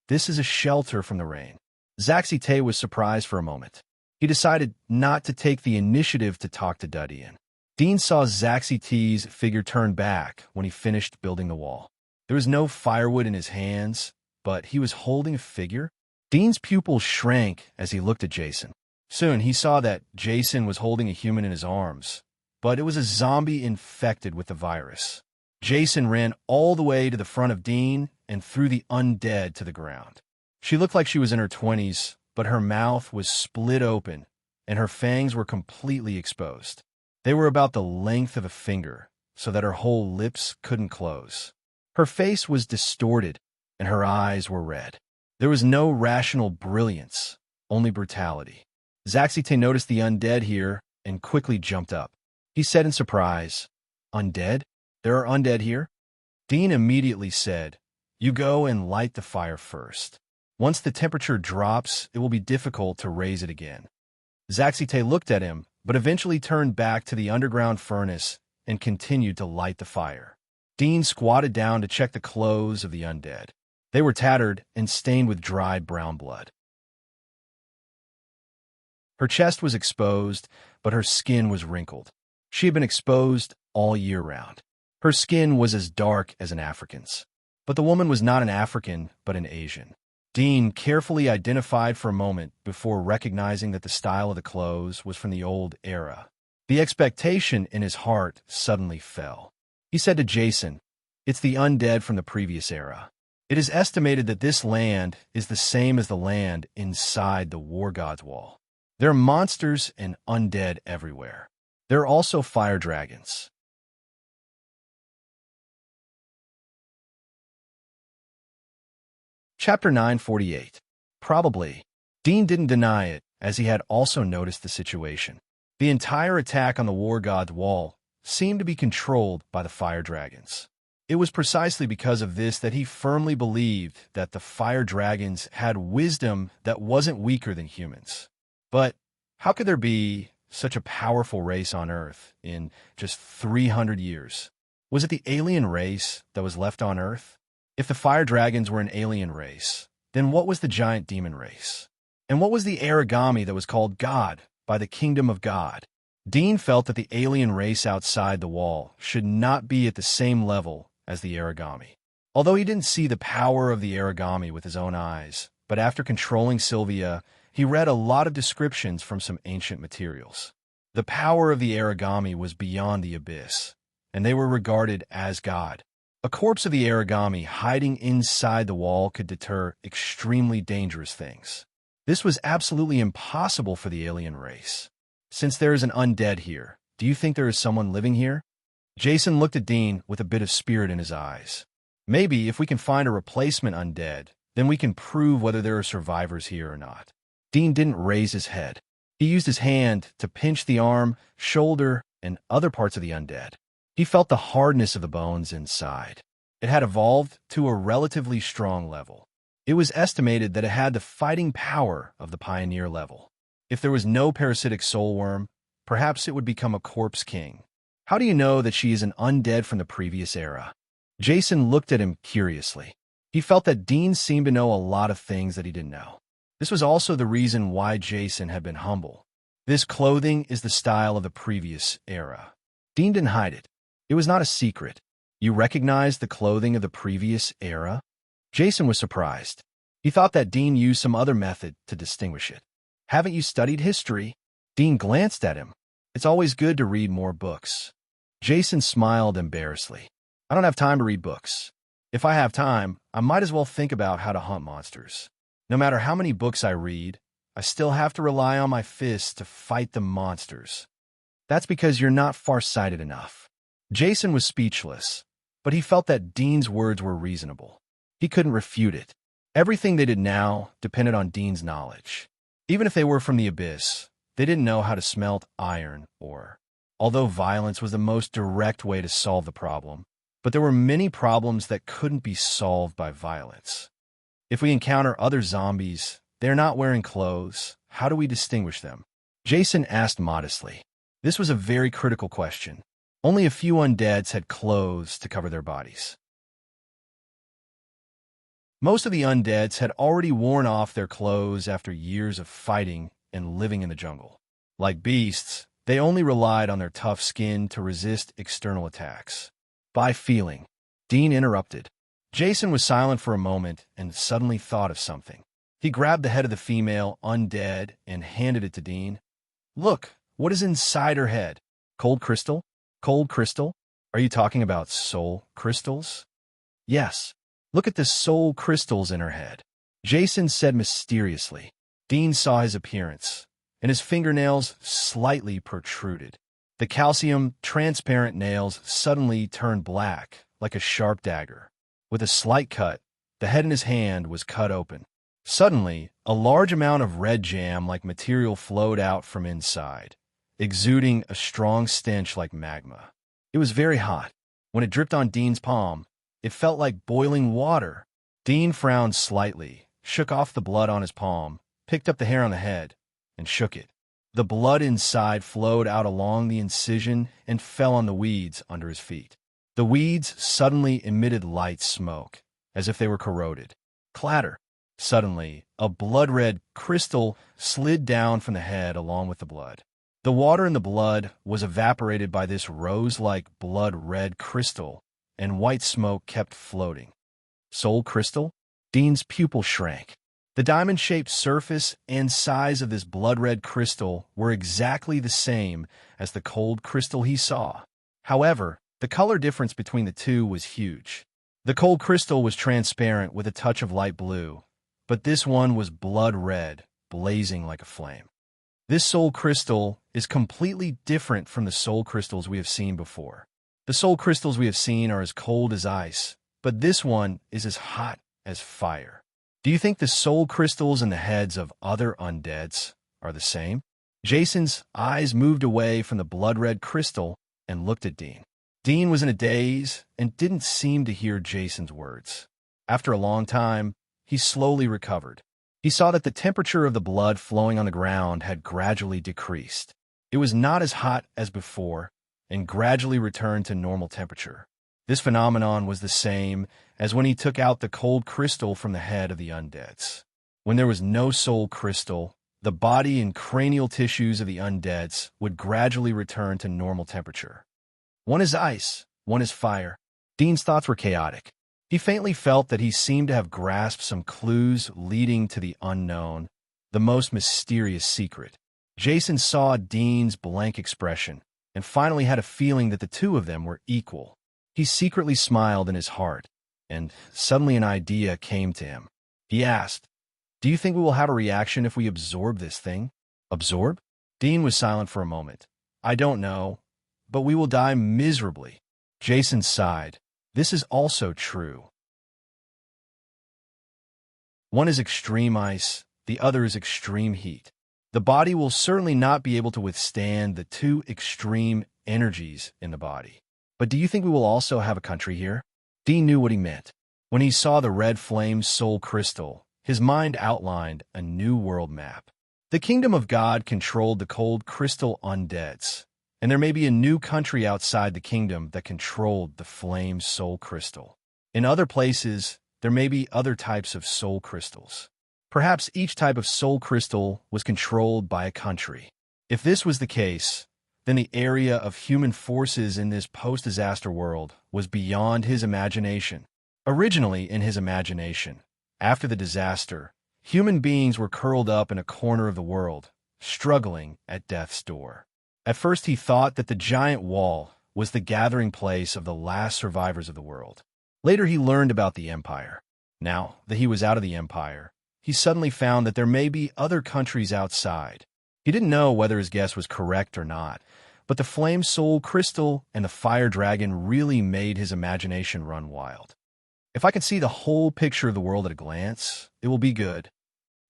This is a shelter from the rain. Zaxite was surprised for a moment. He decided not to take the initiative to talk to Dudian. Dean saw Zaxite's figure turn back when he finished building the wall. There was no firewood in his hands, but he was holding a figure. Dean's pupils shrank as he looked at Jason. Soon he saw that Jason was holding a human in his arms, but it was a zombie infected with the virus. Jason ran all the way to the front of Dean and threw the undead to the ground. She looked like she was in her 20s, but her mouth was split open and her fangs were completely exposed. They were about the length of a finger, so that her whole lips couldn't close. Her face was distorted and her eyes were red. There was no rational brilliance, only brutality. Zaxite noticed the undead here and quickly jumped up. He said in surprise, Undead? There are undead here? Dean immediately said, You go and light the fire first. Once the temperature drops, it will be difficult to raise it again. Zaxite looked at him, but eventually turned back to the underground furnace and continued to light the fire. Dean squatted down to check the clothes of the undead. They were tattered and stained with dried brown blood. Her chest was exposed, but her skin was wrinkled. She had been exposed all year round. Her skin was as dark as an African's. But the woman was not an African, but an Asian. Dean carefully identified for a moment before recognizing that the style of the clothes was from the old era. The expectation in his heart suddenly fell. He said to Jason, It's the undead from the previous era. It is estimated that this land is the same as the land inside the War God's wall. There are monsters and undead everywhere. There are also fire dragons. Chapter 948. Probably. Dean didn't deny it, as he had also noticed the situation. The entire attack on the War God's wall seemed to be controlled by the fire dragons. It was precisely because of this that he firmly believed that the fire dragons had wisdom that wasn't weaker than humans. But how could there be such a powerful race on Earth in just 300 years? Was it the alien race that was left on Earth? If the fire dragons were an alien race, then what was the giant demon race? And what was the origami that was called God by the kingdom of God? Dean felt that the alien race outside the wall should not be at the same level as the origami. Although he didn't see the power of the origami with his own eyes, but after controlling Sylvia, he read a lot of descriptions from some ancient materials. The power of the origami was beyond the abyss, and they were regarded as God. A corpse of the origami hiding inside the wall could deter extremely dangerous things. This was absolutely impossible for the alien race. Since there is an undead here, do you think there is someone living here? Jason looked at Dean with a bit of spirit in his eyes. Maybe if we can find a replacement undead, then we can prove whether there are survivors here or not. Dean didn't raise his head. He used his hand to pinch the arm, shoulder, and other parts of the undead. He felt the hardness of the bones inside. It had evolved to a relatively strong level. It was estimated that it had the fighting power of the pioneer level. If there was no parasitic soulworm, perhaps it would become a corpse king. How do you know that she is an undead from the previous era? Jason looked at him curiously. He felt that Dean seemed to know a lot of things that he didn't know. This was also the reason why Jason had been humble. This clothing is the style of the previous era. Dean didn't hide it. It was not a secret. You recognized the clothing of the previous era? Jason was surprised. He thought that Dean used some other method to distinguish it. Haven't you studied history? Dean glanced at him. It's always good to read more books. Jason smiled embarrassedly. I don't have time to read books. If I have time, I might as well think about how to hunt monsters. No matter how many books I read, I still have to rely on my fists to fight the monsters. That's because you're not far-sighted enough. Jason was speechless, but he felt that Dean's words were reasonable. He couldn't refute it. Everything they did now depended on Dean's knowledge. Even if they were from the abyss, they didn't know how to smelt iron ore. Although violence was the most direct way to solve the problem, but there were many problems that couldn't be solved by violence. If we encounter other zombies, they're not wearing clothes. How do we distinguish them? Jason asked modestly. This was a very critical question. Only a few undeads had clothes to cover their bodies. Most of the undeads had already worn off their clothes after years of fighting and living in the jungle. Like beasts, they only relied on their tough skin to resist external attacks. By feeling, Dean interrupted. Jason was silent for a moment and suddenly thought of something. He grabbed the head of the female undead and handed it to Dean. Look, what is inside her head? Cold crystal? Cold crystal? Are you talking about soul crystals? Yes. Look at the soul crystals in her head. Jason said mysteriously. Dean saw his appearance, and his fingernails slightly protruded. The calcium, transparent nails suddenly turned black, like a sharp dagger. With a slight cut, the head in his hand was cut open. Suddenly, a large amount of red jam-like material flowed out from inside, exuding a strong stench like magma. It was very hot. When it dripped on Dean's palm, it felt like boiling water. Dean frowned slightly, shook off the blood on his palm, picked up the hair on the head, and shook it. The blood inside flowed out along the incision and fell on the weeds under his feet. The weeds suddenly emitted light smoke, as if they were corroded. Clatter! Suddenly, a blood-red crystal slid down from the head along with the blood. The water in the blood was evaporated by this rose-like blood-red crystal, and white smoke kept floating. Soul crystal? Dean's pupil shrank. The diamond-shaped surface and size of this blood-red crystal were exactly the same as the cold crystal he saw. However, the color difference between the two was huge. The cold crystal was transparent with a touch of light blue, but this one was blood red, blazing like a flame. This soul crystal is completely different from the soul crystals we have seen before. The soul crystals we have seen are as cold as ice, but this one is as hot as fire. Do you think the soul crystals in the heads of other undeads are the same? Jason's eyes moved away from the blood-red crystal and looked at Dean. Dean was in a daze and didn't seem to hear Jason's words. After a long time, he slowly recovered. He saw that the temperature of the blood flowing on the ground had gradually decreased. It was not as hot as before and gradually returned to normal temperature. This phenomenon was the same as when he took out the cold crystal from the head of the undeads. When there was no soul crystal, the body and cranial tissues of the undeads would gradually return to normal temperature. One is ice, one is fire. Dean's thoughts were chaotic. He faintly felt that he seemed to have grasped some clues leading to the unknown, the most mysterious secret. Jason saw Dean's blank expression and finally had a feeling that the two of them were equal. He secretly smiled in his heart, and suddenly an idea came to him. He asked, "Do you think we will have a reaction if we absorb this thing?" Absorb? Dean was silent for a moment. "I don't know, but we will die miserably." Jason sighed. This is also true. One is extreme ice, the other is extreme heat. The body will certainly not be able to withstand the two extreme energies in the body. But do you think we will also have a country here? Dean knew what he meant. When he saw the red flame soul crystal, his mind outlined a new world map. The kingdom of God controlled the cold crystal undeads, and there may be a new country outside the kingdom that controlled the flame soul crystal. In other places, there may be other types of soul crystals. Perhaps each type of soul crystal was controlled by a country. If this was the case, then the area of human forces in this post-disaster world was beyond his imagination. Originally in his imagination, after the disaster, human beings were curled up in a corner of the world, struggling at death's door. At first he thought that the giant wall was the gathering place of the last survivors of the world. Later he learned about the Empire. Now that he was out of the Empire, he suddenly found that there may be other countries outside. He didn't know whether his guess was correct or not, but the flame soul crystal and the fire dragon really made his imagination run wild. If I could see the whole picture of the world at a glance, it will be good.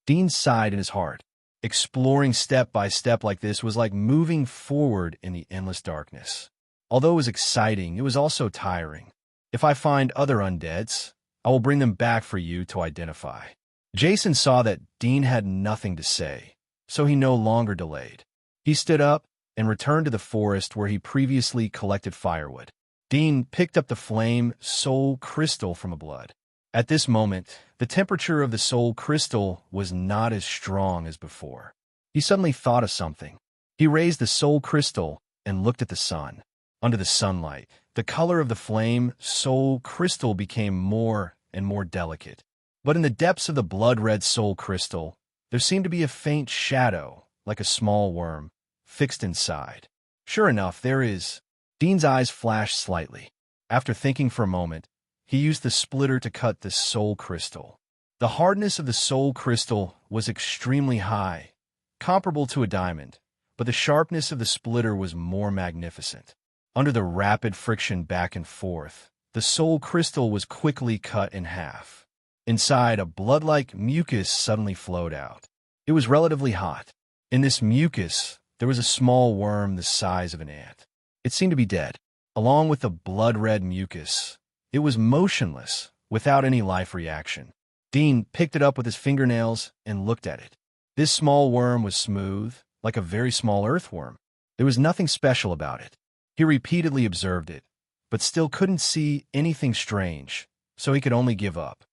Dean sighed in his heart. Exploring step by step like this was like moving forward in the endless darkness. Although it was exciting, it was also tiring. If I find other undeads, I will bring them back for you to identify. Jason saw that Dean had nothing to say, so he no longer delayed. He stood up and returned to the forest where he previously collected firewood. Dean picked up the flame soul crystal from a blood. At this moment, the temperature of the soul crystal was not as strong as before. He suddenly thought of something. He raised the soul crystal and looked at the sun. Under the sunlight, the color of the flame soul crystal became more and more delicate. But in the depths of the blood-red soul crystal, there seemed to be a faint shadow, like a small worm, fixed inside. Sure enough, there is. Dean's eyes flashed slightly. After thinking for a moment, he used the splitter to cut the soul crystal. The hardness of the soul crystal was extremely high, comparable to a diamond, but the sharpness of the splitter was more magnificent. Under the rapid friction back and forth, the soul crystal was quickly cut in half. Inside, a blood-like mucus suddenly flowed out. It was relatively hot. In this mucus, there was a small worm the size of an ant. It seemed to be dead. Along with the blood-red mucus, it was motionless, without any life reaction. Dean picked it up with his fingernails and looked at it. This small worm was smooth, like a very small earthworm. There was nothing special about it. He repeatedly observed it, but still couldn't see anything strange, so he could only give up.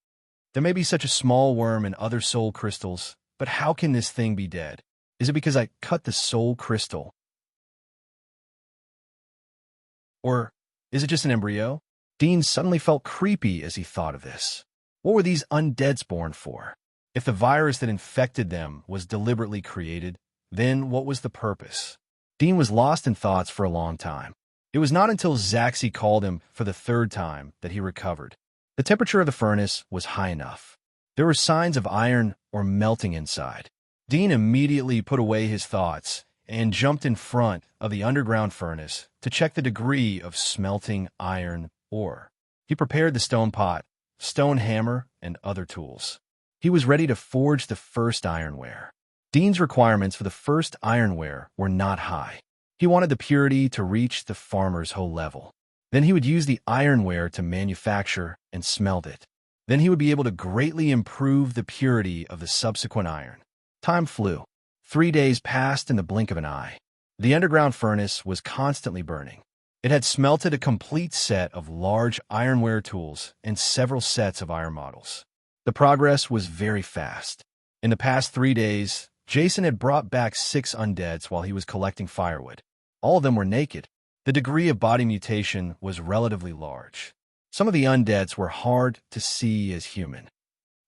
There may be such a small worm in other soul crystals, but how can this thing be dead? Is it because I cut the soul crystal? Or is it just an embryo? Dean suddenly felt creepy as he thought of this. What were these undeads born for? If the virus that infected them was deliberately created, then what was the purpose? Dean was lost in thoughts for a long time. It was not until Zaxi called him for the third time that he recovered. The temperature of the furnace was high enough. There were signs of iron or melting inside. Dean immediately put away his thoughts and jumped in front of the underground furnace to check the degree of smelting iron ore. He prepared the stone pot, stone hammer, and other tools. He was ready to forge the first ironware. Dean's requirements for the first ironware were not high. He wanted the purity to reach the farmer's whole level. Then he would use the ironware to manufacture and smelt it. Then he would be able to greatly improve the purity of the subsequent iron. Time flew. 3 days passed in the blink of an eye. The underground furnace was constantly burning. It had smelted a complete set of large ironware tools and several sets of iron models. The progress was very fast. In the past 3 days, Jason had brought back 6 undeads while he was collecting firewood. All of them were naked. The degree of body mutation was relatively large. Some of the undeads were hard to see as human.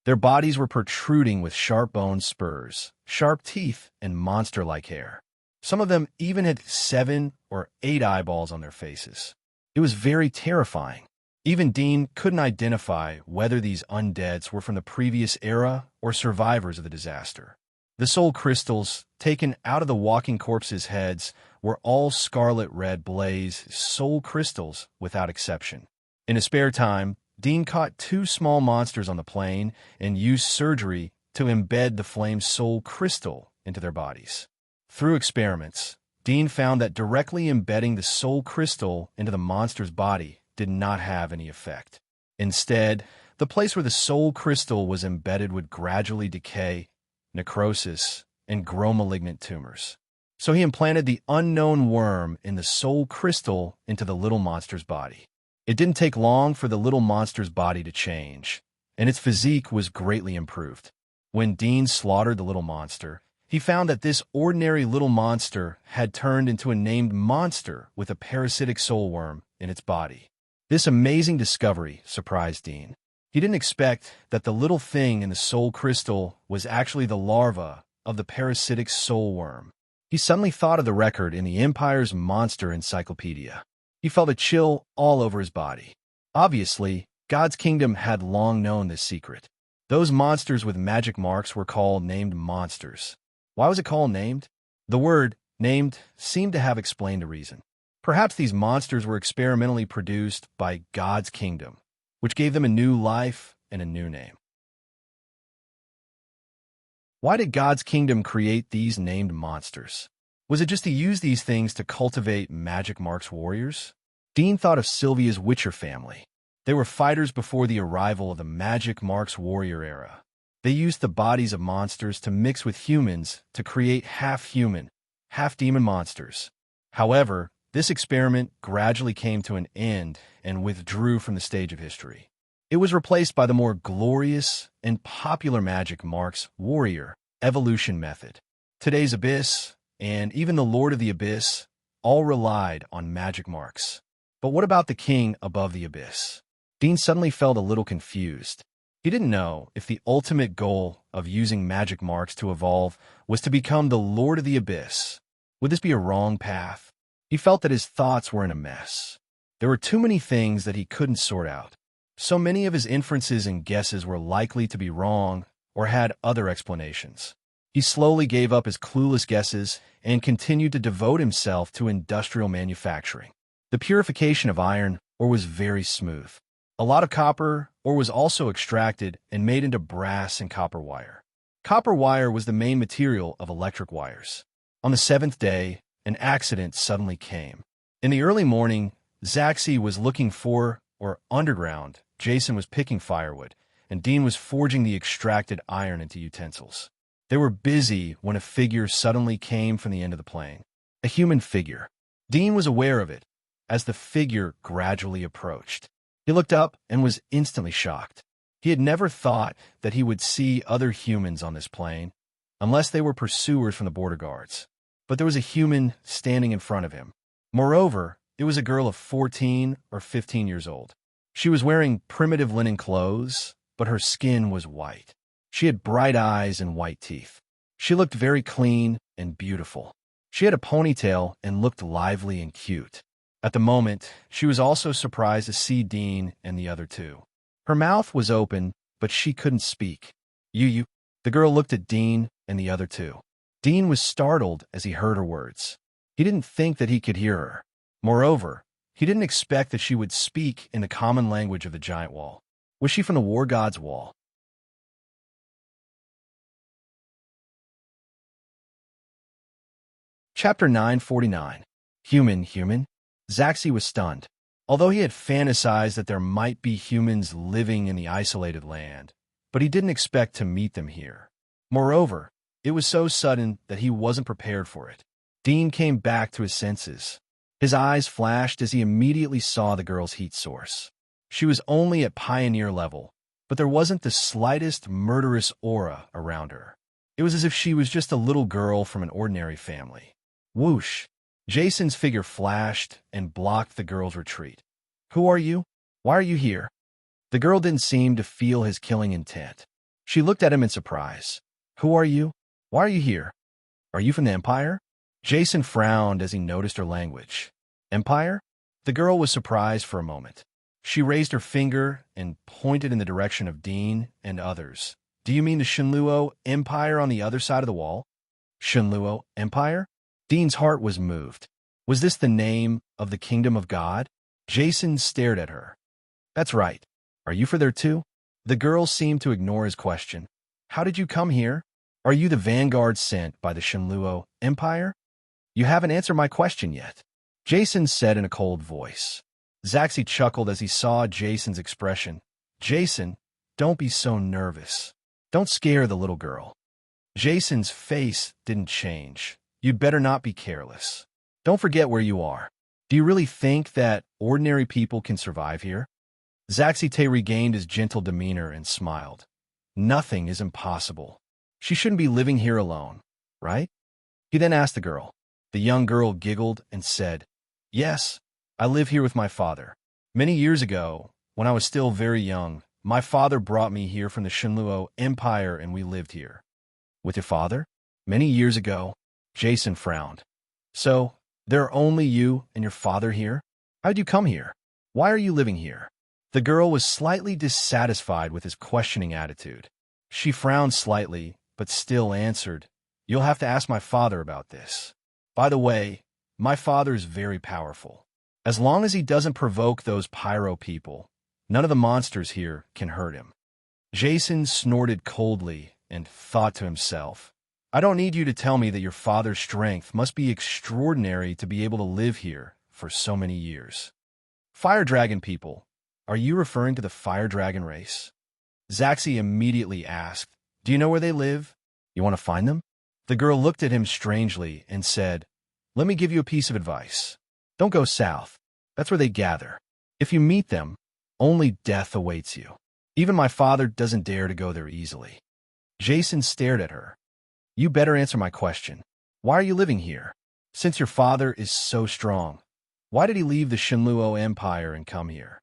Their bodies were protruding with sharp bone spurs, sharp teeth, and monster-like hair. Some of them even had 7 or 8 eyeballs on their faces. It was very terrifying. Even Dean couldn't identify whether these undeads were from the previous era or survivors of the disaster. The soul crystals, taken out of the walking corpses' heads, were all scarlet red blaze soul crystals without exception. In his spare time, Dean caught 2 small monsters on the plane and used surgery to embed the flame soul crystal into their bodies. Through experiments, Dean found that directly embedding the soul crystal into the monster's body did not have any effect. Instead, the place where the soul crystal was embedded would gradually decay, necrosis, and grow malignant tumors. So he implanted the unknown worm in the soul crystal into the little monster's body. It didn't take long for the little monster's body to change, and its physique was greatly improved. When Dean slaughtered the little monster, he found that this ordinary little monster had turned into a named monster with a parasitic soul worm in its body. This amazing discovery surprised Dean. He didn't expect that the little thing in the soul crystal was actually the larva of the parasitic soul worm. He suddenly thought of the record in the Empire's Monster Encyclopedia. He felt a chill all over his body. Obviously, God's kingdom had long known this secret. Those monsters with magic marks were called named monsters. Why was it called named? The word named seemed to have explained the reason. Perhaps these monsters were experimentally produced by God's kingdom, which gave them a new life and a new name. Why did God's kingdom create these named monsters? Was it just to use these things to cultivate magic marks warriors? Dean thought of Sylvia's Witcher family. They were fighters before the arrival of the magic marks warrior era. They used the bodies of monsters to mix with humans to create half-human, half-demon monsters. However, this experiment gradually came to an end and withdrew from the stage of history. It was replaced by the more glorious and popular magic marks warrior evolution method. Today's Abyss, and even the Lord of the Abyss, all relied on magic marks. But what about the king above the Abyss? Dean suddenly felt a little confused. He didn't know if the ultimate goal of using magic marks to evolve was to become the Lord of the Abyss. Would this be a wrong path? He felt that his thoughts were in a mess. There were too many things that he couldn't sort out. So many of his inferences and guesses were likely to be wrong or had other explanations. He slowly gave up his clueless guesses and continued to devote himself to industrial manufacturing. The purification of iron ore was very smooth. A lot of copper ore was also extracted and made into brass and copper wire. Copper wire was the main material of electric wires. On the 7th day, an accident suddenly came. In the early morning, Zaxi was looking for, or underground, Jason was picking firewood, and Dean was forging the extracted iron into utensils. They were busy when a figure suddenly came from the end of the plane. A human figure. Dean was aware of it as the figure gradually approached. He looked up and was instantly shocked. He had never thought that he would see other humans on this plane, unless they were pursuers from the border guards. But there was a human standing in front of him. Moreover, it was a girl of 14 or 15 years old. She was wearing primitive linen clothes, but her skin was white. She had bright eyes and white teeth. She looked very clean and beautiful. She had a ponytail and looked lively and cute. At the moment, she was also surprised to see Dean and the other two. Her mouth was open, but she couldn't speak. You. The girl looked at Dean and the other two. Dean was startled as he heard her words. He didn't think that he could hear her. Moreover, he didn't expect that she would speak in the common language of the giant wall. Was she from the war god's wall? Chapter 949. Human. Zaxi was stunned. Although he had fantasized that there might be humans living in the isolated land, but he didn't expect to meet them here. Moreover, it was so sudden that he wasn't prepared for it. Dean came back to his senses. His eyes flashed as he immediately saw the girl's heat source. She was only at pioneer level, but there wasn't the slightest murderous aura around her. It was as if she was just a little girl from an ordinary family. Whoosh! Jason's figure flashed and blocked the girl's retreat. Who are you? Why are you here? The girl didn't seem to feel his killing intent. She looked at him in surprise. Who are you? Why are you here? Are you from the Empire? Jason frowned as he noticed her language. Empire? The girl was surprised for a moment. She raised her finger and pointed in the direction of Dean and others. Do you mean the Shinluo Empire on the other side of the wall? Shinluo Empire? Dean's heart was moved. Was this the name of the kingdom of God? Jason stared at her. That's right. Are you for there too? The girl seemed to ignore his question. How did you come here? Are you the vanguard sent by the Shinluo Empire? You haven't answered my question yet, Jason said in a cold voice. Zaxi chuckled as he saw Jason's expression. Jason, don't be so nervous. Don't scare the little girl. Jason's face didn't change. You'd better not be careless. Don't forget where you are. Do you really think that ordinary people can survive here? Zaxi regained his gentle demeanor and smiled. Nothing is impossible. She shouldn't be living here alone, right? He then asked the girl. The young girl giggled and said, Yes, I live here with my father. Many years ago, when I was still very young, my father brought me here from the Shinluo Empire and we lived here. With your father? Many years ago, Jason frowned. So, there are only you and your father here? How'd you come here? Why are you living here? The girl was slightly dissatisfied with his questioning attitude. She frowned slightly, but still answered, You'll have to ask my father about this. By the way, my father is very powerful. As long as he doesn't provoke those pyro people, none of the monsters here can hurt him. Jason snorted coldly and thought to himself, I don't need you to tell me that your father's strength must be extraordinary to be able to live here for so many years. Fire dragon people, are you referring to the fire dragon race? Zaxi immediately asked, Do you know where they live? You want to find them? The girl looked at him strangely and said, Let me give you a piece of advice. Don't go south. That's where they gather. If you meet them, only death awaits you. Even my father doesn't dare to go there easily. Jason stared at her. You better answer my question. Why are you living here? Since your father is so strong, why did he leave the Shinluo Empire and come here?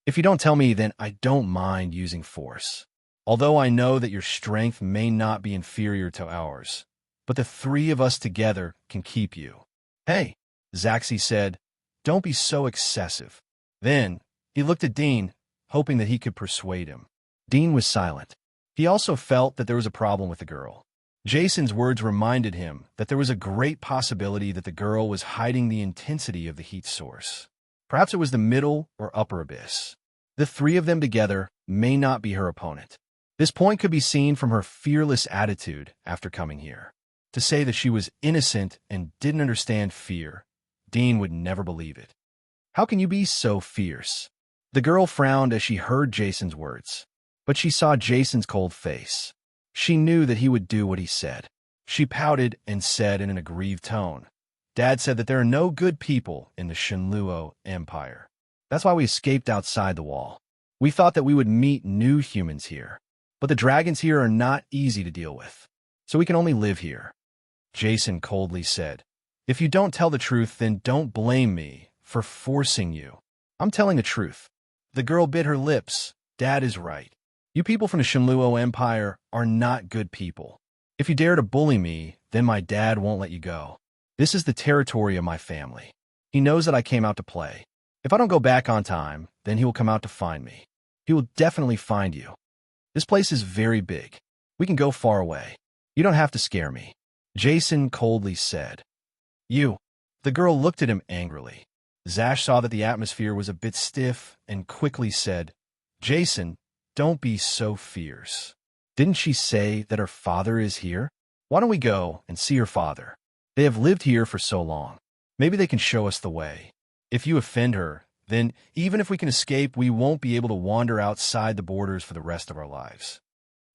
If you don't tell me, then I don't mind using force. Although I know that your strength may not be inferior to ours, but the three of us together can keep you. Hey, Zaxi said, don't be so excessive. Then, he looked at Dean, hoping that he could persuade him. Dean was silent. He also felt that there was a problem with the girl. Jason's words reminded him that there was a great possibility that the girl was hiding the intensity of the heat source. Perhaps it was the middle or upper abyss. The three of them together may not be her opponent. This point could be seen from her fearless attitude after coming here. To say that she was innocent and didn't understand fear, Dean would never believe it. How can you be so fierce? The girl frowned as she heard Jason's words, but she saw Jason's cold face. She knew that he would do what he said. She pouted and said in an aggrieved tone, Dad said that there are no good people in the Shinluo Empire. That's why we escaped outside the wall. We thought that we would meet new humans here, but the dragons here are not easy to deal with, so we can only live here. Jason coldly said, If you don't tell the truth, then don't blame me for forcing you. I'm telling the truth. The girl bit her lips. Dad is right. You people from the Shinluo Empire are not good people. If you dare to bully me, then my dad won't let you go. This is the territory of my family. He knows that I came out to play. If I don't go back on time, then he will come out to find me. He will definitely find you. This place is very big. We can go far away. You don't have to scare me. Jason coldly said. You. The girl looked at him angrily. Zash saw that the atmosphere was a bit stiff and quickly said, Jason, don't be so fierce. Didn't she say that her father is here? Why don't we go and see her father? They have lived here for so long. Maybe they can show us the way. If you offend her, then even if we can escape, we won't be able to wander outside the borders for the rest of our lives.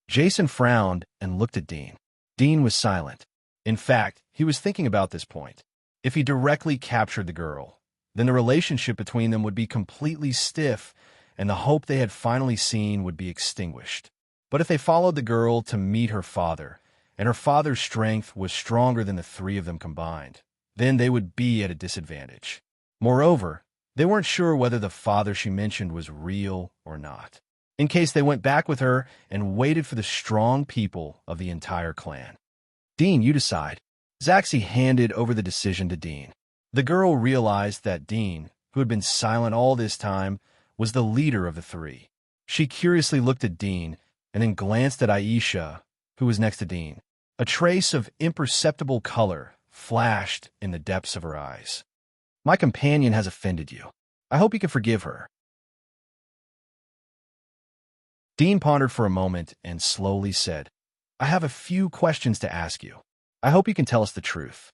Jason frowned and looked at Dean. Dean was silent. In fact, he was thinking about this point. If he directly captured the girl, then the relationship between them would be completely stiff, and the hope they had finally seen would be extinguished. But if they followed the girl to meet her father, and her father's strength was stronger than the three of them combined, then they would be at a disadvantage. Moreover, they weren't sure whether the father she mentioned was real or not, in case they went back with her and waited for the strong people of the entire clan. Dean, you decide. Zaxi handed over the decision to Dean. The girl realized that Dean, who had been silent all this time, was the leader of the three. She curiously looked at Dean and then glanced at Aisha, who was next to Dean. A trace of imperceptible color flashed in the depths of her eyes. My companion has offended you. I hope you can forgive her. Dean pondered for a moment and slowly said, I have a few questions to ask you. I hope you can tell us the truth.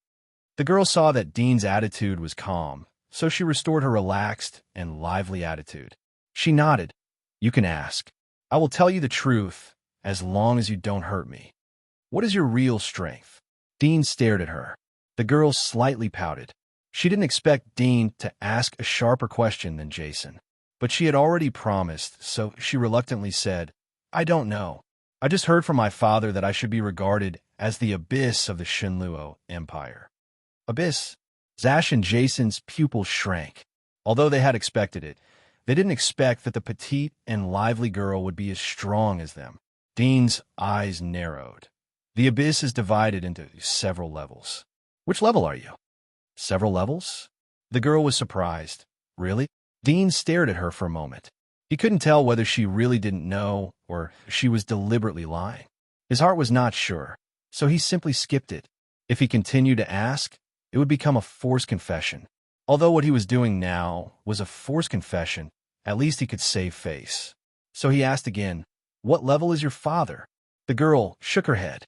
The girl saw that Dean's attitude was calm, so she restored her relaxed and lively attitude. She nodded. You can ask. I will tell you the truth, as long as you don't hurt me. What is your real strength? Dean stared at her. The girl slightly pouted. She didn't expect Dean to ask a sharper question than Jason, but she had already promised, so she reluctantly said, I don't know. I just heard from my father that I should be regarded as the abyss of the Shinluo Empire. Abyss? Zash and Jason's pupils shrank. Although they had expected it, they didn't expect that the petite and lively girl would be as strong as them. Dean's eyes narrowed. The abyss is divided into several levels. Which level are you? Several levels? The girl was surprised. Really? Dean stared at her for a moment. He couldn't tell whether she really didn't know or she was deliberately lying. His heart was not sure, so he simply skipped it. If he continued to ask, it would become a forced confession. Although what he was doing now was a forced confession, at least he could save face. So he asked again, What level is your father? The girl shook her head.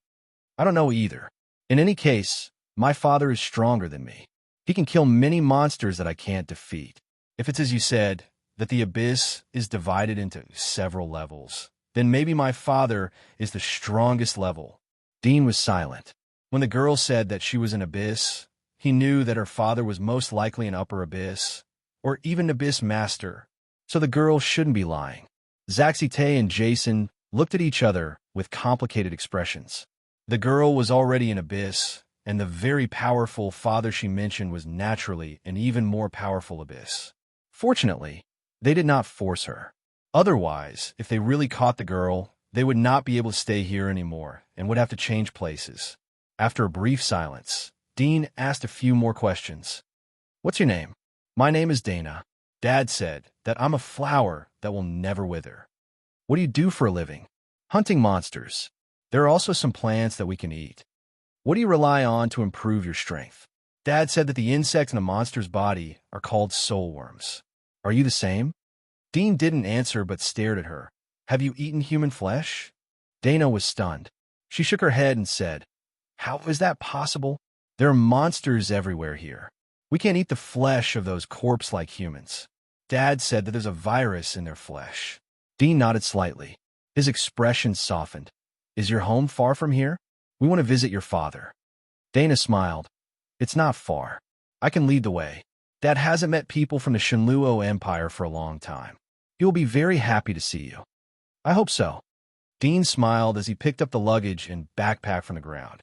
I don't know either. In any case, my father is stronger than me. He can kill many monsters that I can't defeat. If it's as you said, that the abyss is divided into several levels, then maybe my father is the strongest level. Dean was silent. When the girl said that she was an abyss, he knew that her father was most likely an upper abyss, or even abyss master, so the girl shouldn't be lying. Zaxi and Jason looked at each other with complicated expressions. The girl was already an abyss, and the very powerful father she mentioned was naturally an even more powerful abyss. Fortunately, they did not force her. Otherwise, if they really caught the girl, they would not be able to stay here anymore and would have to change places. After a brief silence, Dean asked a few more questions. What's your name? My name is Dana. Dad said that I'm a flower that will never wither. What do you do for a living? Hunting monsters. There are also some plants that we can eat. What do you rely on to improve your strength? Dad said that the insects in a monster's body are called soul worms. Are you the same? Dean didn't answer but stared at her. Have you eaten human flesh? Dana was stunned. She shook her head and said, How is that possible? There are monsters everywhere here. We can't eat the flesh of those corpse-like humans. Dad said that there's a virus in their flesh. Dean nodded slightly. His expression softened. Is your home far from here? We want to visit your father. Dana smiled. It's not far. I can lead the way. Dad hasn't met people from the Shinluo Empire for a long time. He will be very happy to see you. I hope so. Dean smiled as he picked up the luggage and backpack from the ground.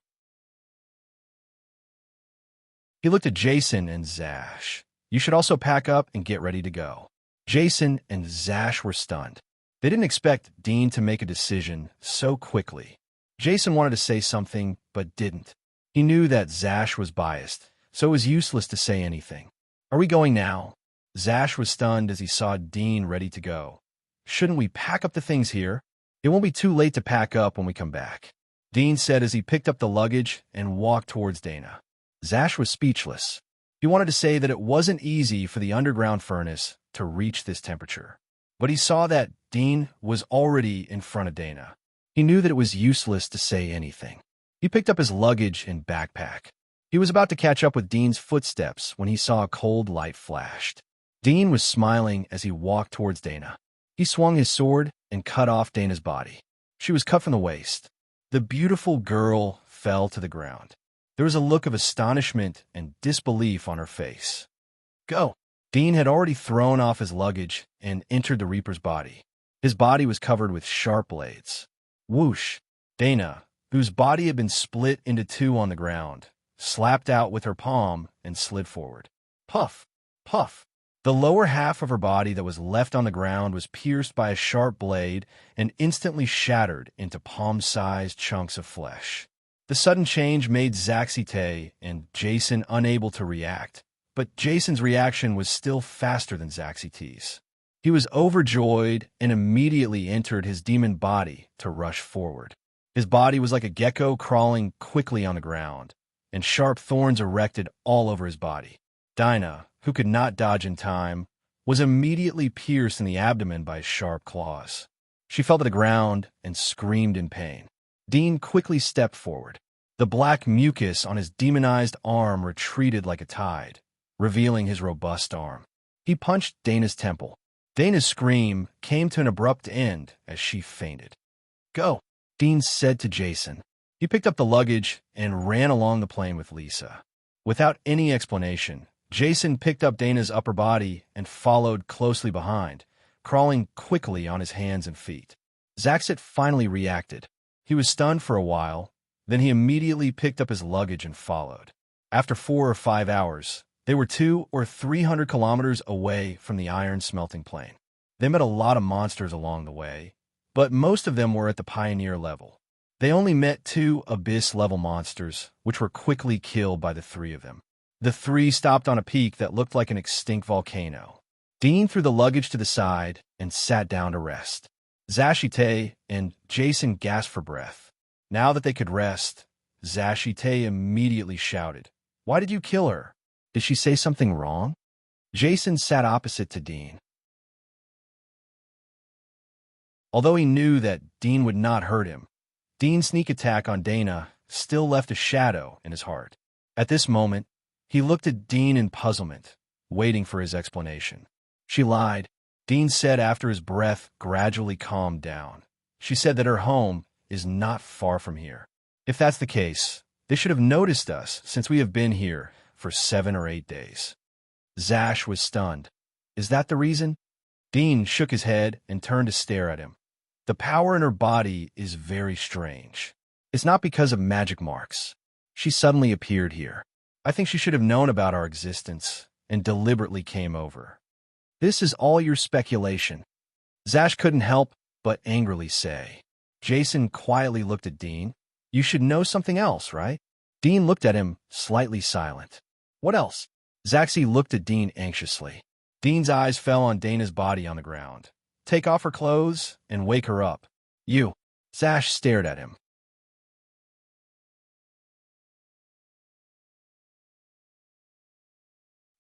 He looked at Jason and Zash. You should also pack up and get ready to go. Jason and Zash were stunned. They didn't expect Dean to make a decision so quickly. Jason wanted to say something, but didn't. He knew that Zash was biased, so it was useless to say anything. Are we going now? Zash was stunned as he saw Dean ready to go. Shouldn't we pack up the things here? It won't be too late to pack up when we come back, Dean said as he picked up the luggage and walked towards Dana. Zash was speechless. He wanted to say that it wasn't easy for the underground furnace to reach this temperature, but he saw that Dean was already in front of Dana. He knew that it was useless to say anything. He picked up his luggage and backpack. He was about to catch up with Dean's footsteps when he saw a cold light flashed. Dean was smiling as he walked towards Dana. He swung his sword and cut off Dana's body. She was cut from the waist. The beautiful girl fell to the ground. There was a look of astonishment and disbelief on her face. Go! Dean had already thrown off his luggage and entered the Reaper's body. His body was covered with sharp blades. Whoosh! Dana, whose body had been split into two on the ground, slapped out with her palm and slid forward. Puff! Puff! The lower half of her body that was left on the ground was pierced by a sharp blade and instantly shattered into palm-sized chunks of flesh. The sudden change made Zaxite and Jason unable to react, but Jason's reaction was still faster than Zaxite's. He was overjoyed and immediately entered his demon body to rush forward. His body was like a gecko crawling quickly on the ground, and sharp thorns erected all over his body. Dinah, who could not dodge in time, was immediately pierced in the abdomen by sharp claws. She fell to the ground and screamed in pain. Dean quickly stepped forward. The black mucus on his demonized arm retreated like a tide, revealing his robust arm. He punched Dana's temple. Dana's scream came to an abrupt end as she fainted. "Go," Dean said to Jason. He picked up the luggage and ran along the plane with Lisa. Without any explanation, Jason picked up Dana's upper body and followed closely behind, crawling quickly on his hands and feet. Zaxit finally reacted. He was stunned for a while, then he immediately picked up his luggage and followed. After 4 or 5 hours, they were 200 or 300 kilometers away from the iron smelting plane. They met a lot of monsters along the way, but most of them were at the pioneer level. They only met 2 abyss-level monsters, which were quickly killed by the 3 of them. The 3 stopped on a peak that looked like an extinct volcano. Dean threw the luggage to the side and sat down to rest. Zaxite and Jason gasped for breath. Now that they could rest, Zaxite immediately shouted, "Why did you kill her? Did she say something wrong?" Jason sat opposite to Dean. Although he knew that Dean would not hurt him, Dean's sneak attack on Dana still left a shadow in his heart. At this moment, he looked at Dean in puzzlement, waiting for his explanation. "She lied," Dean said after his breath gradually calmed down. "She said that her home is not far from here. If that's the case, they should have noticed us since we have been here for 7 or 8 days." Zash was stunned. "Is that the reason?" Dean shook his head and turned to stare at him. "The power in her body is very strange. It's not because of magic marks. She suddenly appeared here. I think she should have known about our existence and deliberately came over." "This is all your speculation," Zash couldn't help but angrily say. Jason quietly looked at Dean. "You should know something else, right?" Dean looked at him, slightly silent. "What else?" Zaxi looked at Dean anxiously. Dean's eyes fell on Dana's body on the ground. "Take off her clothes and wake her up." "You." Zash stared at him.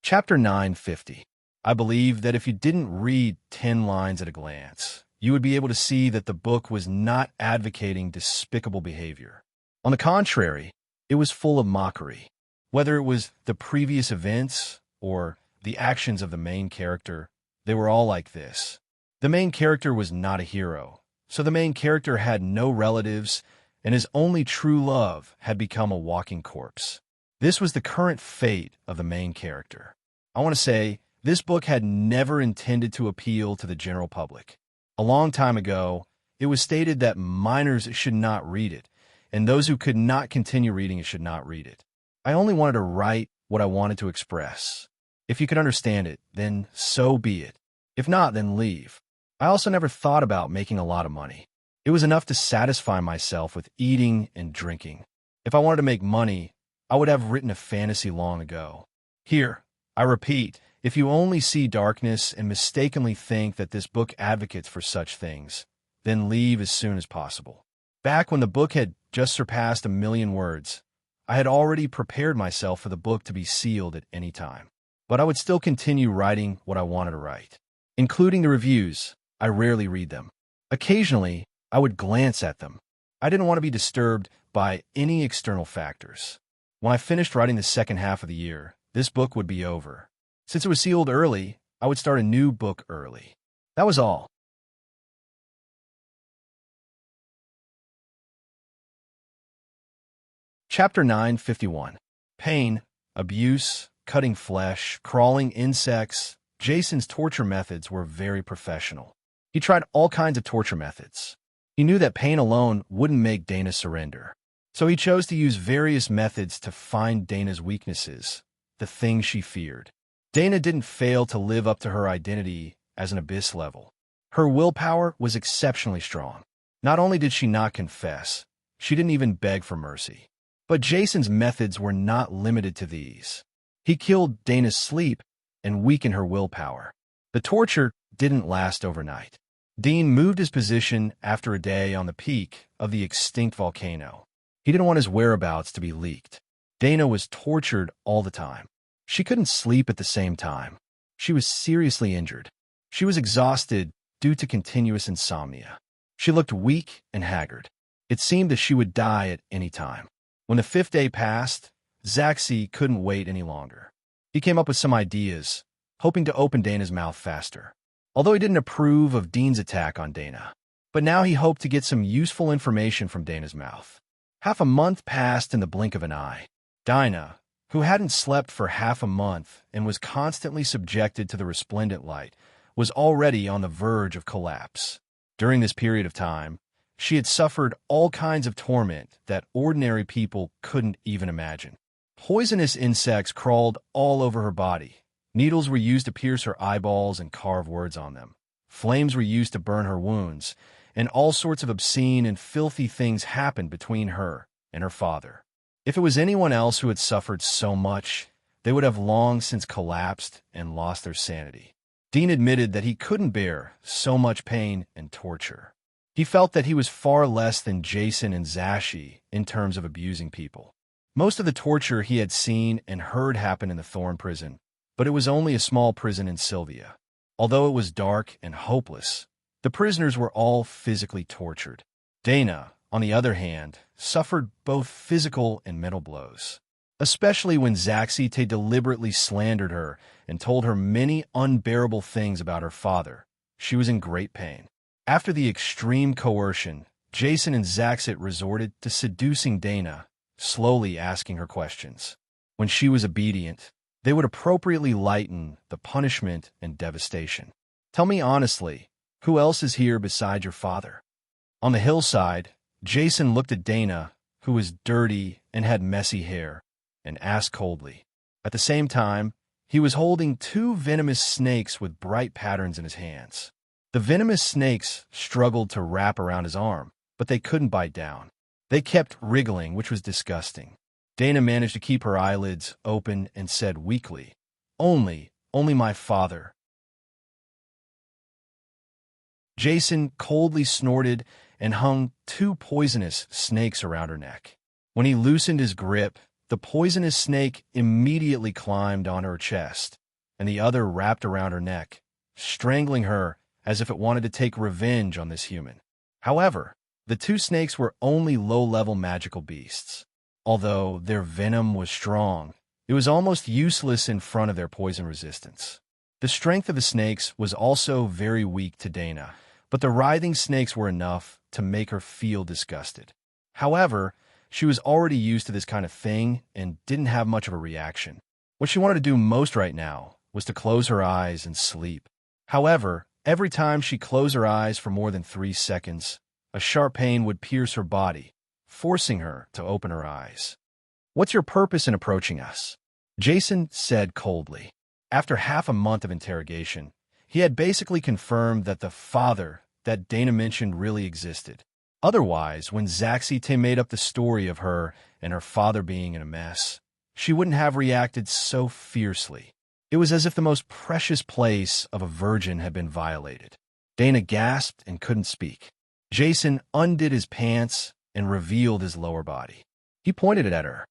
Chapter 950. I believe that if you didn't read 10 lines at a glance, you would be able to see that the book was not advocating despicable behavior. On the contrary, it was full of mockery. Whether it was the previous events or the actions of the main character, they were all like this. The main character was not a hero, so the main character had no relatives, and his only true love had become a walking corpse. This was the current fate of the main character. I want to say, this book had never intended to appeal to the general public. A long time ago, it was stated that minors should not read it, and those who could not continue reading it should not read it. I only wanted to write what I wanted to express. If you could understand it, then so be it. If not, then leave. I also never thought about making a lot of money. It was enough to satisfy myself with eating and drinking. If I wanted to make money, I would have written a fantasy long ago. Here, I repeat, if you only see darkness and mistakenly think that this book advocates for such things, then leave as soon as possible. Back when the book had just surpassed 1 million words, I had already prepared myself for the book to be sealed at any time. But I would still continue writing what I wanted to write. Including the reviews, I rarely read them. Occasionally, I would glance at them. I didn't want to be disturbed by any external factors. When I finished writing the second half of the year, this book would be over. Since it was sealed early, I would start a new book early. That was all. Chapter 951. Pain, abuse, cutting flesh, crawling insects. Jason's torture methods were very professional. He tried all kinds of torture methods. He knew that pain alone wouldn't make Dana surrender. So he chose to use various methods to find Dana's weaknesses, the thing she feared. Dana didn't fail to live up to her identity as an abyss level. Her willpower was exceptionally strong. Not only did she not confess, she didn't even beg for mercy. But Jason's methods were not limited to these. He killed Dana's sleep and weakened her willpower. The torture didn't last overnight. Dean moved his position after a day on the peak of the extinct volcano. He didn't want his whereabouts to be leaked. Dana was tortured all the time. She couldn't sleep at the same time. She was seriously injured. She was exhausted due to continuous insomnia. She looked weak and haggard. It seemed that she would die at any time. When the 5th day passed, Zaxi couldn't wait any longer. He came up with some ideas, hoping to open Dana's mouth faster. Although he didn't approve of Dean's attack on Dana, but now he hoped to get some useful information from Dana's mouth. Half a month passed in the blink of an eye. Dinah, who hadn't slept for half a month and was constantly subjected to the resplendent light, was already on the verge of collapse. During this period of time, she had suffered all kinds of torment that ordinary people couldn't even imagine. Poisonous insects crawled all over her body. Needles were used to pierce her eyeballs and carve words on them. Flames were used to burn her wounds, and all sorts of obscene and filthy things happened between her and her father. If it was anyone else who had suffered so much, they would have long since collapsed and lost their sanity. Dean admitted that he couldn't bear so much pain and torture. He felt that he was far less than Jason and Zashi in terms of abusing people. Most of the torture he had seen and heard happen in the Thorn prison, but it was only a small prison in Sylvia. Although it was dark and hopeless, the prisoners were all physically tortured. Dana, on the other hand, suffered both physical and mental blows. Especially when Zaxite deliberately slandered her and told her many unbearable things about her father, she was in great pain. After the extreme coercion, Jason and Zaxit resorted to seducing Dana, slowly asking her questions. When she was obedient, they would appropriately lighten the punishment and devastation. Tell me honestly, who else is here beside your father? On the hillside, Jason looked at Dana, who was dirty and had messy hair, and asked coldly. At the same time, he was holding 2 venomous snakes with bright patterns in his hands. The venomous snakes struggled to wrap around his arm, but they couldn't bite down. They kept wriggling, which was disgusting. Dana managed to keep her eyelids open and said weakly, only my father." Jason coldly snorted and hung 2 poisonous snakes around her neck. When he loosened his grip, the poisonous snake immediately climbed on her chest, and the other wrapped around her neck, strangling her as if it wanted to take revenge on this human. However, the 2 snakes were only low-level magical beasts. Although their venom was strong, it was almost useless in front of their poison resistance. The strength of the snakes was also very weak to Dana, but the writhing snakes were enough to make her feel disgusted. However, she was already used to this kind of thing and didn't have much of a reaction. What she wanted to do most right now was to close her eyes and sleep. However, every time she closed her eyes for more than 3 seconds, a sharp pain would pierce her body, forcing her to open her eyes. "What's your purpose in approaching us?" Jason said coldly. After half a month of interrogation, he had basically confirmed that the father that Dana mentioned really existed. Otherwise, when Zaxite made up the story of her and her father being in a mess, she wouldn't have reacted so fiercely. It was as if the most precious place of a virgin had been violated. Dana gasped and couldn't speak. Jason undid his pants and revealed his lower body. He pointed it at her.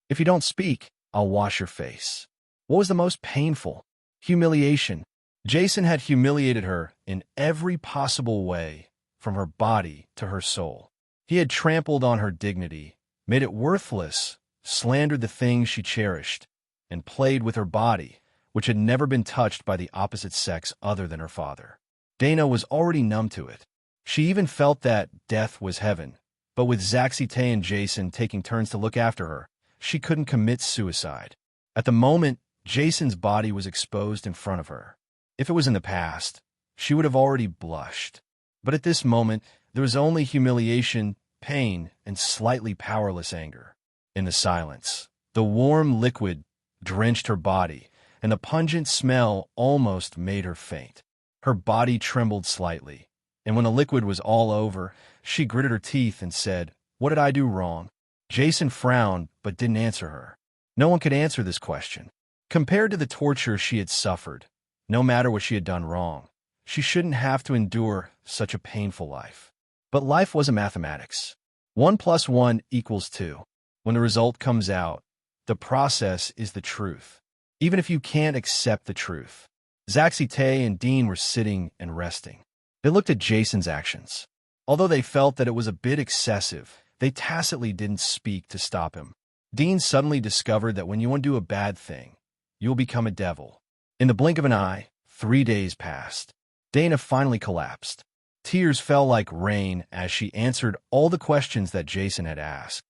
"If you don't speak, I'll wash your face." What was the most painful? Humiliation. Jason had humiliated her in every possible way, from her body to her soul. He had trampled on her dignity, made it worthless, slandered the things she cherished, and played with her body, which had never been touched by the opposite sex other than her father. Dana was already numb to it. She even felt that death was heaven, but with Zaxite and Jason taking turns to look after her, she couldn't commit suicide. At the moment, Jason's body was exposed in front of her. If it was in the past, she would have already blushed. But at this moment, There was only humiliation, pain, and slightly powerless anger. In the silence, the warm liquid drenched her body, and the pungent smell almost made her faint. Her body trembled slightly, and when the liquid was all over, she gritted her teeth and said, "What did I do wrong?" Jason frowned but didn't answer her. No one could answer this question. Compared to the torture she had suffered, no matter what she had done wrong, she shouldn't have to endure such a painful life. But life wasn't mathematics. 1 + 1 = 2. When the result comes out, the process is the truth, even if you can't accept the truth. Zaxite and Dean were sitting and resting. They looked at Jason's actions. Although they felt that it was a bit excessive, they tacitly didn't speak to stop him. Dean suddenly discovered that when you undo a bad thing, you'll become a devil. In the blink of an eye, 3 days passed. Dana finally collapsed. Tears fell like rain as she answered all the questions that Jason had asked.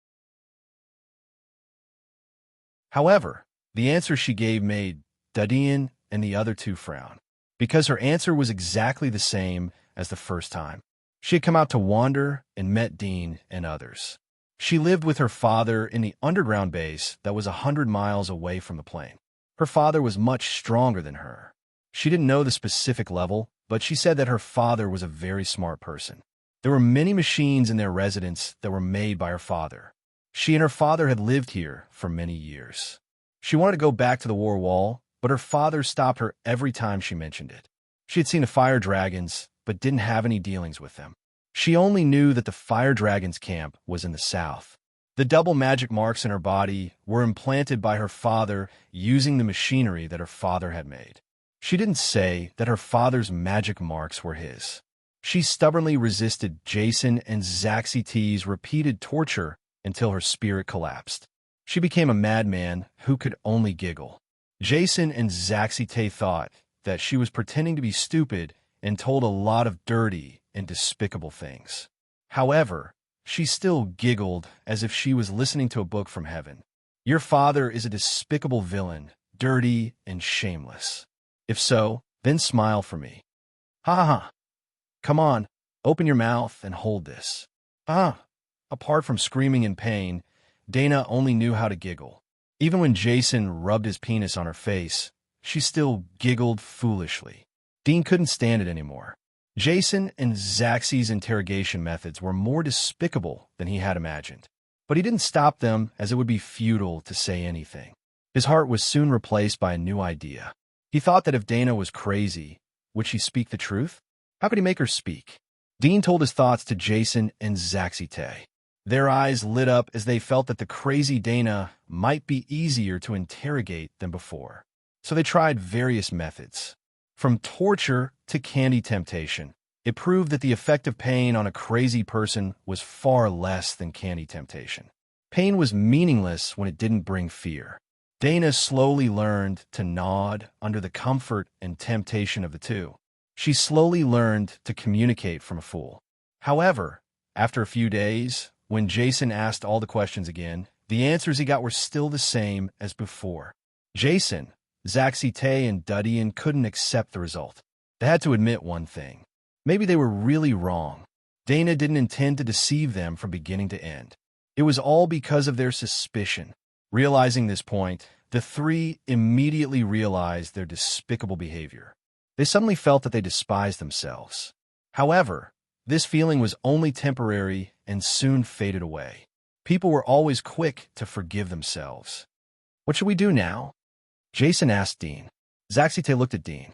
However, the answer she gave made Dean and the other two frown, because her answer was exactly the same as the first time. She had come out to wander and met Dean and others. She lived with her father in the underground base that was 100 miles away from the plane. Her father was much stronger than her. She didn't know the specific level, but she said that her father was a very smart person. There were many machines in their residence that were made by her father. She and her father had lived here for many years. She wanted to go back to the war wall, but her father stopped her every time she mentioned it. She had seen the fire dragons, but didn't have any dealings with them. She only knew that the fire dragons camp was in the south. The double magic marks in her body were implanted by her father using the machinery that her father had made. She didn't say that her father's magic marks were his. She stubbornly resisted Jason and Zaxite's repeated torture until her spirit collapsed. She became a madman who could only giggle. Jason and Zaxite thought that she was pretending to be stupid and told a lot of dirty and despicable things. However, she still giggled as if she was listening to a book from heaven. Your father is a despicable villain, dirty and shameless. If so, then smile for me. Ha ha ha. Come on, open your mouth and hold this. Ah. Apart from screaming in pain, Dana only knew how to giggle. Even when Jason rubbed his penis on her face, she still giggled foolishly. Dean couldn't stand it anymore. Jason and Zax's interrogation methods were more despicable than he had imagined. But he didn't stop them, as it would be futile to say anything. His heart was soon replaced by a new idea. He thought that if Dana was crazy, would she speak the truth? How could he make her speak? Dean told his thoughts to Jason and Zaxite. Their eyes lit up as they felt that the crazy Dana might be easier to interrogate than before. So they tried various methods. From torture to candy temptation, it proved that the effect of pain on a crazy person was far less than candy temptation. Pain was meaningless when it didn't bring fear. Dana slowly learned to nod under the comfort and temptation of the two. She slowly learned to communicate from a fool. However, after a few days, when Jason asked all the questions again, the answers he got were still the same as before. Jason, Zaxite, and Dean couldn't accept the result. They had to admit one thing. Maybe they were really wrong. Dana didn't intend to deceive them from beginning to end. It was all because of their suspicion. Realizing this point, the three immediately realized their despicable behavior. They suddenly felt that they despised themselves. However, this feeling was only temporary and soon faded away. People were always quick to forgive themselves. What should we do now? Jason asked Dean. Zaxite looked at Dean.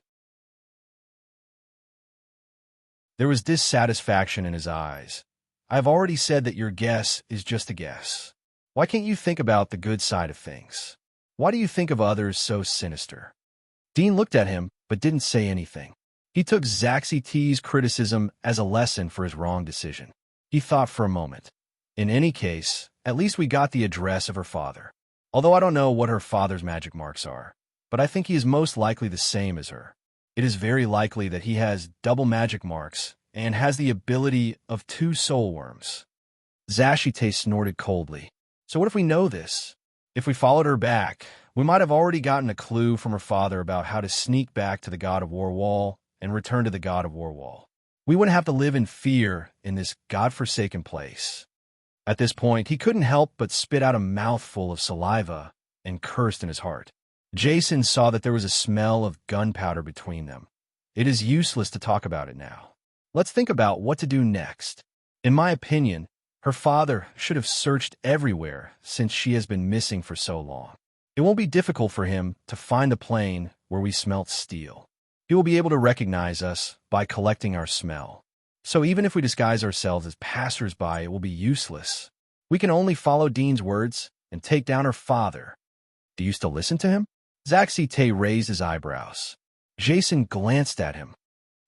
There was dissatisfaction in his eyes. I've already said that your guess is just a guess. Why can't you think about the good side of things? Why do you think of others so sinister? Dean looked at him, but didn't say anything. He took Zaxite's criticism as a lesson for his wrong decision. He thought for a moment. In any case, at least we got the address of her father. Although I don't know what her father's magic marks are, but I think he is most likely the same as her. It is very likely that he has double magic marks and has the ability of 2 soul worms. Zaxite snorted coldly. So what if we know this? If we followed her back, we might have already gotten a clue from her father about how to sneak back to the God of War Wall and return to the God of War Wall. We wouldn't have to live in fear in this godforsaken place. At this point, he couldn't help but spit out a mouthful of saliva and cursed in his heart. Jason saw that there was a smell of gunpowder between them. It is useless to talk about it now. Let's think about what to do next. In my opinion, her father should have searched everywhere since she has been missing for so long. It won't be difficult for him to find the plane where we smelt steel. He will be able to recognize us by collecting our smell. So even if we disguise ourselves as passers-by, it will be useless. We can only follow Dean's words and take down her father. Do you still listen to him? Zaxite raised his eyebrows. Jason glanced at him.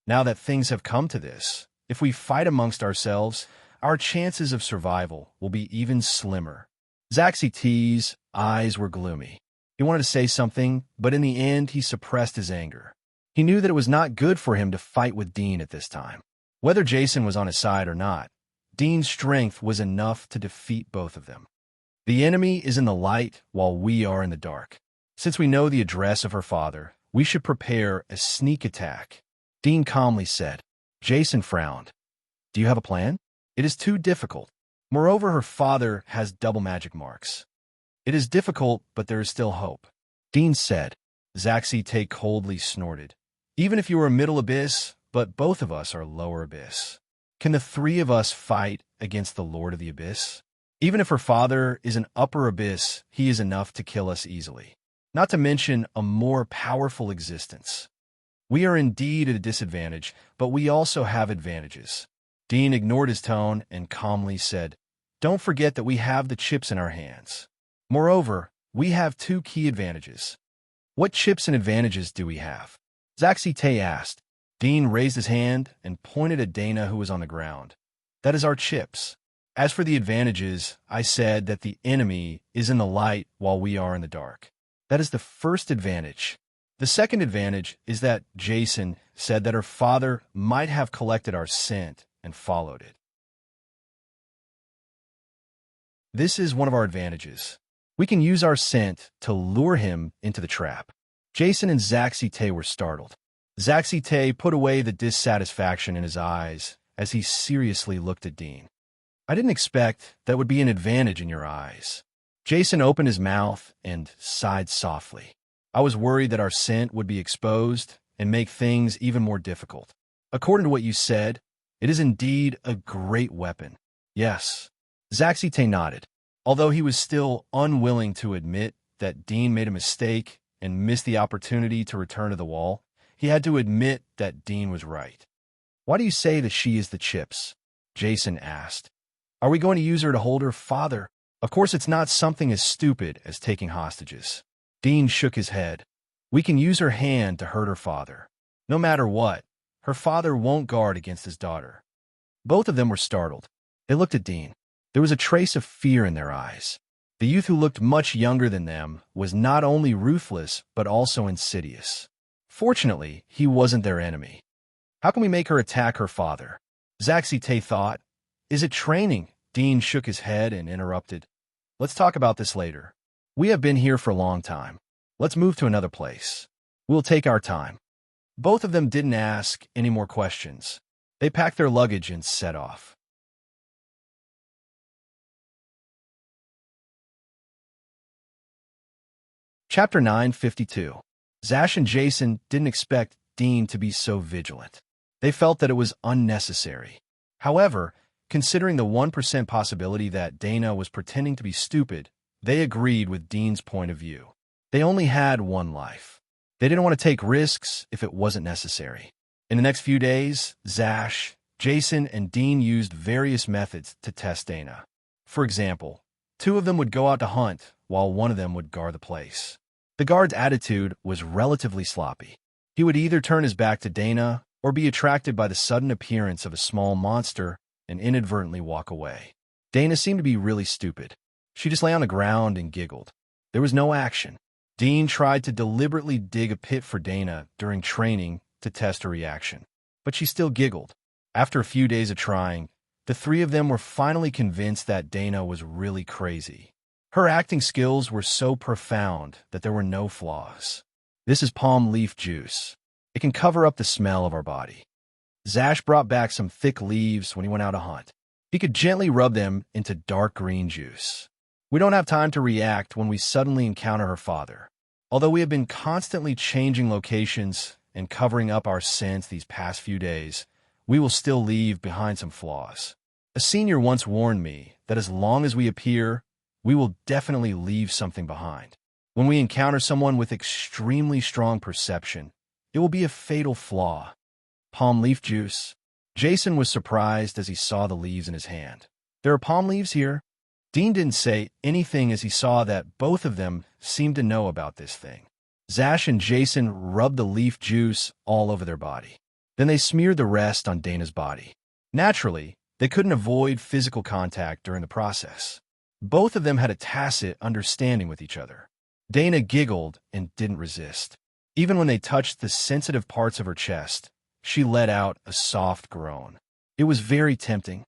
Now that things have come to this, if we fight amongst ourselves, our chances of survival will be even slimmer. Zaxite's eyes were gloomy. He wanted to say something, but in the end he suppressed his anger. He knew that it was not good for him to fight with Dean at this time. Whether Jason was on his side or not, Dean's strength was enough to defeat both of them. The enemy is in the light while we are in the dark. Since we know the address of her father, we should prepare a sneak attack. Dean calmly said. Jason frowned. Do you have a plan? It is too difficult. Moreover, her father has double magic marks. It is difficult, but there is still hope. Dean said. Zaxite coldly snorted. Even if you were a middle abyss, but both of us are lower abyss. Can the three of us fight against the Lord of the Abyss? Even if her father is an upper abyss, he is enough to kill us easily. Not to mention a more powerful existence. We are indeed at a disadvantage, but we also have advantages. Dean ignored his tone and calmly said, Don't forget that we have the chips in our hands. Moreover, we have two key advantages. What chips and advantages do we have? Zaxite asked. Dean raised his hand and pointed at Dana, who was on the ground. That is our chips. As for the advantages, I said that the enemy is in the light while we are in the dark. That is the first advantage. The second advantage is that Jason said that her father might have collected our scent and followed it. This is one of our advantages. We can use our scent to lure him into the trap. Jason and Zaxite were startled. Zaxite put away the dissatisfaction in his eyes as he seriously looked at Dean. I didn't expect that would be an advantage in your eyes. Jason opened his mouth and sighed softly. I was worried that our scent would be exposed and make things even more difficult. According to what you said, it is indeed a great weapon. Yes. Zaxite nodded. Although he was still unwilling to admit that Dean made a mistake and missed the opportunity to return to the wall, he had to admit that Dean was right. Why do you say that she is the chips? Jason asked. Are we going to use her to hold her father? Of course, it's not something as stupid as taking hostages. Dean shook his head. We can use her hand to hurt her father. No matter what, her father won't guard against his daughter. Both of them were startled. They looked at Dean. There was a trace of fear in their eyes. The youth who looked much younger than them was not only ruthless, but also insidious. Fortunately, he wasn't their enemy. How can we make her attack her father? Zaxite thought. Is it training? Dean shook his head and interrupted. Let's talk about this later. We have been here for a long time. Let's move to another place. We'll take our time. Both of them didn't ask any more questions. They packed their luggage and set off. Chapter 952. Zash and Jason didn't expect Dean to be so vigilant. They felt that it was unnecessary. However, considering the 1% possibility that Dana was pretending to be stupid, they agreed with Dean's point of view. They only had one life. They didn't want to take risks if it wasn't necessary. In the next few days, Zash, Jason, and Dean used various methods to test Dana. For example, two of them would go out to hunt while one of them would guard the place. The guard's attitude was relatively sloppy. He would either turn his back to Dana or be attracted by the sudden appearance of a small monster and inadvertently walk away. Dana seemed to be really stupid. She just lay on the ground and giggled. There was no action. Dean tried to deliberately dig a pit for Dana during training to test her reaction, but she still giggled. After a few days of trying, the three of them were finally convinced that Dana was really crazy. Her acting skills were so profound that there were no flaws. This is palm leaf juice. It can cover up the smell of our body. Zash brought back some thick leaves when he went out to hunt. He could gently rub them into dark green juice. We don't have time to react when we suddenly encounter her father. Although we have been constantly changing locations and covering up our scents these past few days, we will still leave behind some flaws. A senior once warned me that as long as we appear, we will definitely leave something behind. When we encounter someone with extremely strong perception, it will be a fatal flaw. Palm leaf juice. Jason was surprised as he saw the leaves in his hand. There are palm leaves here? Dean didn't say anything as he saw that both of them seemed to know about this thing. Zash and Jason rubbed the leaf juice all over their body. Then they smeared the rest on Dana's body. Naturally, they couldn't avoid physical contact during the process. Both of them had a tacit understanding with each other. Dana giggled and didn't resist. Even when they touched the sensitive parts of her chest, she let out a soft groan. It was very tempting.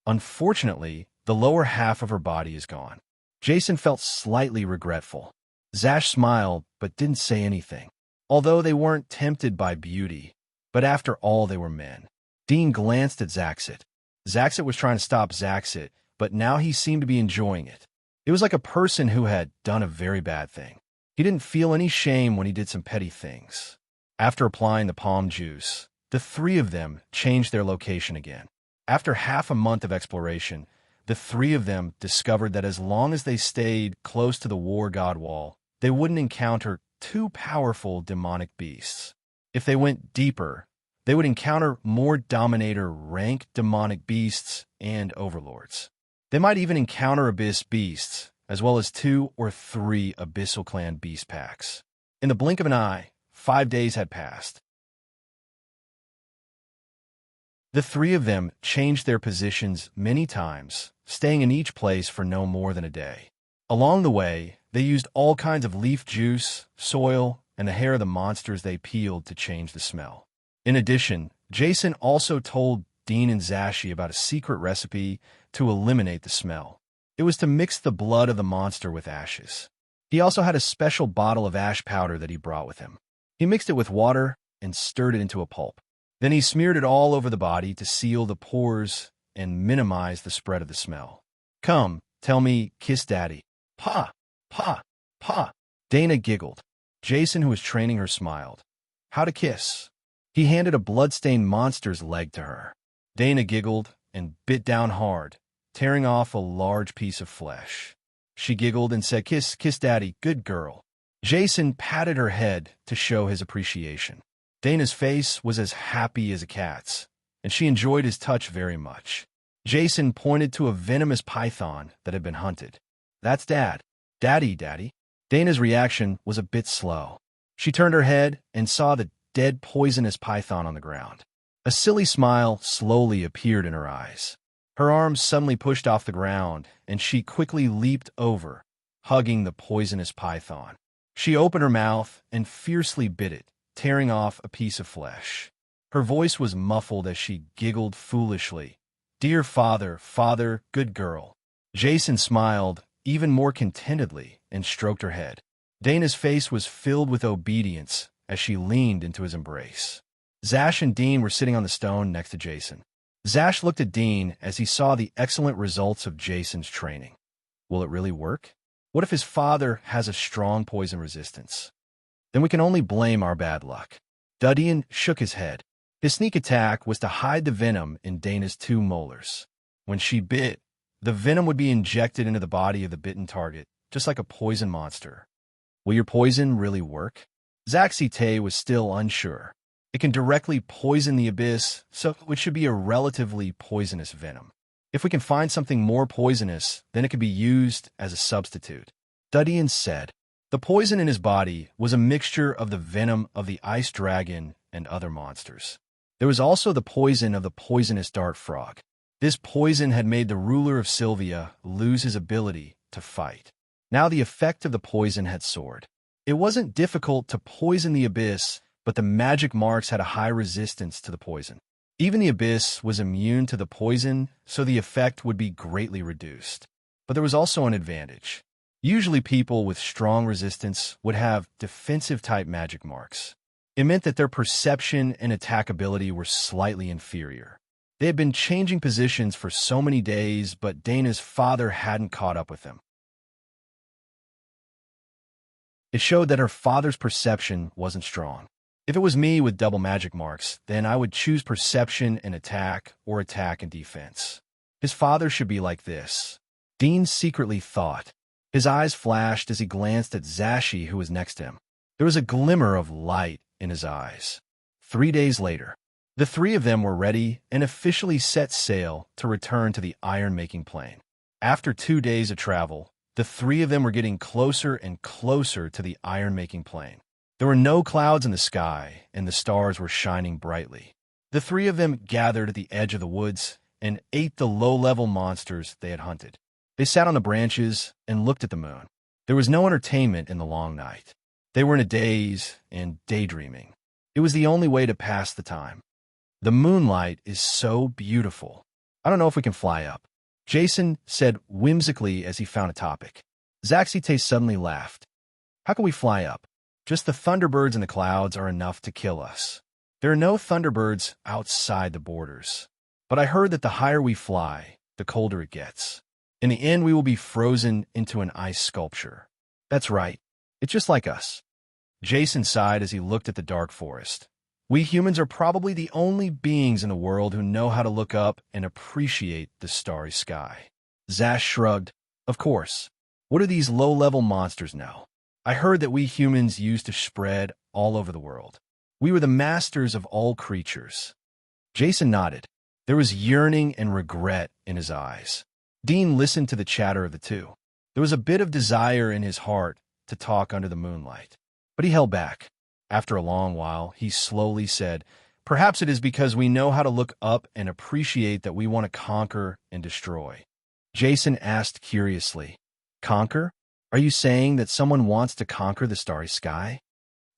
Unfortunately, the lower half of her body is gone. Jason felt slightly regretful. Zash smiled but didn't say anything. Although they weren't tempted by beauty, but after all they were men. Dean glanced at Zaxit. Zaxit was trying to stop Zaxit, but now he seemed to be enjoying it. It was like a person who had done a very bad thing. He didn't feel any shame when he did some petty things. After applying the palm juice, the three of them changed their location again. After half a month of exploration, the three of them discovered that as long as they stayed close to the war god wall, they wouldn't encounter too powerful demonic beasts. If they went deeper, they would encounter more dominator rank demonic beasts and overlords. They might even encounter abyss beasts, as well as 2 or 3 abyssal clan beast packs. In the blink of an eye, 5 days had passed. The three of them changed their positions many times, staying in each place for no more than a day. Along the way, they used all kinds of leaf juice, soil, and the hair of the monsters they peeled to change the smell. In addition, Jason also told Dean and Zashi about a secret recipe to eliminate the smell. It was to mix the blood of the monster with ashes. He also had a special bottle of ash powder that he brought with him. He mixed it with water and stirred it into a pulp. Then he smeared it all over the body to seal the pores and minimize the spread of the smell. "Come, tell me, kiss Daddy." "Pa, pa, pa." Dana giggled. Jason, who was training her, smiled. "How to kiss?" He handed a blood-stained monster's leg to her. Dana giggled and bit down hard, tearing off a large piece of flesh. She giggled and said, "Kiss, kiss Daddy, good girl." Jason patted her head to show his appreciation. Dana's face was as happy as a cat's, and she enjoyed his touch very much. Jason pointed to a venomous python that had been hunted. "That's Dad. Daddy, Daddy." Dana's reaction was a bit slow. She turned her head and saw the dead poisonous python on the ground. A silly smile slowly appeared in her eyes. Her arms suddenly pushed off the ground, and she quickly leaped over, hugging the poisonous python. She opened her mouth and fiercely bit it, tearing off a piece of flesh. Her voice was muffled as she giggled foolishly. "Dear father, father, good girl." Jason smiled even more contentedly and stroked her head. Dana's face was filled with obedience as she leaned into his embrace. Zash and Dean were sitting on the stone next to Jason. Zash looked at Dean as he saw the excellent results of Jason's training. Will it really work? What if his father has a strong poison resistance? Then we can only blame our bad luck. Dudian shook his head. His sneak attack was to hide the venom in Dana's 2 molars. When she bit, the venom would be injected into the body of the bitten target, just like a poison monster. Will your poison really work? Zaxite was still unsure. It can directly poison the abyss, so it should be a relatively poisonous venom. If we can find something more poisonous, then it could be used as a substitute. Dudian said. The poison in his body was a mixture of the venom of the ice dragon and other monsters. There was also the poison of the poisonous dart frog. This poison had made the ruler of Sylvia lose his ability to fight. Now the effect of the poison had soared. It wasn't difficult to poison the abyss, but the magic marks had a high resistance to the poison. Even the abyss was immune to the poison, so the effect would be greatly reduced. But there was also an advantage. Usually people with strong resistance would have defensive-type magic marks. It meant that their perception and attack ability were slightly inferior. They had been changing positions for so many days, but Dana's father hadn't caught up with them. It showed that her father's perception wasn't strong. If it was me with double magic marks, then I would choose perception and attack, or attack and defense. His father should be like this. Dean secretly thought. His eyes flashed as he glanced at Zashi, who was next to him. There was a glimmer of light in his eyes. 3 days later, the three of them were ready and officially set sail to return to the iron-making plane. After 2 days of travel, the three of them were getting closer and closer to the iron-making plane. There were no clouds in the sky, and the stars were shining brightly. The three of them gathered at the edge of the woods and ate the low-level monsters they had hunted. They sat on the branches and looked at the moon. There was no entertainment in the long night. They were in a daze and daydreaming. It was the only way to pass the time. The moonlight is so beautiful. I don't know if we can fly up, Jason said whimsically as he found a topic. Zaxite suddenly laughed. How can we fly up? Just the thunderbirds in the clouds are enough to kill us. There are no thunderbirds outside the borders. But I heard that the higher we fly, the colder it gets. In the end, we will be frozen into an ice sculpture. That's right. It's just like us. Jason sighed as he looked at the dark forest. We humans are probably the only beings in the world who know how to look up and appreciate the starry sky. Zash shrugged. Of course. What do these low-level monsters know? I heard that we humans used to spread all over the world. We were the masters of all creatures. Jason nodded. There was yearning and regret in his eyes. Dean listened to the chatter of the two. There was a bit of desire in his heart to talk under the moonlight, but he held back. After a long while, he slowly said, Perhaps it is because we know how to look up and appreciate that we want to conquer and destroy. Jason asked curiously, Conquer? Are you saying that someone wants to conquer the starry sky?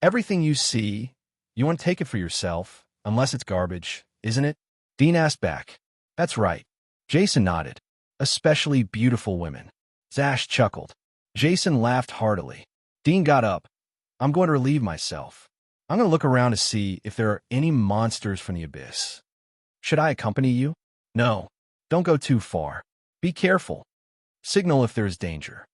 Everything you see, you want to take it for yourself, unless it's garbage, isn't it? Dean asked back. That's right. Jason nodded. Especially beautiful women. Zash chuckled. Jason laughed heartily. Dean got up. I'm going to relieve myself. I'm going to look around to see if there are any monsters from the abyss. Should I accompany you? No. Don't go too far. Be careful. Signal if there is danger.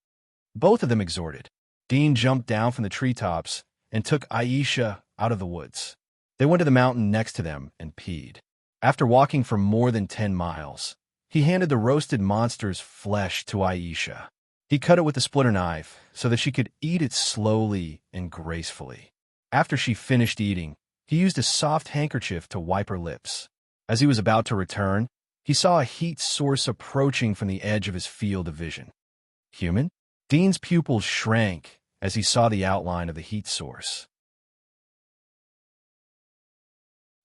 Both of them exhorted. Dean jumped down from the treetops and took Aisha out of the woods. They went to the mountain next to them and peed. After walking for more than 10 miles, he handed the roasted monster's flesh to Aisha. He cut it with a splitter knife so that she could eat it slowly and gracefully. After she finished eating, he used a soft handkerchief to wipe her lips. As he was about to return, he saw a heat source approaching from the edge of his field of vision. Human? Dean's pupils shrank as he saw the outline of the heat source.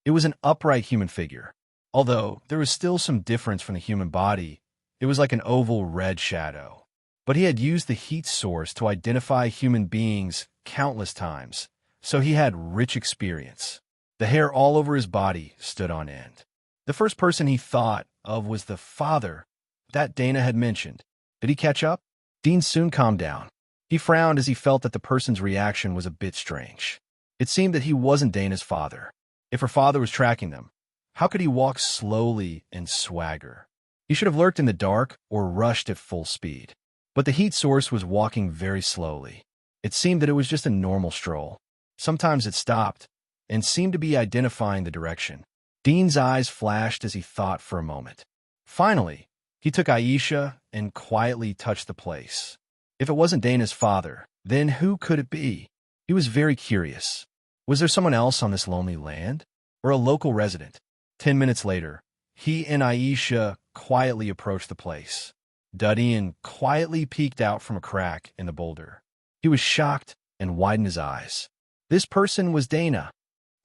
It was an upright human figure. Although there was still some difference from the human body, it was like an oval red shadow. But he had used the heat source to identify human beings countless times, so he had rich experience. The hair all over his body stood on end. The first person he thought of was the father that Dana had mentioned. Did he catch up? Dean soon calmed down. He frowned as he felt that the person's reaction was a bit strange. It seemed that he wasn't Dana's father. If her father was tracking them, how could he walk slowly and swagger? He should have lurked in the dark or rushed at full speed. But the heat source was walking very slowly. It seemed that it was just a normal stroll. Sometimes it stopped and seemed to be identifying the direction. Dean's eyes flashed as he thought for a moment. Finally, he took Aisha and quietly touched the place. If it wasn't Dana's father, then who could it be? He was very curious. Was there someone else on this lonely land? Or a local resident? 10 minutes later, he and Aisha quietly approached the place. Dudian quietly peeked out from a crack in the boulder. He was shocked and widened his eyes. This person was Dana.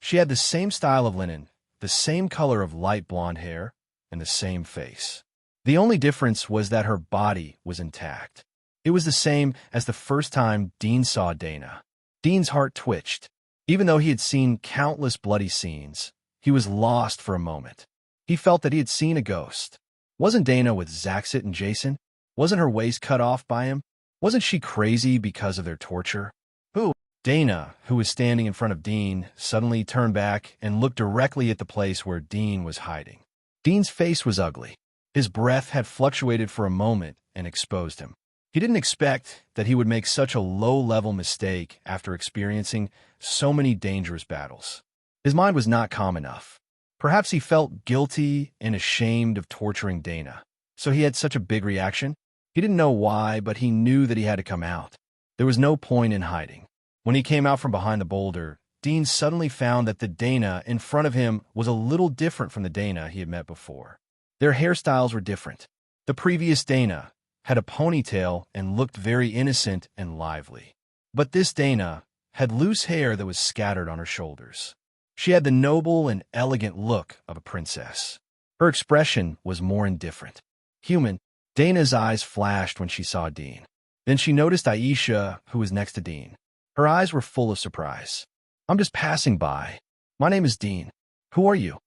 She had the same style of linen, the same color of light blonde hair, and the same face. The only difference was that her body was intact. It was the same as the first time Dean saw Dana. Dean's heart twitched. Even though he had seen countless bloody scenes, he was lost for a moment. He felt that he had seen a ghost. Wasn't Dana with Zaxit and Jason? Wasn't her waist cut off by him? Wasn't she crazy because of their torture? Who? Dana, who was standing in front of Dean, suddenly turned back and looked directly at the place where Dean was hiding. Dean's face was ugly. His breath had fluctuated for a moment and exposed him. He didn't expect that he would make such a low-level mistake after experiencing so many dangerous battles. His mind was not calm enough. Perhaps he felt guilty and ashamed of torturing Dana, so he had such a big reaction. He didn't know why, but he knew that he had to come out. There was no point in hiding. When he came out from behind the boulder, Dean suddenly found that the Dana in front of him was a little different from the Dana he had met before. Their hairstyles were different. The previous Dana had a ponytail and looked very innocent and lively. But this Dana had loose hair that was scattered on her shoulders. She had the noble and elegant look of a princess. Her expression was more indifferent. Human, Dana's eyes flashed when she saw Dean. Then she noticed Aisha, who was next to Dean. Her eyes were full of surprise. "I'm just passing by. My name is Dean. Who are you?"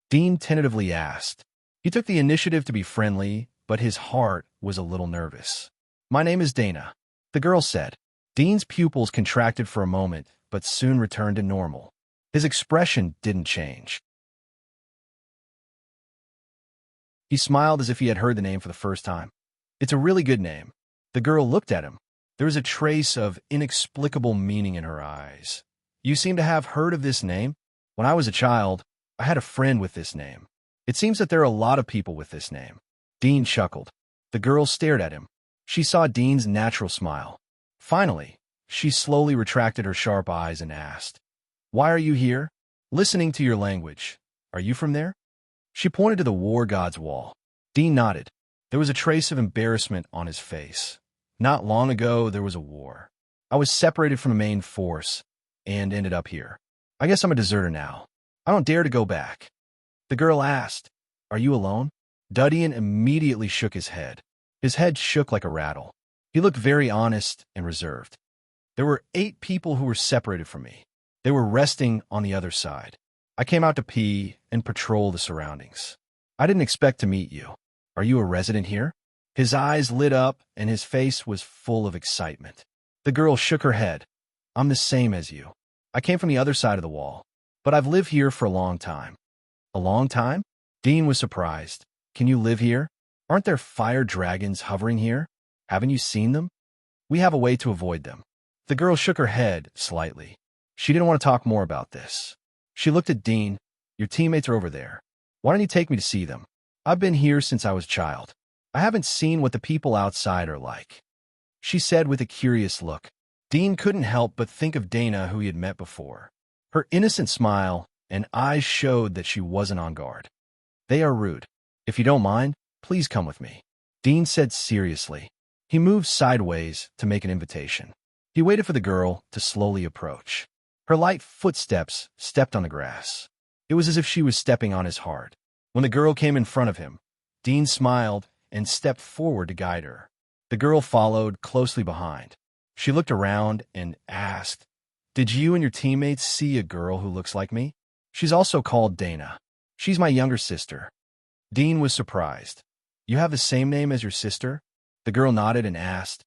Dean tentatively asked. He took the initiative to be friendly, but his heart was a little nervous. "My name is Dana," the girl said. Dean's pupils contracted for a moment, but soon returned to normal. His expression didn't change. He smiled as if he had heard the name for the first time. "It's a really good name." The girl looked at him. There was a trace of inexplicable meaning in her eyes. "You seem to have heard of this name? When I was a child, I had a friend with this name. It seems that there are a lot of people with this name." Dean chuckled. The girl stared at him. She saw Dean's natural smile. Finally, she slowly retracted her sharp eyes and asked, "Why are you here?" "Listening to your language. Are you from there?" She pointed to the war god's wall. Dean nodded. There was a trace of embarrassment on his face. "Not long ago, there was a war. I was separated from the main force and ended up here. I guess I'm a deserter now. I don't dare to go back." The girl asked, "Are you alone?" Dudian immediately shook his head. His head shook like a rattle. He looked very honest and reserved. "There were 8 people who were separated from me. They were resting on the other side. I came out to pee and patrol the surroundings. I didn't expect to meet you. Are you a resident here?" His eyes lit up and his face was full of excitement. The girl shook her head. "I'm the same as you. I came from the other side of the wall, but I've lived here for a long time." "A long time?" Dean was surprised. "Can you live here? Aren't there fire dragons hovering here? Haven't you seen them?" "We have a way to avoid them." The girl shook her head slightly. She didn't want to talk more about this. She looked at Dean. "Your teammates are over there. Why don't you take me to see them? I've been here since I was a child. I haven't seen what the people outside are like," she said with a curious look. Dean couldn't help but think of Dana, who he had met before. Her innocent smile and eyes showed that she wasn't on guard. "They are rude. If you don't mind, please come with me," Dean said seriously. He moved sideways to make an invitation. He waited for the girl to slowly approach. Her light footsteps stepped on the grass. It was as if she was stepping on his heart. When the girl came in front of him, Dean smiled and stepped forward to guide her. The girl followed closely behind. She looked around and asked, "Did you and your teammates see a girl who looks like me? She's also called Dana. She's my younger sister." Dean was surprised. "You have the same name as your sister?" The girl nodded and asked,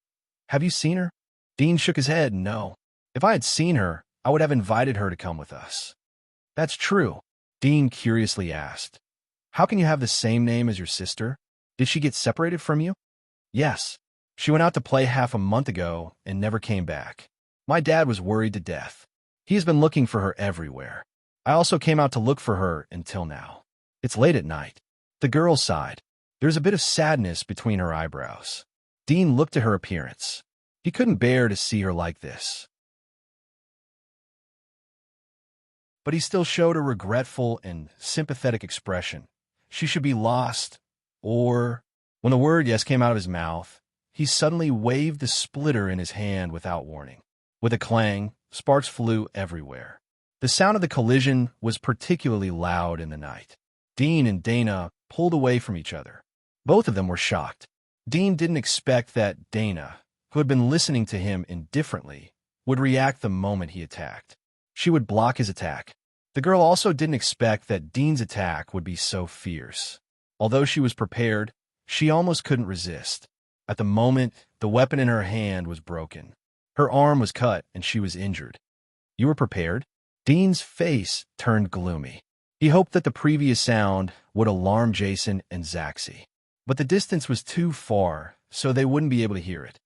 "Have you seen her?" Dean shook his head. "No. If I had seen her, I would have invited her to come with us." "That's true?" Dean curiously asked. "How can you have the same name as your sister? Did she get separated from you?" "Yes. She went out to play half a month ago and never came back. My dad was worried to death. He has been looking for her everywhere. I also came out to look for her until now. It's late at night." The girl sighed. There's a bit of sadness between her eyebrows. Dean looked at her appearance. He couldn't bear to see her like this. But he still showed a regretful and sympathetic expression. She should be lost, or... When the word yes came out of his mouth, he suddenly waved the splitter in his hand without warning. With a clang, sparks flew everywhere. The sound of the collision was particularly loud in the night. Dean and Dana pulled away from each other. Both of them were shocked. Dean didn't expect that Dana, who had been listening to him indifferently, would react the moment he attacked. She would block his attack. The girl also didn't expect that Dean's attack would be so fierce. Although she was prepared, she almost couldn't resist. At the moment, the weapon in her hand was broken. Her arm was cut and she was injured. You were prepared? Dean's face turned gloomy. He hoped that the previous sound would alarm Jason and Zaxi. But the distance was too far, so they wouldn't be able to hear it.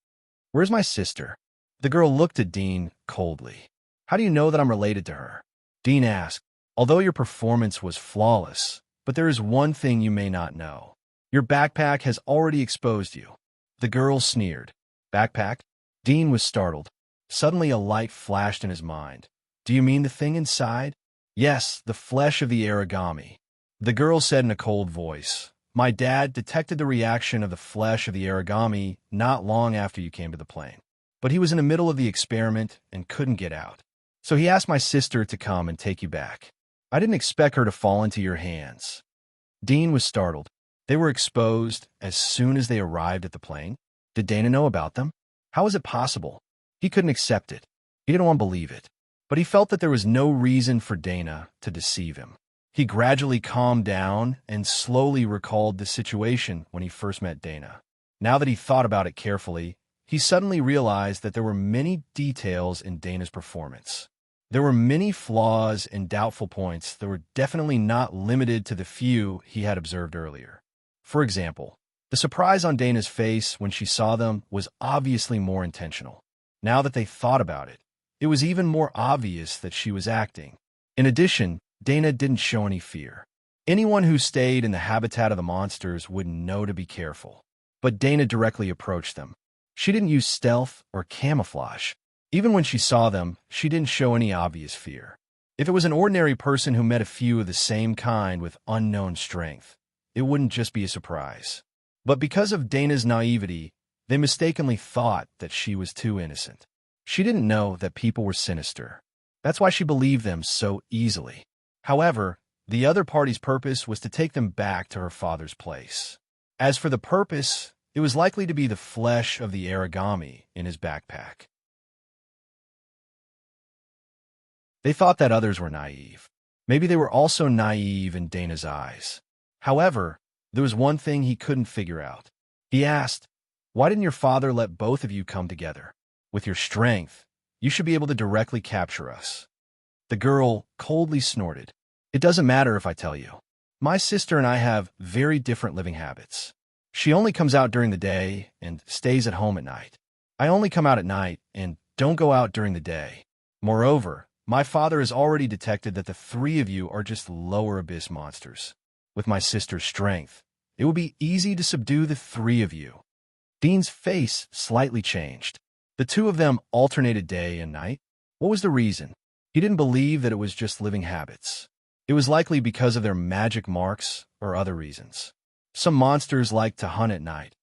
Where's my sister? The girl looked at Dean coldly. How do you know that I'm related to her? Dean asked, although your performance was flawless, but there is one thing you may not know. Your backpack has already exposed you. The girl sneered. Backpack? Dean was startled. Suddenly a light flashed in his mind. Do you mean the thing inside? Yes, the flesh of the origami. The girl said in a cold voice. My dad detected the reaction of the flesh of the origami not long after you came to the plane. But he was in the middle of the experiment and couldn't get out. So he asked my sister to come and take you back. I didn't expect her to fall into your hands. Dean was startled. They were exposed as soon as they arrived at the plane. Did Dana know about them? How was it possible? He couldn't accept it. He didn't want to believe it. But he felt that there was no reason for Dana to deceive him. He gradually calmed down and slowly recalled the situation when he first met Dana. Now that he thought about it carefully, he suddenly realized that there were many details in Dana's performance. There were many flaws and doubtful points that were definitely not limited to the few he had observed earlier. For example, the surprise on Dana's face when she saw them was obviously more intentional. Now that they thought about it, it was even more obvious that she was acting. In addition, Dana didn't show any fear. Anyone who stayed in the habitat of the monsters would know to be careful. But Dana directly approached them. She didn't use stealth or camouflage. Even when she saw them, she didn't show any obvious fear. If it was an ordinary person who met a few of the same kind with unknown strength, it wouldn't just be a surprise. But because of Dana's naivety, they mistakenly thought that she was too innocent. She didn't know that people were sinister. That's why she believed them so easily. However, the other party's purpose was to take them back to her father's place. As for the purpose, it was likely to be the flesh of the origami in his backpack. They thought that others were naive. Maybe they were also naive in Dana's eyes. However, there was one thing he couldn't figure out. He asked, why didn't your father let both of you come together? With your strength, you should be able to directly capture us. The girl coldly snorted. It doesn't matter if I tell you. My sister and I have very different living habits. She only comes out during the day and stays at home at night. I only come out at night and don't go out during the day. Moreover, my father has already detected that the three of you are just lower abyss monsters. With my sister's strength, it would be easy to subdue the three of you. Dean's face slightly changed. The two of them alternated day and night. What was the reason? He didn't believe that it was just living habits. It was likely because of their magic marks or other reasons. Some monsters like to hunt at night,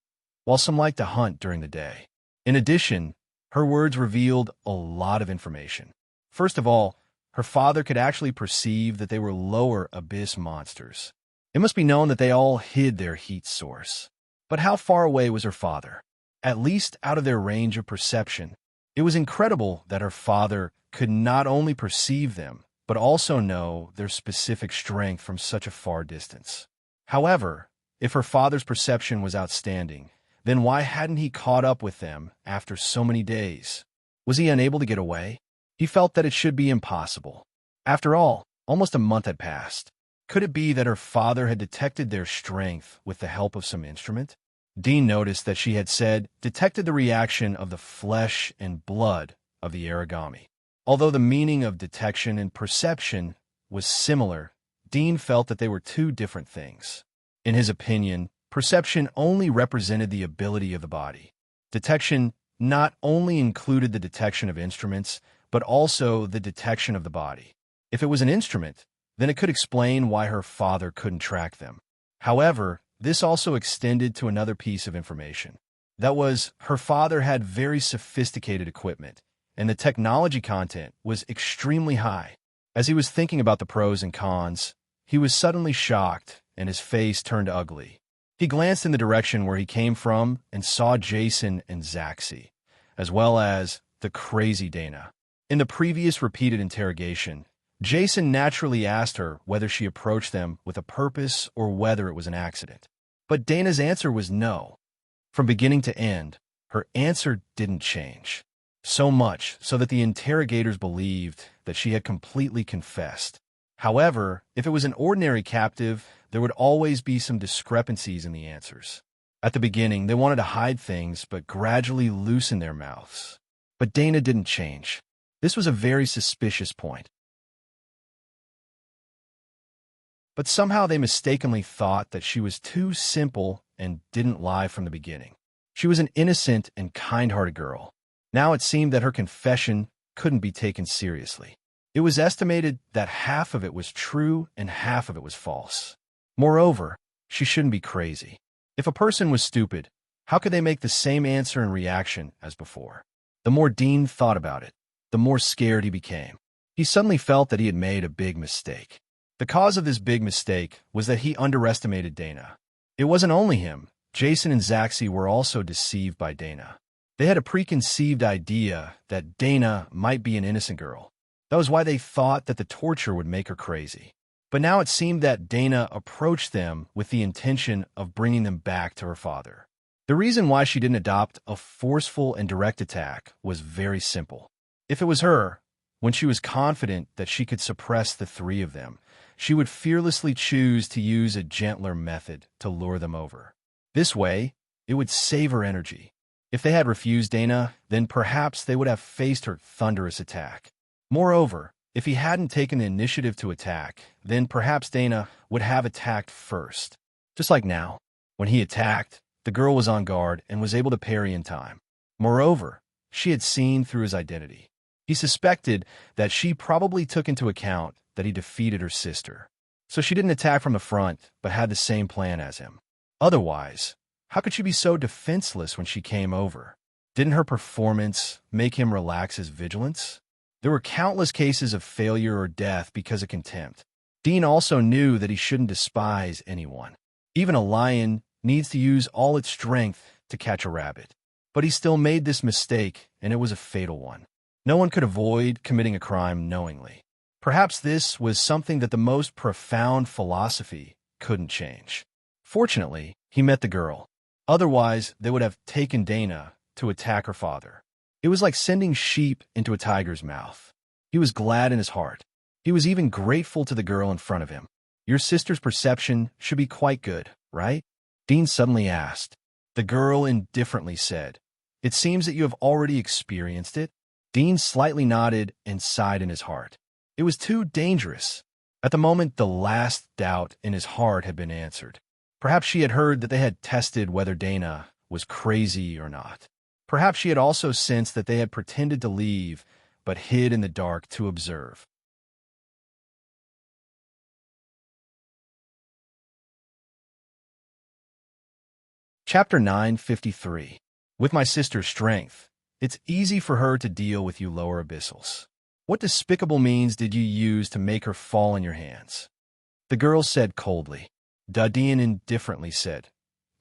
while some like to hunt during the day. In addition, her words revealed a lot of information. First of all, her father could actually perceive that they were lower abyss monsters. It must be known that they all hid their heat source. But how far away was her father? At least out of their range of perception. It was incredible that her father could not only perceive them, but also know their specific strength from such a far distance. However, if her father's perception was outstanding, then why hadn't he caught up with them after so many days? Was he unable to get away? He felt that it should be impossible. After all, almost a month had passed. Could it be that her father had detected their strength with the help of some instrument? Dean noticed that she had said, detected the reaction of the flesh and blood of the origami. Although the meaning of detection and perception was similar, Dean felt that they were two different things. In his opinion, perception only represented the ability of the body. Detection not only included the detection of instruments, but also the detection of the body. If it was an instrument, then it could explain why her father couldn't track them. However, this also extended to another piece of information. That was, her father had very sophisticated equipment, and the technology content was extremely high. As he was thinking about the pros and cons, he was suddenly shocked, and his face turned ugly. He glanced in the direction where he came from and saw Jason and Zaxi, as well as the crazy Dana. In the previous repeated interrogation, Jason naturally asked her whether she approached them with a purpose or whether it was an accident. But Dana's answer was no. From beginning to end, her answer didn't change. so much so that the interrogators believed that she had completely confessed. However, if it was an ordinary captive, there would always be some discrepancies in the answers. At the beginning, they wanted to hide things but gradually loosen their mouths. But Dana didn't change. This was a very suspicious point. But somehow they mistakenly thought that she was too simple and didn't lie from the beginning. She was an innocent and kind-hearted girl. Now it seemed that her confession couldn't be taken seriously. It was estimated that half of it was true and half of it was false. Moreover, she shouldn't be crazy. If a person was stupid, how could they make the same answer and reaction as before? The more Dean thought about it, the more scared he became. He suddenly felt that he had made a big mistake. The cause of this big mistake was that he underestimated Dana. It wasn't only him. Jason and Zaxi were also deceived by Dana. They had a preconceived idea that Dana might be an innocent girl. That was why they thought that the torture would make her crazy. But now it seemed that Dana approached them with the intention of bringing them back to her father. The reason why she didn't adopt a forceful and direct attack was very simple. If it was her, when she was confident that she could suppress the three of them, she would fearlessly choose to use a gentler method to lure them over. This way, it would save her energy. If they had refused Dana, then perhaps they would have faced her thunderous attack. Moreover, if he hadn't taken the initiative to attack, then perhaps Dana would have attacked first. Just like now, when he attacked, the girl was on guard and was able to parry in time. Moreover, she had seen through his identity. He suspected that she probably took into account that he defeated her sister. So she didn't attack from the front, but had the same plan as him. Otherwise, how could she be so defenseless when she came over? Didn't her performance make him relax his vigilance? There were countless cases of failure or death because of contempt. Dean also knew that he shouldn't despise anyone. Even a lion needs to use all its strength to catch a rabbit. But he still made this mistake, and it was a fatal one. No one could avoid committing a crime knowingly. Perhaps this was something that the most profound philosophy couldn't change. Fortunately, he met the girl. Otherwise, they would have taken Dana to attack her father. It was like sending sheep into a tiger's mouth. He was glad in his heart. He was even grateful to the girl in front of him. Your sister's perception should be quite good, right? Dean suddenly asked. The girl indifferently said, It seems that you have already experienced it. Dean slightly nodded and sighed in his heart. It was too dangerous. At the moment, the last doubt in his heart had been answered. Perhaps she had heard that they had tested whether Dana was crazy or not. Perhaps she had also sensed that they had pretended to leave, but hid in the dark to observe. Chapter 953. With my sister's strength, it's easy for her to deal with you lower abyssals. What despicable means did you use to make her fall in your hands? The girl said coldly. Dean indifferently said,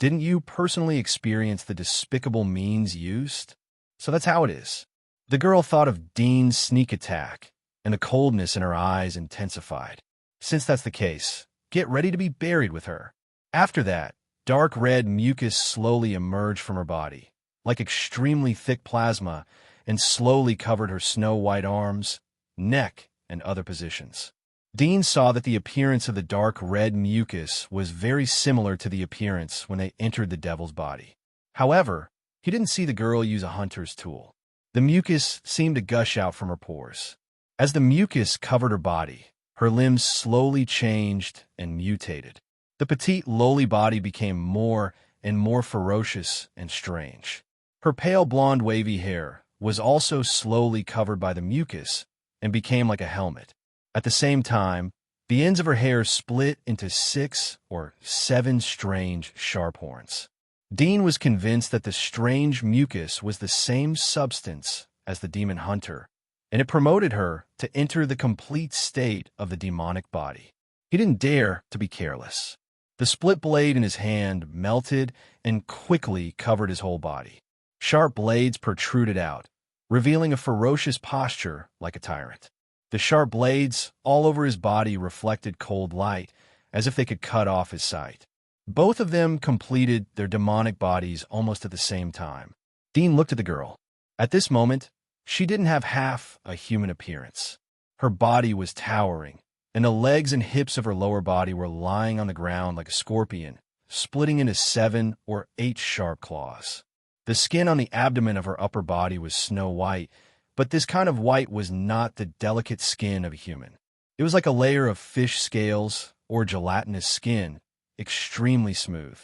Didn't you personally experience the despicable means used? So that's how it is. The girl thought of Dean's sneak attack, and the coldness in her eyes intensified. Since that's the case, get ready to be buried with her. After that, dark red mucus slowly emerged from her body, like extremely thick plasma, and slowly covered her snow-white arms, neck, and other positions. Dean saw that the appearance of the dark red mucus was very similar to the appearance when they entered the devil's body. However, he didn't see the girl use a hunter's tool. The mucus seemed to gush out from her pores. As the mucus covered her body, her limbs slowly changed and mutated. The petite, lowly body became more and more ferocious and strange. Her pale blonde wavy hair was also slowly covered by the mucus and became like a helmet. At the same time, the ends of her hair split into 6 or 7 strange sharp horns. Dean was convinced that the strange mucus was the same substance as the demon hunter, and it promoted her to enter the complete state of the demonic body. He didn't dare to be careless. The split blade in his hand melted and quickly covered his whole body. Sharp blades protruded out, revealing a ferocious posture like a tyrant. The sharp blades all over his body reflected cold light, as if they could cut off his sight. Both of them completed their demonic bodies almost at the same time. Dean looked at the girl. At this moment, She didn't have half a human appearance. Her body was towering, and the legs and hips of her lower body were lying on the ground like a scorpion, splitting into 7 or 8 sharp claws. The skin on the abdomen of her upper body was snow white, but this kind of white was not the delicate skin of a human. It was like a layer of fish scales or gelatinous skin, extremely smooth.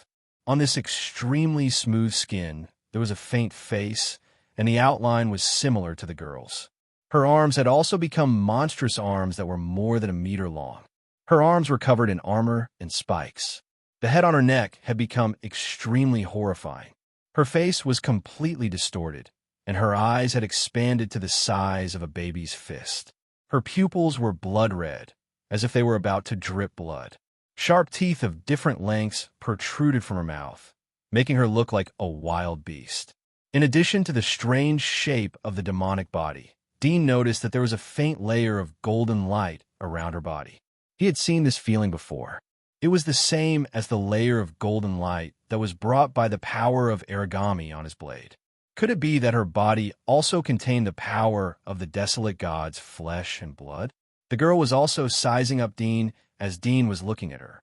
On this extremely smooth skin, there was a faint face, and the outline was similar to the girl's. Her arms had also become monstrous arms that were more than a meter long. Her arms were covered in armor and spikes. The head on her neck had become extremely horrifying. Her face was completely distorted, and her eyes had expanded to the size of a baby's fist. Her pupils were blood red, as if they were about to drip blood. Sharp teeth of different lengths protruded from her mouth, making her look like a wild beast. In addition to the strange shape of the demonic body, Dean noticed that there was a faint layer of golden light around her body. He had seen this feeling before. It was the same as the layer of golden light that was brought by the power of origami on his blade. Could it be that her body also contained the power of the desolate god's flesh and blood? The girl was also sizing up Dean as Dean was looking at her.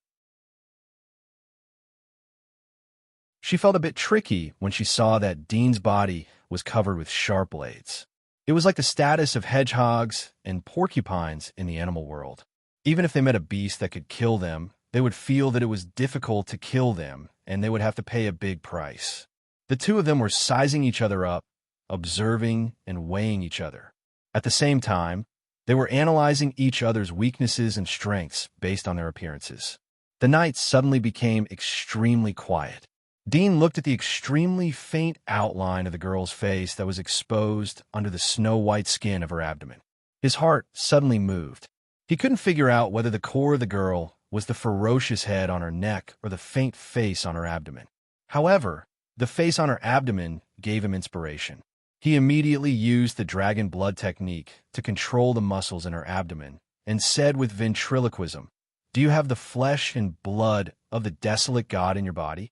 She felt a bit tricky when she saw that Dean's body was covered with sharp blades. It was like the status of hedgehogs and porcupines in the animal world. Even if they met a beast that could kill them, they would feel that it was difficult to kill them, and they would have to pay a big price. The two of them were sizing each other up, observing and weighing each other. At the same time, they were analyzing each other's weaknesses and strengths based on their appearances. The night suddenly became extremely quiet. Dean looked at the extremely faint outline of the girl's face that was exposed under the snow-white skin of her abdomen. His heart suddenly moved. He couldn't figure out whether the core of the girl was the ferocious head on her neck or the faint face on her abdomen. However, the face on her abdomen gave him inspiration. He immediately used the dragon blood technique to control the muscles in her abdomen and said with ventriloquism, "Do you have the flesh and blood of the desolate god in your body?"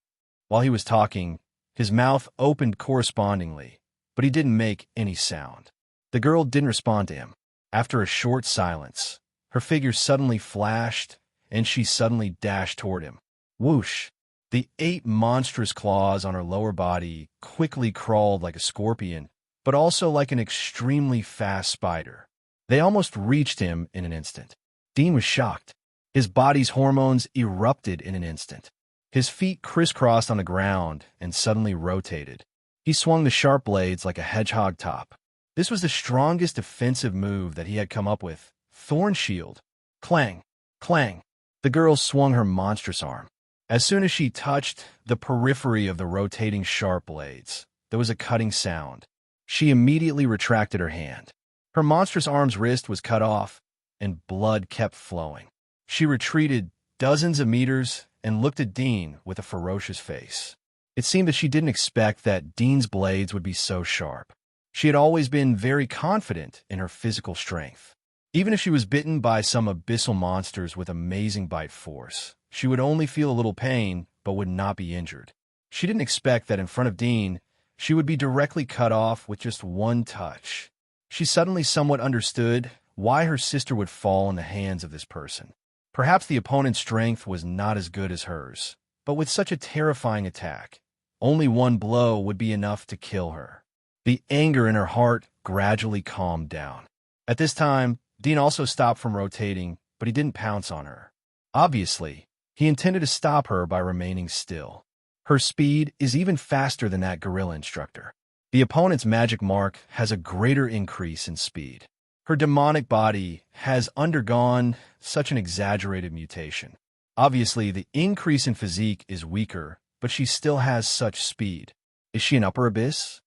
While he was talking, his mouth opened correspondingly, but he didn't make any sound. The girl didn't respond to him. After a short silence, her figure suddenly flashed, and she suddenly dashed toward him. Whoosh! The 8 monstrous claws on her lower body quickly crawled like a scorpion, but also like an extremely fast spider. They almost reached him in an instant. Dean was shocked. His body's hormones erupted in an instant. His feet crisscrossed on the ground and suddenly rotated. He swung the sharp blades like a hedgehog top. This was the strongest defensive move that he had come up with. Thorn shield. Clang! Clang! The girl swung her monstrous arm. As soon as she touched the periphery of the rotating sharp blades, there was a cutting sound. She immediately retracted her hand. Her monstrous arm's wrist was cut off, and blood kept flowing. She retreated dozens of meters and looked at Dean with a ferocious face. It seemed that she didn't expect that Dean's blades would be so sharp. She had always been very confident in her physical strength. Even if she was bitten by some abyssal monsters with amazing bite force, she would only feel a little pain but would not be injured. She didn't expect that in front of Dean, she would be directly cut off with just one touch. She suddenly somewhat understood why her sister would fall in the hands of this person. Perhaps the opponent's strength was not as good as hers, but with such a terrifying attack, only one blow would be enough to kill her. The anger in her heart gradually calmed down. At this time, Dean also stopped from rotating, but he didn't pounce on her. Obviously, he intended to stop her by remaining still. Her speed is even faster than that gorilla instructor. The opponent's magic mark has a greater increase in speed. Her demonic body has undergone such an exaggerated mutation. Obviously, the increase in physique is weaker, but she still has such speed. Is she an upper abyss?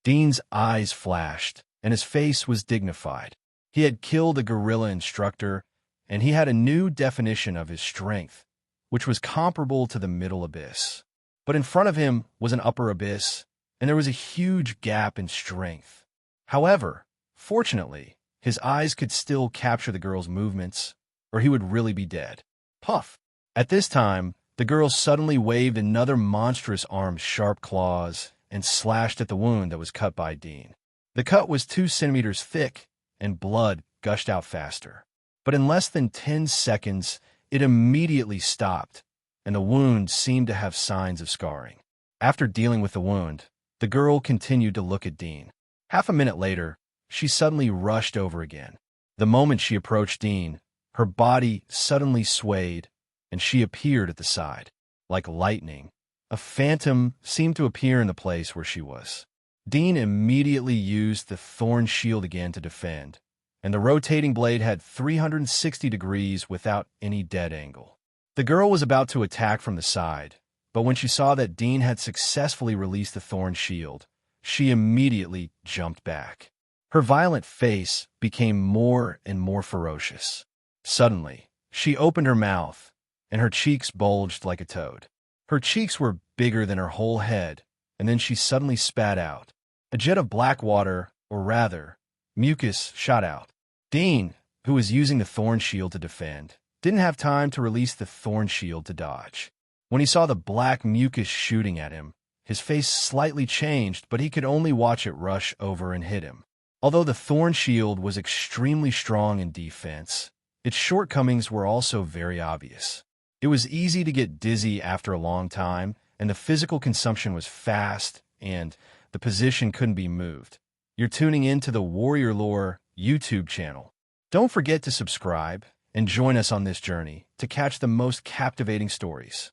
Dean's eyes flashed, and his face was dignified. He had killed a gorilla instructor, and he had a new definition of his strength, which was comparable to the middle abyss. But in front of him was an upper abyss, and there was a huge gap in strength. However, fortunately, his eyes could still capture the girl's movements, or he would really be dead. Puff! At this time, the girl suddenly waved another monstrous arm's sharp claws, and slashed at the wound that was cut by Dean. The cut was 2 centimeters thick, and blood gushed out faster. But in less than 10 seconds, it immediately stopped, and the wound seemed to have signs of scarring. After dealing with the wound, the girl continued to look at Dean. Half a minute later, she suddenly rushed over again. The moment she approached Dean, her body suddenly swayed, and she appeared at the side. Like lightning, a phantom seemed to appear in the place where she was. Dean immediately used the thorn shield again to defend, and the rotating blade had 360 degrees without any dead angle. The girl was about to attack from the side, but when she saw that Dean had successfully released the thorn shield, she immediately jumped back. Her violent face became more and more ferocious. Suddenly, she opened her mouth, and her cheeks bulged like a toad. Her cheeks were bigger than her whole head, and then she suddenly spat out. A jet of black water, or rather, mucus, shot out. Dean, who was using the thorn shield to defend, didn't have time to release the thorn shield to dodge. When he saw the black mucus shooting at him, his face slightly changed, but he could only watch it rush over and hit him. Although the thorn shield was extremely strong in defense, its shortcomings were also very obvious. It was easy to get dizzy after a long time, and the physical consumption was fast, and the position couldn't be moved. You're tuning in to the Warrior Lore YouTube channel. Don't forget to subscribe and join us on this journey to catch the most captivating stories.